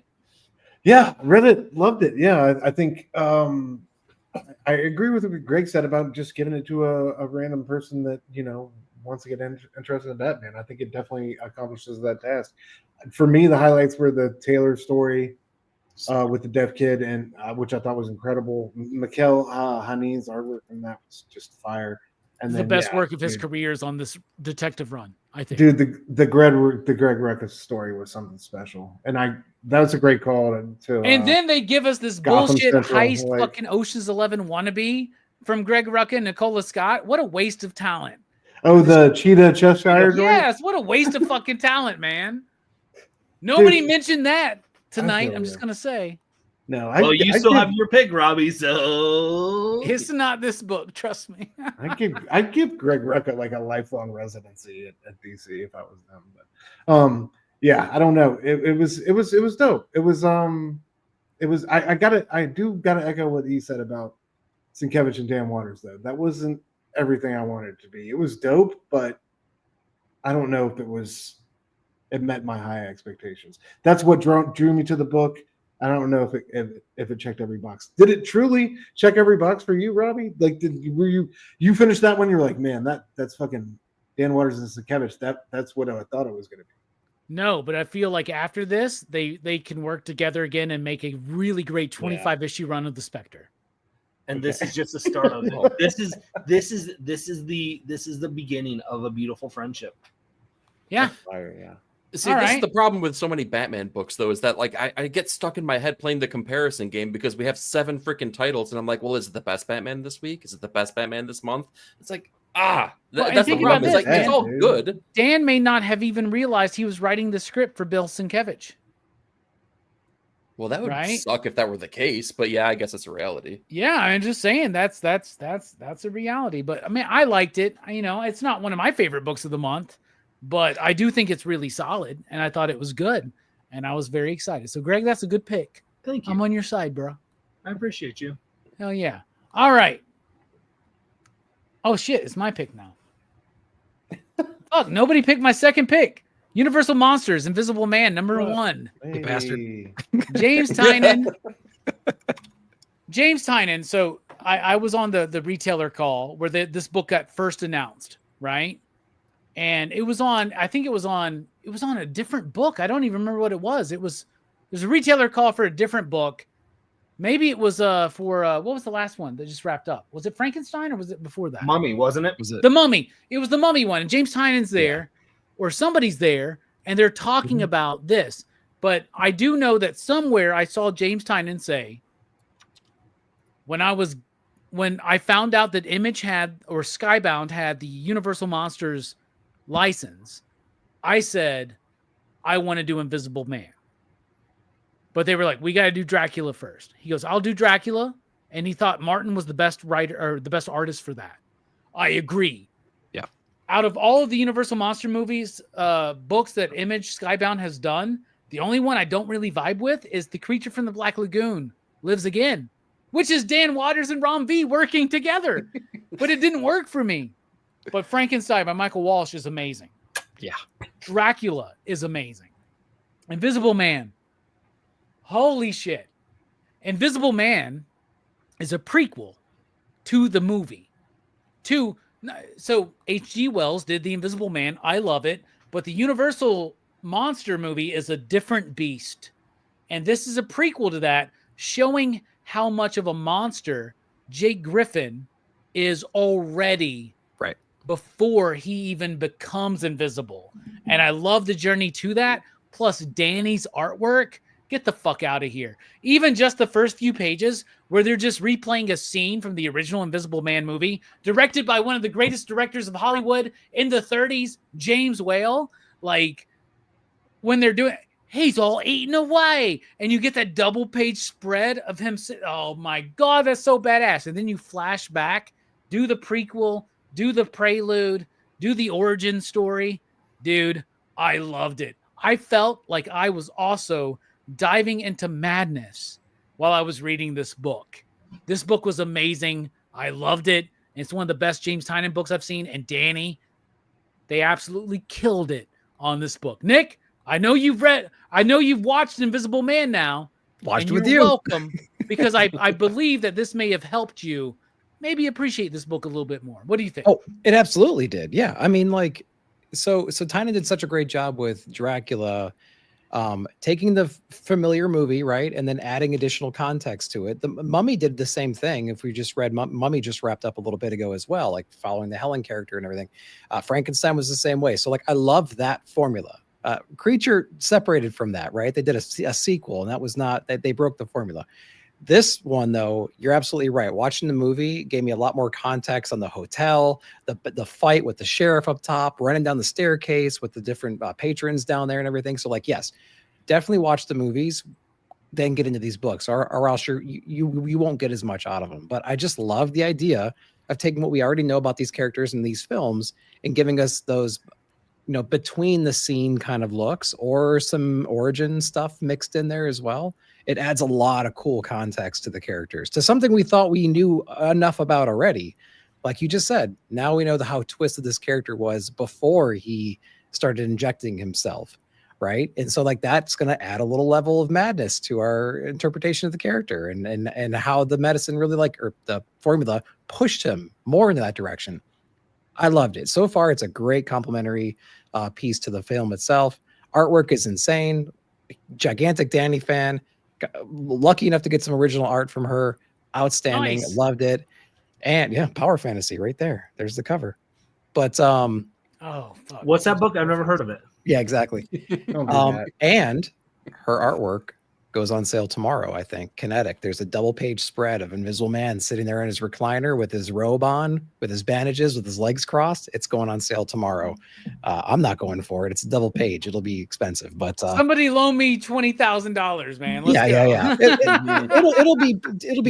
Yeah, read it, loved it. Yeah, I think I agree with what Greg said about just giving it to a random person that wants to get interested in Batman. I think it definitely accomplishes that task. For me, the highlights were the Taylor story with the deaf kid, and which I thought was incredible. Mikkel Haneen's artwork and that was just fire. And The then, best yeah, work of his dude, career is on this detective run, I think. Dude, the Greg Rucka story was something special, and that was a great call to. And then they give us this Gotham bullshit Central, heist like- fucking Ocean's 11 wannabe from Greg Rucka and Nicola Scott. What a waste of talent. the Cheetah Cheshire joint? Yes, what a waste of fucking talent, man. Nobody Dude, mentioned that tonight. feel I'm just you. gonna say No, Well, you still have your pick, Robbie. So it's not this book. Trust me. I'd give Greg Rucka like a lifelong residency at DC if I was them. But yeah, I don't know. It was dope. I do gotta echo what he said about Sienkiewicz and Dan Waters though. That wasn't everything I wanted it to be. It was dope, but I don't know if it met my high expectations. That's what drew me to the book. I don't know if it checked every box. Did it truly check every box for you, Robbie? Like, were you finished that one? You're like, man, that's fucking Dan Waters and Sienkiewicz. That's what I thought it was going to be. No, but I feel like after this, they can work together again and make a really great 25 issue run of the Spectre. and this is just the start of it. This is the beginning of a beautiful friendship. Yeah. Fire, yeah. See, All this is right. the problem with so many Batman books, though, is that like I get stuck in my head playing the comparison game because we have 7 freaking titles, and I'm like, well, is it the best Batman this week? Is it the best Batman this month? It's like, Well, and that's the think about problem. It's this, like it's man. all Dude. good. Dan may not have even realized he was writing the script for Bill Sienkiewicz. Well, that would Right? suck if that were the case, but yeah, I guess it's a reality. Yeah, I'm just saying that's a reality. But I mean, I liked it. It's not one of my favorite books of the month, but I do think it's really solid, and I thought it was good, and I was very excited. So, Greg, that's a good pick. Thank you. I'm on your side, bro. I appreciate you. Hell yeah. All right. Oh shit, it's my pick now. Fuck, nobody picked my second pick. Universal Monsters, Invisible Man, number What? 1. You bastard. Hey. James Tynan. James Tynan. So I was on the retailer call where this book got first announced, right? And it was on, I think it was on a different book. I don't even remember what it was. There's a retailer call for a different book. Maybe it was for what was the last one that just wrapped up? Was it Frankenstein or was it before that? Mummy, wasn't it? Was it? The Mummy. It was the Mummy one. And James Tynan's there, or somebody's there, and they're talking about this. But I do know that somewhere I saw James Tynan say, when I found out that Image had, or Skybound had the Universal Monsters license, I said, I want to do Invisible Man. But they were like, we got to do Dracula first. He goes, I'll do Dracula. And he thought Martin was the best writer or the best artist for that. I agree. Yeah. Out of all of the Universal Monster movies, books that Image Skybound has done, the only one I don't really vibe with is The Creature from the Black Lagoon Lives Again, which is Dan Waters and Ron V working together. But it didn't work for me. But Frankenstein by Michael Walsh is amazing. Yeah. Dracula is amazing. Invisible Man. Holy shit. Invisible Man is a prequel to the movie. So H.G. Wells did The Invisible Man. I love it. But the Universal monster movie is a different beast. And this is a prequel to that, showing how much of a monster Jake Griffin is already Right. before he even becomes invisible. And I love the journey to that. Plus Danny's artwork. Get the fuck out of here. Even just the first few pages where they're just replaying a scene from the original Invisible Man movie, directed by one of the greatest directors of Hollywood in the 30s, James Whale. Like, when they're doing, he's all eaten away. And you get that double page spread of him. Oh my God, that's so badass. And then you flash back, do the prequel, do the prelude, do the origin story. Dude, I loved it. I felt like I was also diving into madness while I was reading this book. This book was amazing. I loved it. It's one of the best James Tynion books I've seen. And Danny, they absolutely killed it on this book. Nick, I know you've watched Invisible Man now. Watched and with you're you. welcome, because I believe that this may have helped you maybe appreciate this book a little bit more. What do you think? Oh, it absolutely did. Yeah. I mean, like, so Tynion did such a great job with Dracula, taking the familiar movie, right, and then adding additional context to it. The Mummy did the same thing. If we just read Mummy just wrapped up a little bit ago as well, like following the Helen character and everything. Frankenstein was the same way. So like, I love that formula. Creature separated from that, right? They did a sequel, and that was not that they broke the formula. This one, though, you're absolutely right. Watching the movie gave me a lot more context on the hotel, the fight with the sheriff up top, running down the staircase with the different patrons down there and everything. So, like, yes, definitely watch the movies, then get into these books, or else you won't get as much out of them. But I just love the idea of taking what we already know about these characters in these films and giving us those, between the scene kind of looks or some origin stuff mixed in there as well. It adds a lot of cool context to the characters, to something we thought we knew enough about already. Like you just said, now we know how twisted this character was before he started injecting himself, right? And so like that's going to add a little level of madness to our interpretation of the character and how the medicine really or the formula pushed him more in that direction. I loved it. So far, it's a great complimentary piece to the film itself. Artwork is insane. Gigantic Danny fan. Lucky enough to get some original art from her. Outstanding. Nice. Loved it. And yeah, power fantasy right there. There's the cover. But Oh, fuck. What's that book? I've never heard of it. yeah, exactly. Don't do that. And her artwork goes on sale tomorrow, I think. Kinetic. There's a double page spread of Invisible Man sitting there in his recliner with his robe on, with his bandages, with his legs crossed. It's going on sale tomorrow. I'm not going for it. It's a double page. It'll be expensive, but Somebody loan me $20,000, man. Let's go. yeah. It'll be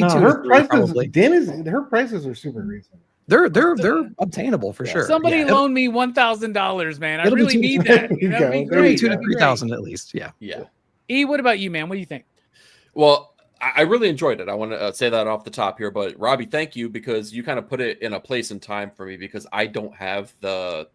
No, two her or three, prices, probably. her prices are super reasonable. They're obtainable for sure. Somebody Yeah, loan me $1,000, man. I it'll be really two- need that. There you That'd be go. it'll be great. 2,000 to That'd be great. 3,000 at least. Yeah. Yeah. E, what about you, man? What do you think? Well, I really enjoyed it. I want to say that off the top here, but Robbie, thank you, because you kind of put it in a place and time for me, because I don't have the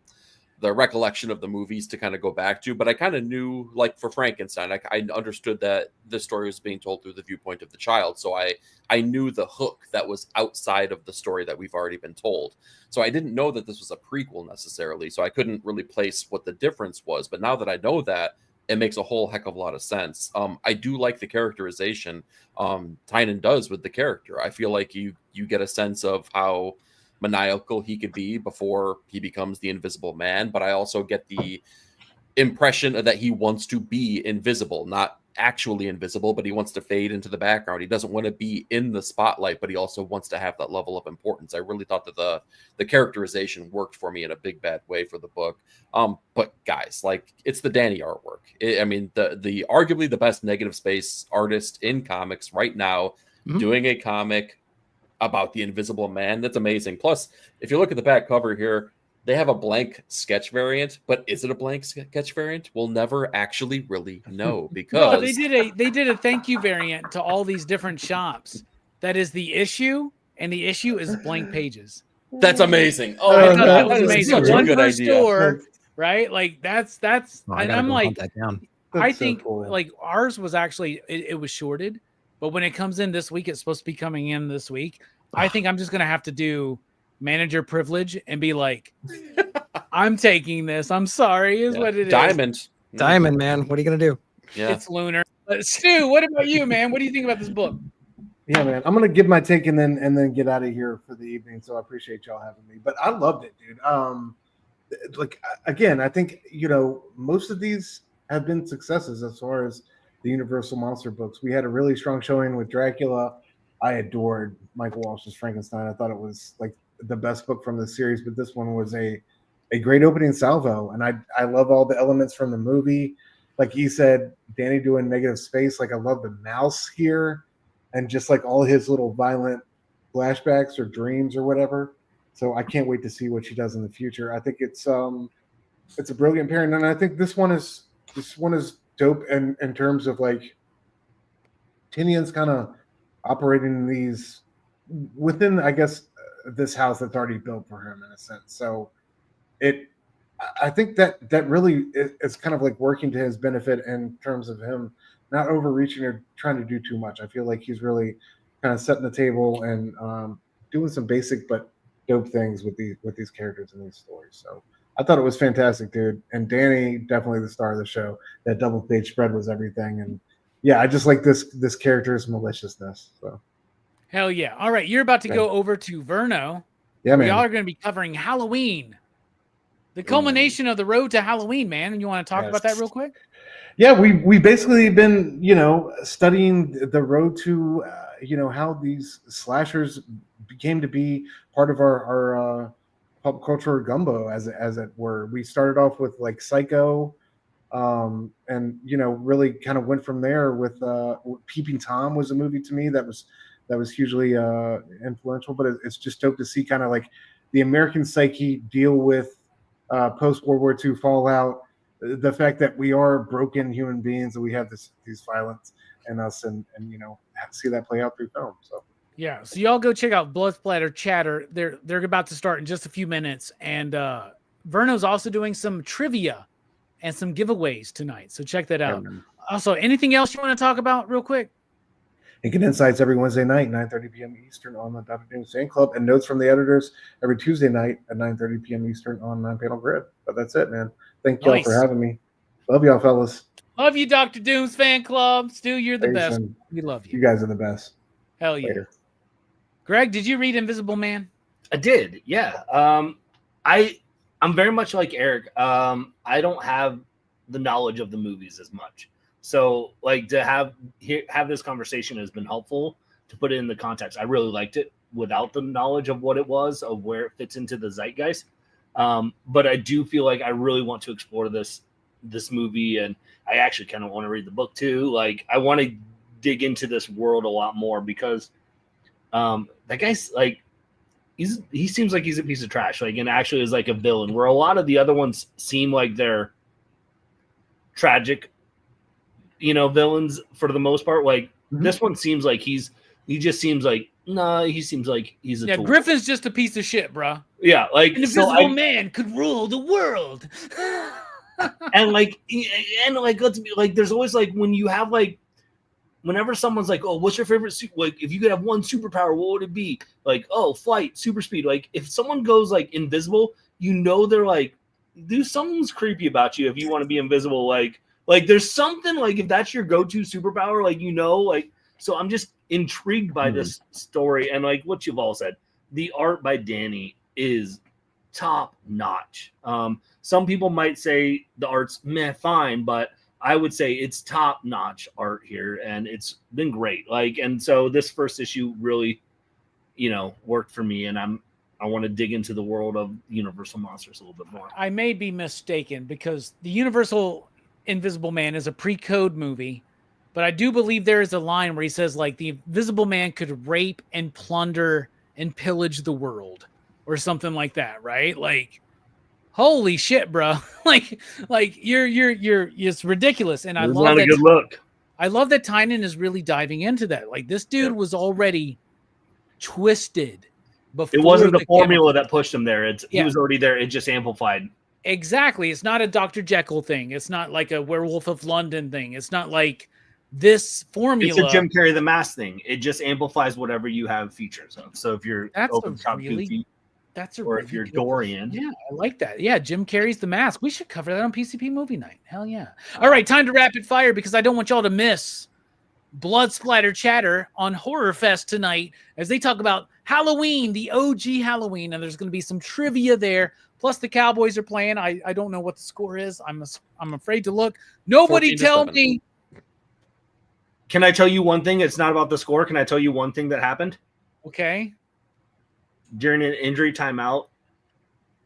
recollection of the movies to kind of go back to, but I kind of knew, like for Frankenstein, I understood that the story was being told through the viewpoint of the child. So I knew the hook that was outside of the story that we've already been told. So I didn't know that this was a prequel necessarily. So I couldn't really place what the difference was. But now that I know that, it makes a whole heck of a lot of sense. I do like the characterization Tynion does with the character. I feel like you get a sense of how maniacal he could be before he becomes the Invisible Man, but I also get the impression that he wants to be invisible, not actually invisible, but he wants to fade into the background. He doesn't want to be in the spotlight, but he also wants to have that level of importance. I really thought that the characterization worked for me in a big bad way for the book. But guys, like, it's the Danny artwork. The arguably the best negative space artist in comics right now, doing a comic about the Invisible Man. That's amazing. Plus, if you look at the back cover here, they have a blank sketch variant, but is it a blank sketch variant? We'll never actually really know, because No, they did a thank you variant to all these different shops. That is the issue, and the issue is blank pages. that's amazing. Oh, I thought that no, was that is amazing. such a One good per idea. store, right? Like that's Oh, I and gotta I'm go like, hunt that down. I That's so think cool. like ours was actually it was shorted, but when it comes in this week, it's supposed to be coming in this week. I think I'm just gonna have to do manager privilege and be like, I'm taking this. I'm sorry, is what it is. Diamond, man. What are you gonna do? Yeah. It's lunar. Stu, what about you, man? What do you think about this book? Yeah, man. I'm gonna give my take and then get out of here for the evening. So I appreciate y'all having me. But I loved it, dude. Like again, I think most of these have been successes as far as the Universal Monster books. We had a really strong showing with Dracula. I adored Michael Walsh's Frankenstein. I thought it was like the best book from the series, but this one was a great opening salvo. And I love all the elements from the movie. Like he said, Danny doing negative space. Like I love the mouse here and just like all his little violent flashbacks or dreams or whatever. So I can't wait to see what she does in the future. I think it's a brilliant pairing. And I think this one is dope in terms of like Tinian's kind of operating these within, I guess, this house that's already built for him in a sense. So I think that really is kind of like working to his benefit in terms of him not overreaching or trying to do too much. I feel like he's really kind of setting the table and doing some basic but dope things with these characters in these stories. So I thought it was fantastic, dude. And Danny, definitely the star of the show. That double page spread was everything. And yeah, I just like this character's maliciousness. So Hell yeah. All right, you're about to go over to Verno. yeah, man. We all are going to be covering Halloween. The culmination of the road to Halloween, man. And you want to talk about that real quick? Yeah, we basically been, studying the road to, how these slashers became to be part of our pop culture gumbo, as it were. We started off with like Psycho, and really kind of went from there with Peeping Tom was a movie to me that was hugely influential. But it's just dope to see kind of like the American psyche deal with post World War II fallout, the fact that we are broken human beings and we have these violence in us, and see that play out through film. So yeah, so y'all go check out Blood Splatter Chatter. They're about to start in just a few minutes, and Verno's also doing some trivia and some giveaways tonight. So check that out. Also, anything else you want to talk about real quick? Incan Insights every Wednesday night, 9:30 p.m. Eastern on the Dr. Doom Fan Club, and notes from the editors every Tuesday night at 9:30 p.m. Eastern on 9-Panel Grid. But that's it, man. Thank y'all for having me. Love y'all, fellas. Love you, Dr. Doom's Fan Club. Stu, you're the best. Jason, We love you. You guys are the best. Hell yeah. Later. Greg, did you read Invisible Man? I did, yeah. I'm very much like Eric. I don't have the knowledge of the movies as much. So like to have this conversation has been helpful to put it in the context. I really liked it without the knowledge of what it was, of where it fits into the zeitgeist. But I do feel like I really want to explore this movie, and I actually kind of want to read the book too. Like I want to dig into this world a lot more because that guy's like he seems like he's a piece of trash, like, and actually is like a villain, where a lot of the other ones seem like they're tragic, villains for the most part. Like this one seems like he seems like he's a tool. Griffin's just a piece of shit, bro. Yeah, like an invisible man could rule the world. and let's be like, there's always like when you have like, whenever someone's like, oh, what's your favorite like if you could have one superpower, what would it be? Like, oh, flight, super speed. Like if someone goes like invisible, they're like, dude, something's creepy about you if you want to be invisible. Like there's something, like if that's your go-to superpower, like so I'm just intrigued by this story, and like what you've all said, the art by Danny is top notch. Some people might say the art's fine, but I would say it's top notch art here, and it's been great. Like, and so this first issue really, worked for me, and I want to dig into the world of Universal Monsters a little bit more. I may be mistaken because the Universal Invisible Man is a pre-code movie, but I do believe there is a line where he says like the Invisible Man could rape and plunder and pillage the world or something like that, right? Like, holy shit, bro. like you're it's ridiculous. And I love not that. A good look. I love that Tynan is really diving into that. Like this dude was already twisted before. It wasn't the formula that pushed him there. He was already there. It just amplified. Exactly. It's not a Dr. Jekyll thing. It's not like a Werewolf of London thing. It's not like this formula. It's a Jim Carrey the Mask thing. It just amplifies whatever you have features of. So if you're over the top goofy, or if you're Dorian. Yeah, I like that. Yeah, Jim Carrey's The Mask. We should cover that on PCP Movie Night. Hell yeah. All right, time to rapid fire because I don't want y'all to miss Blood Splatter Chatter on Horror Fest tonight as they talk about Halloween, the OG Halloween, and there's going to be some trivia there. Plus, the Cowboys are playing. I don't know what the score is. I'm afraid to look. Nobody tell me. Can I tell you one thing? It's not about the score. Can I tell you one thing that happened? Okay. During an injury timeout,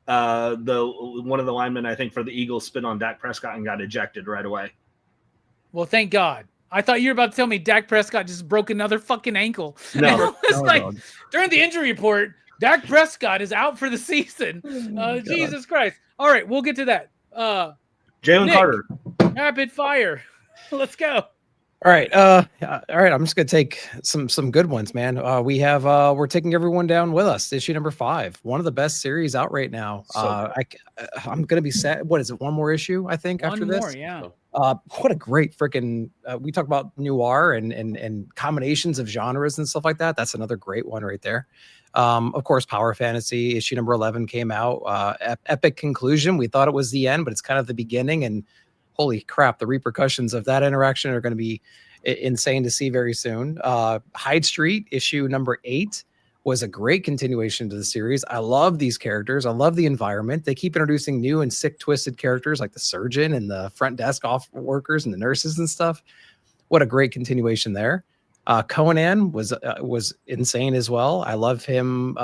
one of the linemen, I think, for the Eagles spit on Dak Prescott and got ejected right away. Well, thank God. I thought you were about to tell me Dak Prescott just broke another fucking ankle. No. During the injury report, Dak Prescott is out for the season. Jesus Christ. All right, we'll get to that. Jalen Carter. Rapid fire. Let's go. All right. I'm just gonna take some good ones, man. We're taking everyone down with us. Issue number 5, one of the best series out right now. I'm gonna be sad. What is it? One more issue, I think. After this, more, yeah. What a great freaking. We talk about noir and combinations of genres and stuff like that. That's another great one right there. Of course, Power Fantasy issue number 11 came out. Epic conclusion. We thought it was the end, but it's kind of the beginning. And holy crap, the repercussions of that interaction are going to be insane to see very soon. Hyde Street issue number 8 was a great continuation to the series. I love these characters. I love the environment. They keep introducing new and sick, twisted characters like the surgeon and the front desk off workers and the nurses and stuff. What a great continuation there. Conan was insane as well. I love him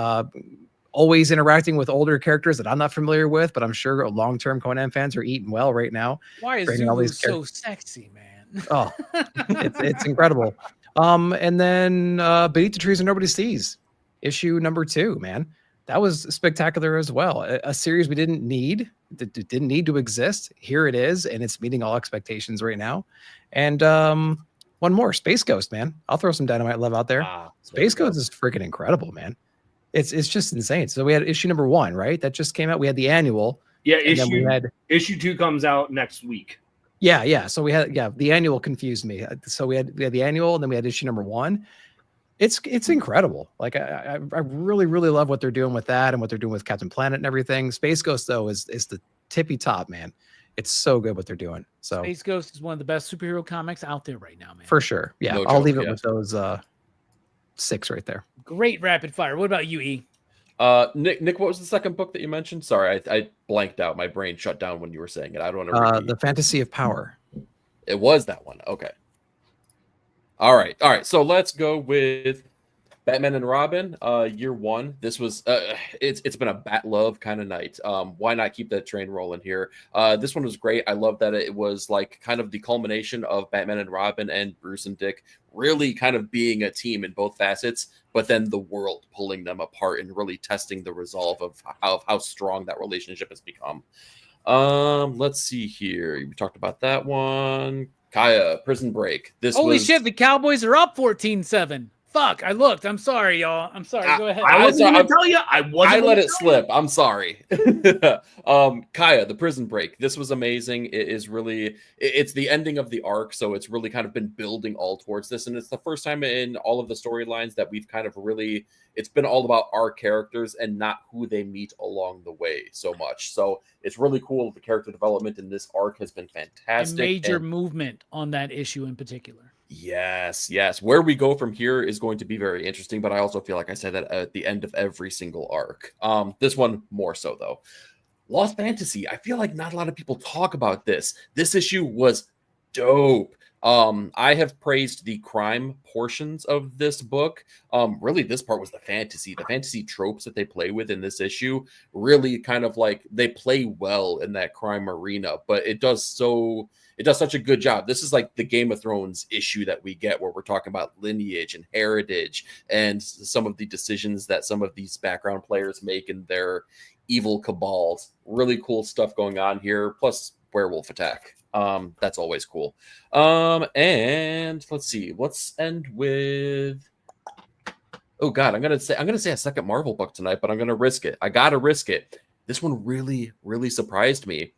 always interacting with older characters that I'm not familiar with, but I'm sure long-term Conan fans are eating well right now. Why is Zulu so sexy, man? Oh, it's incredible. And then Beneath the Trees and Nobody Sees, issue number 2, man. That was spectacular as well. A series we didn't need, that didn't need to exist. Here it is, and it's meeting all expectations right now. And one more, Space Ghost, man. I'll throw some Dynamite love out there. Space Ghost is freaking incredible, man. It's just insane. So we had issue number 1, right? That just came out. We had the annual. Yeah, issue 2 comes out next week. Yeah. So we had the annual confused me. So we had the annual, and then we had issue number 1. It's incredible. Like I really love what they're doing with that and what they're doing with Captain Planet and everything. Space Ghost though is the tippy top, man. It's so good what they're doing. So Space Ghost is one of the best superhero comics out there right now, man. For sure. Yeah, I'll leave it with those 6 right there. Great rapid fire. What about you, E? Nick, what was the second book that you mentioned? Sorry, I blanked out. My brain shut down when you were saying it. I don't want to repeat. The Fantasy of Power. It was that one. Okay. All right. So let's go with Batman and Robin, year 1. This was it's been a bat love kind of night. Why not keep that train rolling here? This one was great. I love that it was like kind of the culmination of Batman and Robin and Bruce and Dick really kind of being a team in both facets, but then the world pulling them apart and really testing the resolve of how strong that relationship has become. Let's see here. We talked about that one. Kaya, Prison Break. Holy shit, the Cowboys are up 14-7. Fuck, I looked. I'm sorry, y'all. I'm sorry. Go ahead. I wasn't going to tell you. I let it slip. I'm sorry. Kaya, the Prison Break. This was amazing. It is really, it's the ending of the arc, so it's really kind of been building all towards this. And it's the first time in all of the storylines that we've kind of really, it's been all about our characters and not who they meet along the way so much. So it's really cool. The character development in this arc has been fantastic. A major movement on that issue in particular. Yes. Where we go from here is going to be very interesting, but I also feel like I said that at the end of every single arc. This one more so, though. Lost Fantasy. I feel like not a lot of people talk about this. This issue was dope. I have praised the crime portions of this book. Really, this part was the fantasy tropes that they play with in this issue. Really kind of like they play well in that crime arena, but it does such a good job. This is like the Game of Thrones issue that we get where we're talking about lineage and heritage and some of the decisions that some of these background players make in their evil cabals. Really cool stuff going on here. Plus werewolf attack. That's always cool. And let's see. Let's end with. Oh God, I'm gonna say a second Marvel book tonight, but I'm gonna risk it. I gotta risk it. this one really, really surprised me.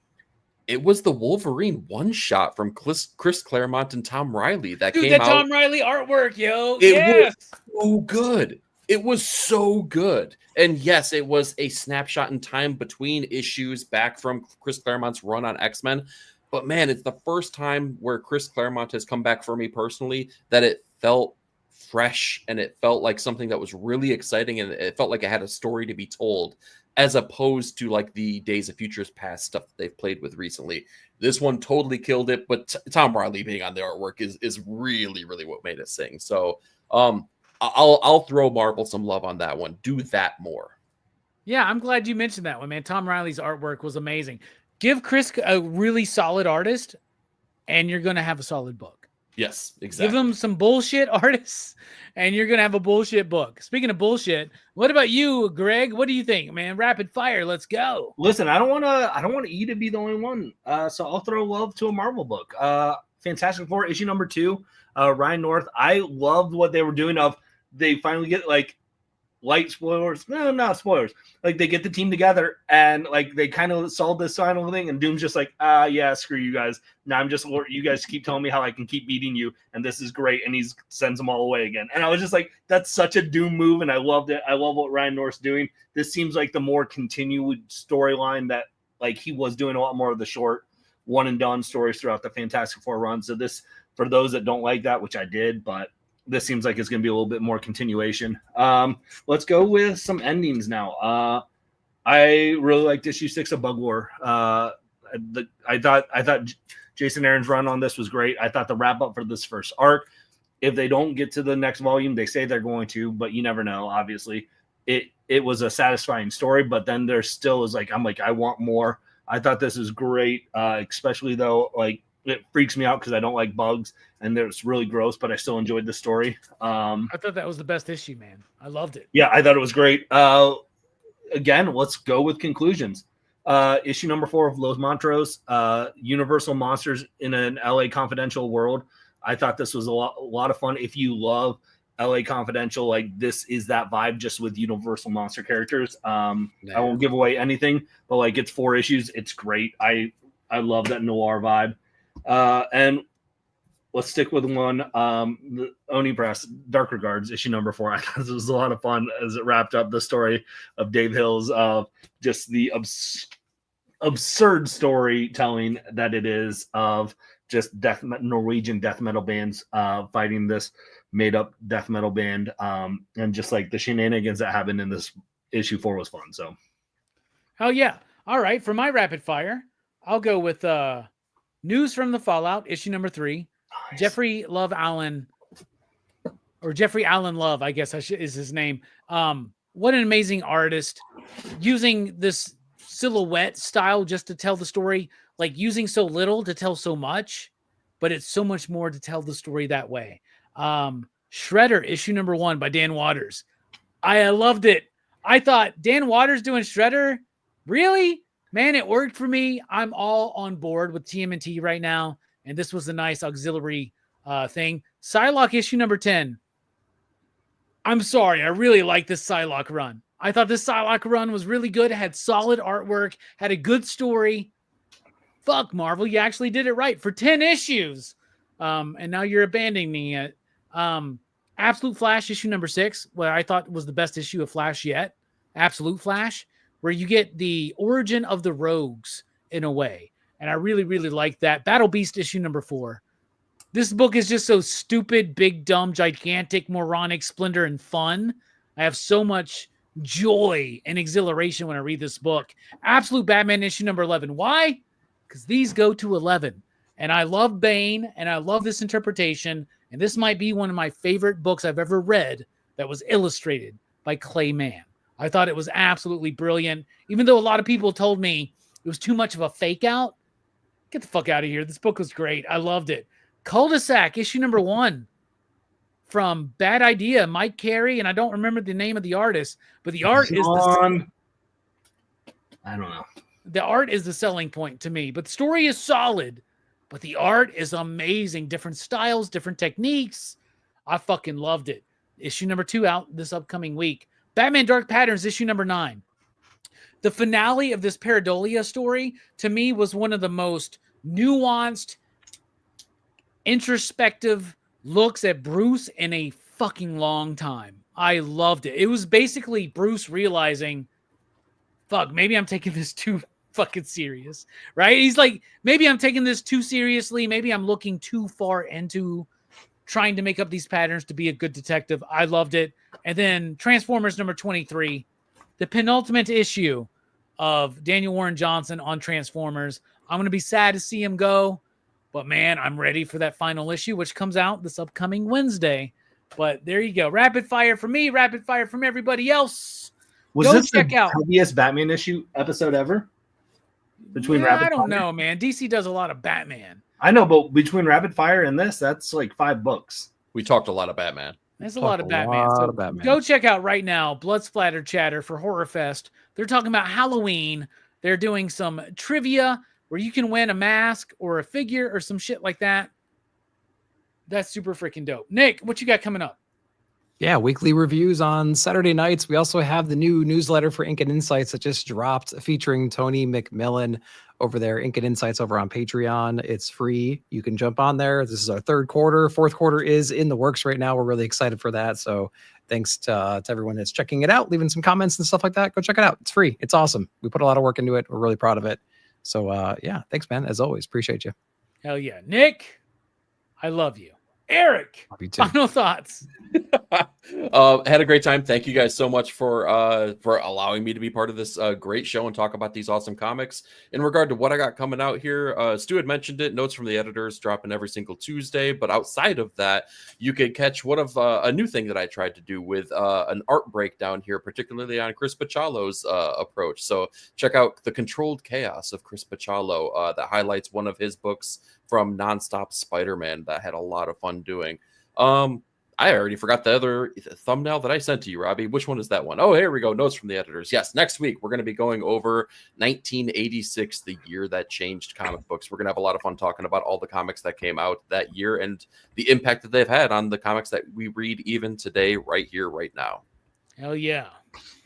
It was the Wolverine one-shot from Chris Claremont and Tom Riley that Dude, came that out. Tom Riley artwork, yo. It Yes. was so good. It was so good. And yes, it was a snapshot in time between issues back from Chris Claremont's run on X-Men. But man, it's the first time where Chris Claremont has come back for me personally that it felt fresh and it felt like something that was really exciting and it felt like it had a story to be told, as opposed to like the Days of Futures Past stuff that they've played with recently. This one totally killed it, but Tom Riley being on the artwork is really, really what made it sing. So I'll throw Marvel some love on that one. Do that more. Yeah, I'm glad you mentioned that one, man. Tom Riley's artwork was amazing. Give Chris a really solid artist, and you're going to have a solid book. Yes, exactly. Give him some bullshit artists, and you're going to have a bullshit book. Speaking of bullshit, what about you, Greg? What do you think, man? Rapid fire, let's go. Listen, I don't want E to be the only one. So I'll throw love to a Marvel book. Fantastic Four, issue number 2. Ryan North. I loved what they were doing. They finally get like light spoilers. No, not spoilers. Like they get the team together and like they kind of solve this final thing. And Doom's just like, yeah, screw you guys. Now you guys keep telling me how I can keep beating you, and this is great. And he sends them all away again. And I was just like, that's such a Doom move, and I loved it. I love what Ryan North's doing. This seems like the more continued storyline that like he was doing a lot more of the short one and done stories throughout the Fantastic Four run. So this, for those that don't like that, which I did, but this seems like it's going to be a little bit more continuation. Let's go with some endings now. I really liked issue 6 of Bug War. I thought Jason Aaron's run on this was great. I thought the wrap up for this first arc, if they don't get to the next volume, they say they're going to, but you never know. Obviously, it was a satisfying story, but then there still is like, I'm like, I want more. I thought this is great, especially though, like it freaks me out because I don't like bugs and it's really gross, but I still enjoyed the story. I thought that was the best issue, man. I loved it. Yeah, I thought it was great. Again, let's go with conclusions. Issue number 4 of Los Montrose, Universal Monsters in an LA Confidential world. I thought this was a lot of fun. If you love LA Confidential, like this is that vibe just with Universal monster characters. I won't give away anything, but like it's 4 issues. It's great. I love that noir vibe. And let's stick with one. The Oni Press, Dark Regards, issue number 4. I thought this was a lot of fun as it wrapped up the story of Dave Hill's just the absurd storytelling that it is of just Norwegian death metal bands fighting this made up death metal band, and just like the shenanigans that happened in this issue 4 was fun. So, oh yeah, all right. For my rapid fire, I'll go with News from the Fallout, issue number 3. Nice. Jeffrey Allen Love, I guess is his name. What an amazing artist, using this silhouette style just to tell the story, like using so little to tell so much, but it's so much more to tell the story that way. Shredder, issue number 1 by Dan Waters. I loved it. I thought Dan Waters doing Shredder, really? Man, it worked for me. I'm all on board with TMNT right now, and this was a nice auxiliary thing. Psylocke, issue number 10. I'm sorry, I really like this Psylocke run. I thought this Psylocke run was really good. It had solid artwork, had a good story. Fuck, Marvel, you actually did it right for 10 issues. And now you're abandoning it. Absolute Flash, issue number 6, where I thought was the best issue of Flash yet. Absolute Flash, where you get the origin of the Rogues in a way. And I really, really like that. Battle Beast, issue number 4. This book is just so stupid, big, dumb, gigantic, moronic, splendor, and fun. I have so much joy and exhilaration when I read this book. Absolute Batman, issue number 11. Why? Because these go to 11. And I love Bane, and I love this interpretation. And this might be one of my favorite books I've ever read that was illustrated by Clay Mann. I thought it was absolutely brilliant. Even though a lot of people told me it was too much of a fake out. Get the fuck out of here. This book was great. I loved it. Cul-de-sac, issue number 1. From Bad Idea, Mike Carey, and I don't remember the name of the artist, but the art is I don't know. The art is the selling point to me, but the story is solid, but the art is amazing. Different styles, different techniques. I fucking loved it. Issue number 2 out this upcoming week. Batman Dark Patterns, issue number 9. the finale of this Pareidolia story to me was one of the most nuanced, introspective looks at Bruce in a fucking long time. I loved it. It was basically Bruce realizing, fuck, maybe I'm taking this too fucking serious, right? He's like, maybe I'm taking this too seriously. Maybe I'm looking too far into trying to make up these patterns to be a good detective. I loved it. And then Transformers number 23, the penultimate issue of Daniel Warren Johnson on Transformers. I'm going to be sad to see him go, but man, I'm ready for that final issue, which comes out this upcoming Wednesday. But there you go. Rapid fire from me, rapid fire from everybody else. Was Go this check the out heaviest Batman issue episode ever? Between Rapid I don't Fire? know, man. DC does a lot of Batman. I know, but between Rapid Fire and this, that's like 5 books. We talked a lot of Batman. There's a lot of Batman. So go check out right now Blood Splatter Chatter for Horror Fest. They're talking about Halloween. They're doing some trivia where you can win a mask or a figure or some shit like that. That's super freaking dope. Nick, what you got coming up? Yeah, weekly reviews on Saturday nights. We also have the new newsletter for Ink and Insights that just dropped featuring Tony McMillan over there, Ink and Insights over on Patreon. It's free. You can jump on there. This is our 3rd quarter. 4th quarter is in the works right now. We're really excited for that. So thanks to everyone that's checking it out, leaving some comments and stuff like that. Go check it out. It's free. It's awesome. We put a lot of work into it. We're really proud of it. So yeah, thanks, man. As always, appreciate you. Hell yeah. Nick, I love you. Eric, Love you too. final thoughts. Had a great time. Thank you guys so much for allowing me to be part of this great show and talk about these awesome comics. In regard to what I got coming out here, Stu had mentioned it. Notes from the editors dropping every single Tuesday. But outside of that, you could catch one of a new thing that I tried to do with an art breakdown here, particularly on Chris Bachalo's approach. So check out The Controlled Chaos of Chris Bachalo that highlights one of his books from Nonstop Spider-Man that I had a lot of fun doing. I already forgot the other thumbnail that I sent to you, Robbie. Which one is that one? Oh, here we go. Notes from the editors. Yes, next week we're going to be going over 1986, the year that changed comic books. We're going to have a lot of fun talking about all the comics that came out that year and the impact that they've had on the comics that we read even today, right here, right now. Hell yeah.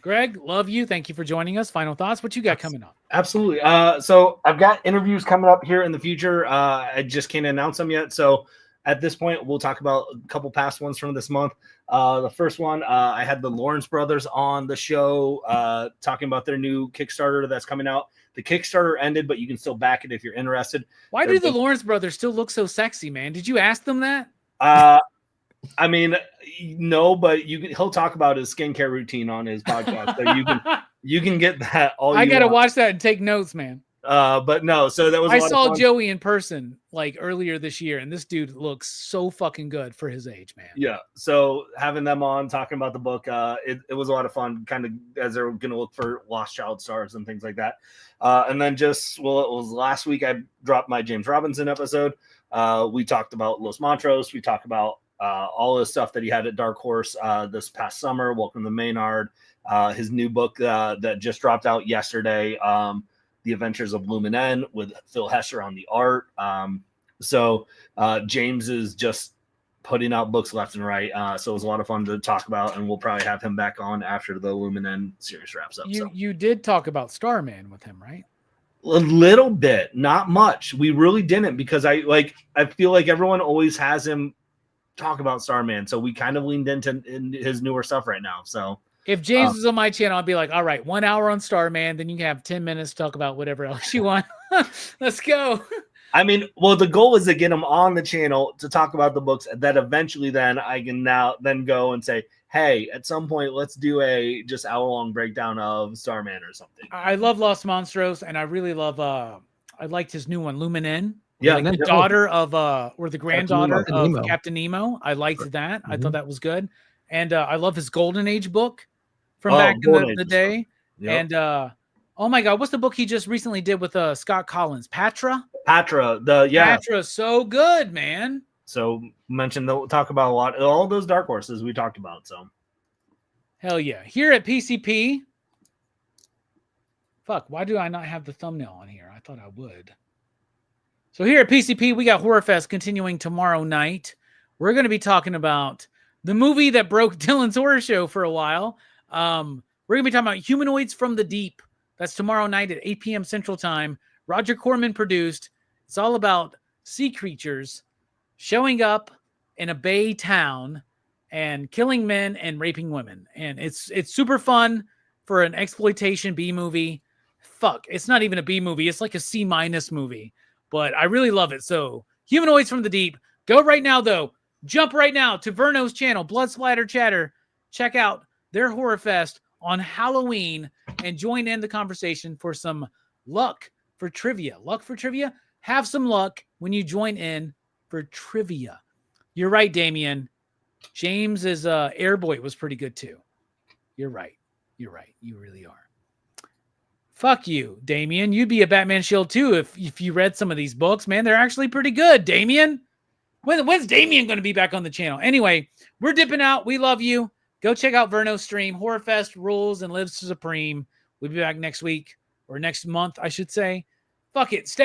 Greg, love you. Thank you for joining us. Final thoughts. What you got coming up? Absolutely. So I've got interviews coming up here in the future. I just can't announce them yet. So at this point, we'll talk about a couple past ones from this month. The first one, I had the Lawrence brothers on the show talking about their new Kickstarter that's coming out. The Kickstarter ended, but you can still back it if you're interested. Why do the Lawrence brothers still look so sexy, man? Did you ask them that? I mean, no, but he'll talk about his skincare routine on his podcast. So you can get that all I got to watch that and take notes, man. But no, so that was. I saw Joey in person like earlier this year, and this dude looks so fucking good for his age, man. Yeah. So having them on talking about the book, it was a lot of fun, kind of as they're going to look for lost child stars and things like that. And then it was last week I dropped my James Robinson episode. We talked about Los Montrose. We talked about all the stuff that he had at Dark Horse this past summer. Welcome to Maynard. His new book that just dropped out yesterday. The Adventures of Luminen with Phil Hesser on the art. So James is just putting out books left and right. So it was a lot of fun to talk about, and we'll probably have him back on after the Luminen series wraps up. You did talk about Starman with him, right? A little bit, not much. We really didn't, because I feel like everyone always has him talk about Starman. So we kind of leaned into his newer stuff right now. So if James is on my channel, I'll be like, all right, 1 hour on Starman, then you can have 10 minutes to talk about whatever else you want. Let's go. I mean, well, the goal is to get him on the channel to talk about the books that eventually then I can then go and say, hey, at some point, let's do a just hour-long breakdown of Starman or something. I love Los Monstros, and I really love, I liked his new one, Luminen. Yeah. Like the daughter of, or the granddaughter of Nemo. Captain Nemo. I liked that. I thought that was good. And I love his Golden Age book from back in the day. Yep. And oh my God, what's the book he just recently did with Scott Collins? Patra, Patra's so good, man. So we'll talk about a lot, all those Dark Horses we talked about. So hell yeah. Here at PCP. Fuck, why do I not have the thumbnail on here? I thought I would. So here at PCP, we got Horror Fest continuing tomorrow night. We're going to be talking about the movie that broke Dylan's horror show for a while. We're going to be talking about Humanoids from the Deep, That's tomorrow night at 8 p.m. Central Time. Roger Corman produced. It's all about sea creatures showing up in a bay town and killing men and raping women. And it's super fun for an exploitation B movie. Fuck, it's not even a B movie. It's like a C- movie. But I really love it. So Humanoids from the Deep. Go right now, though. Jump right now to Verno's channel, Blood Splatter Chatter. Check out their Horror Fest on Halloween and join in the conversation for some luck for trivia. Luck for trivia? Have some luck when you join in for trivia. You're right, Damien. James's Airboy was pretty good too. You're right. You're right. You really are. Fuck you, Damien. You'd be a Batman Shield too if you read some of these books, man. They're actually pretty good, Damien. When's Damien going to be back on the channel? Anyway, we're dipping out. We love you. Go check out Verno's stream. Horror Fest rules and lives supreme. We'll be back next week or next month, I should say. Fuck it. Stay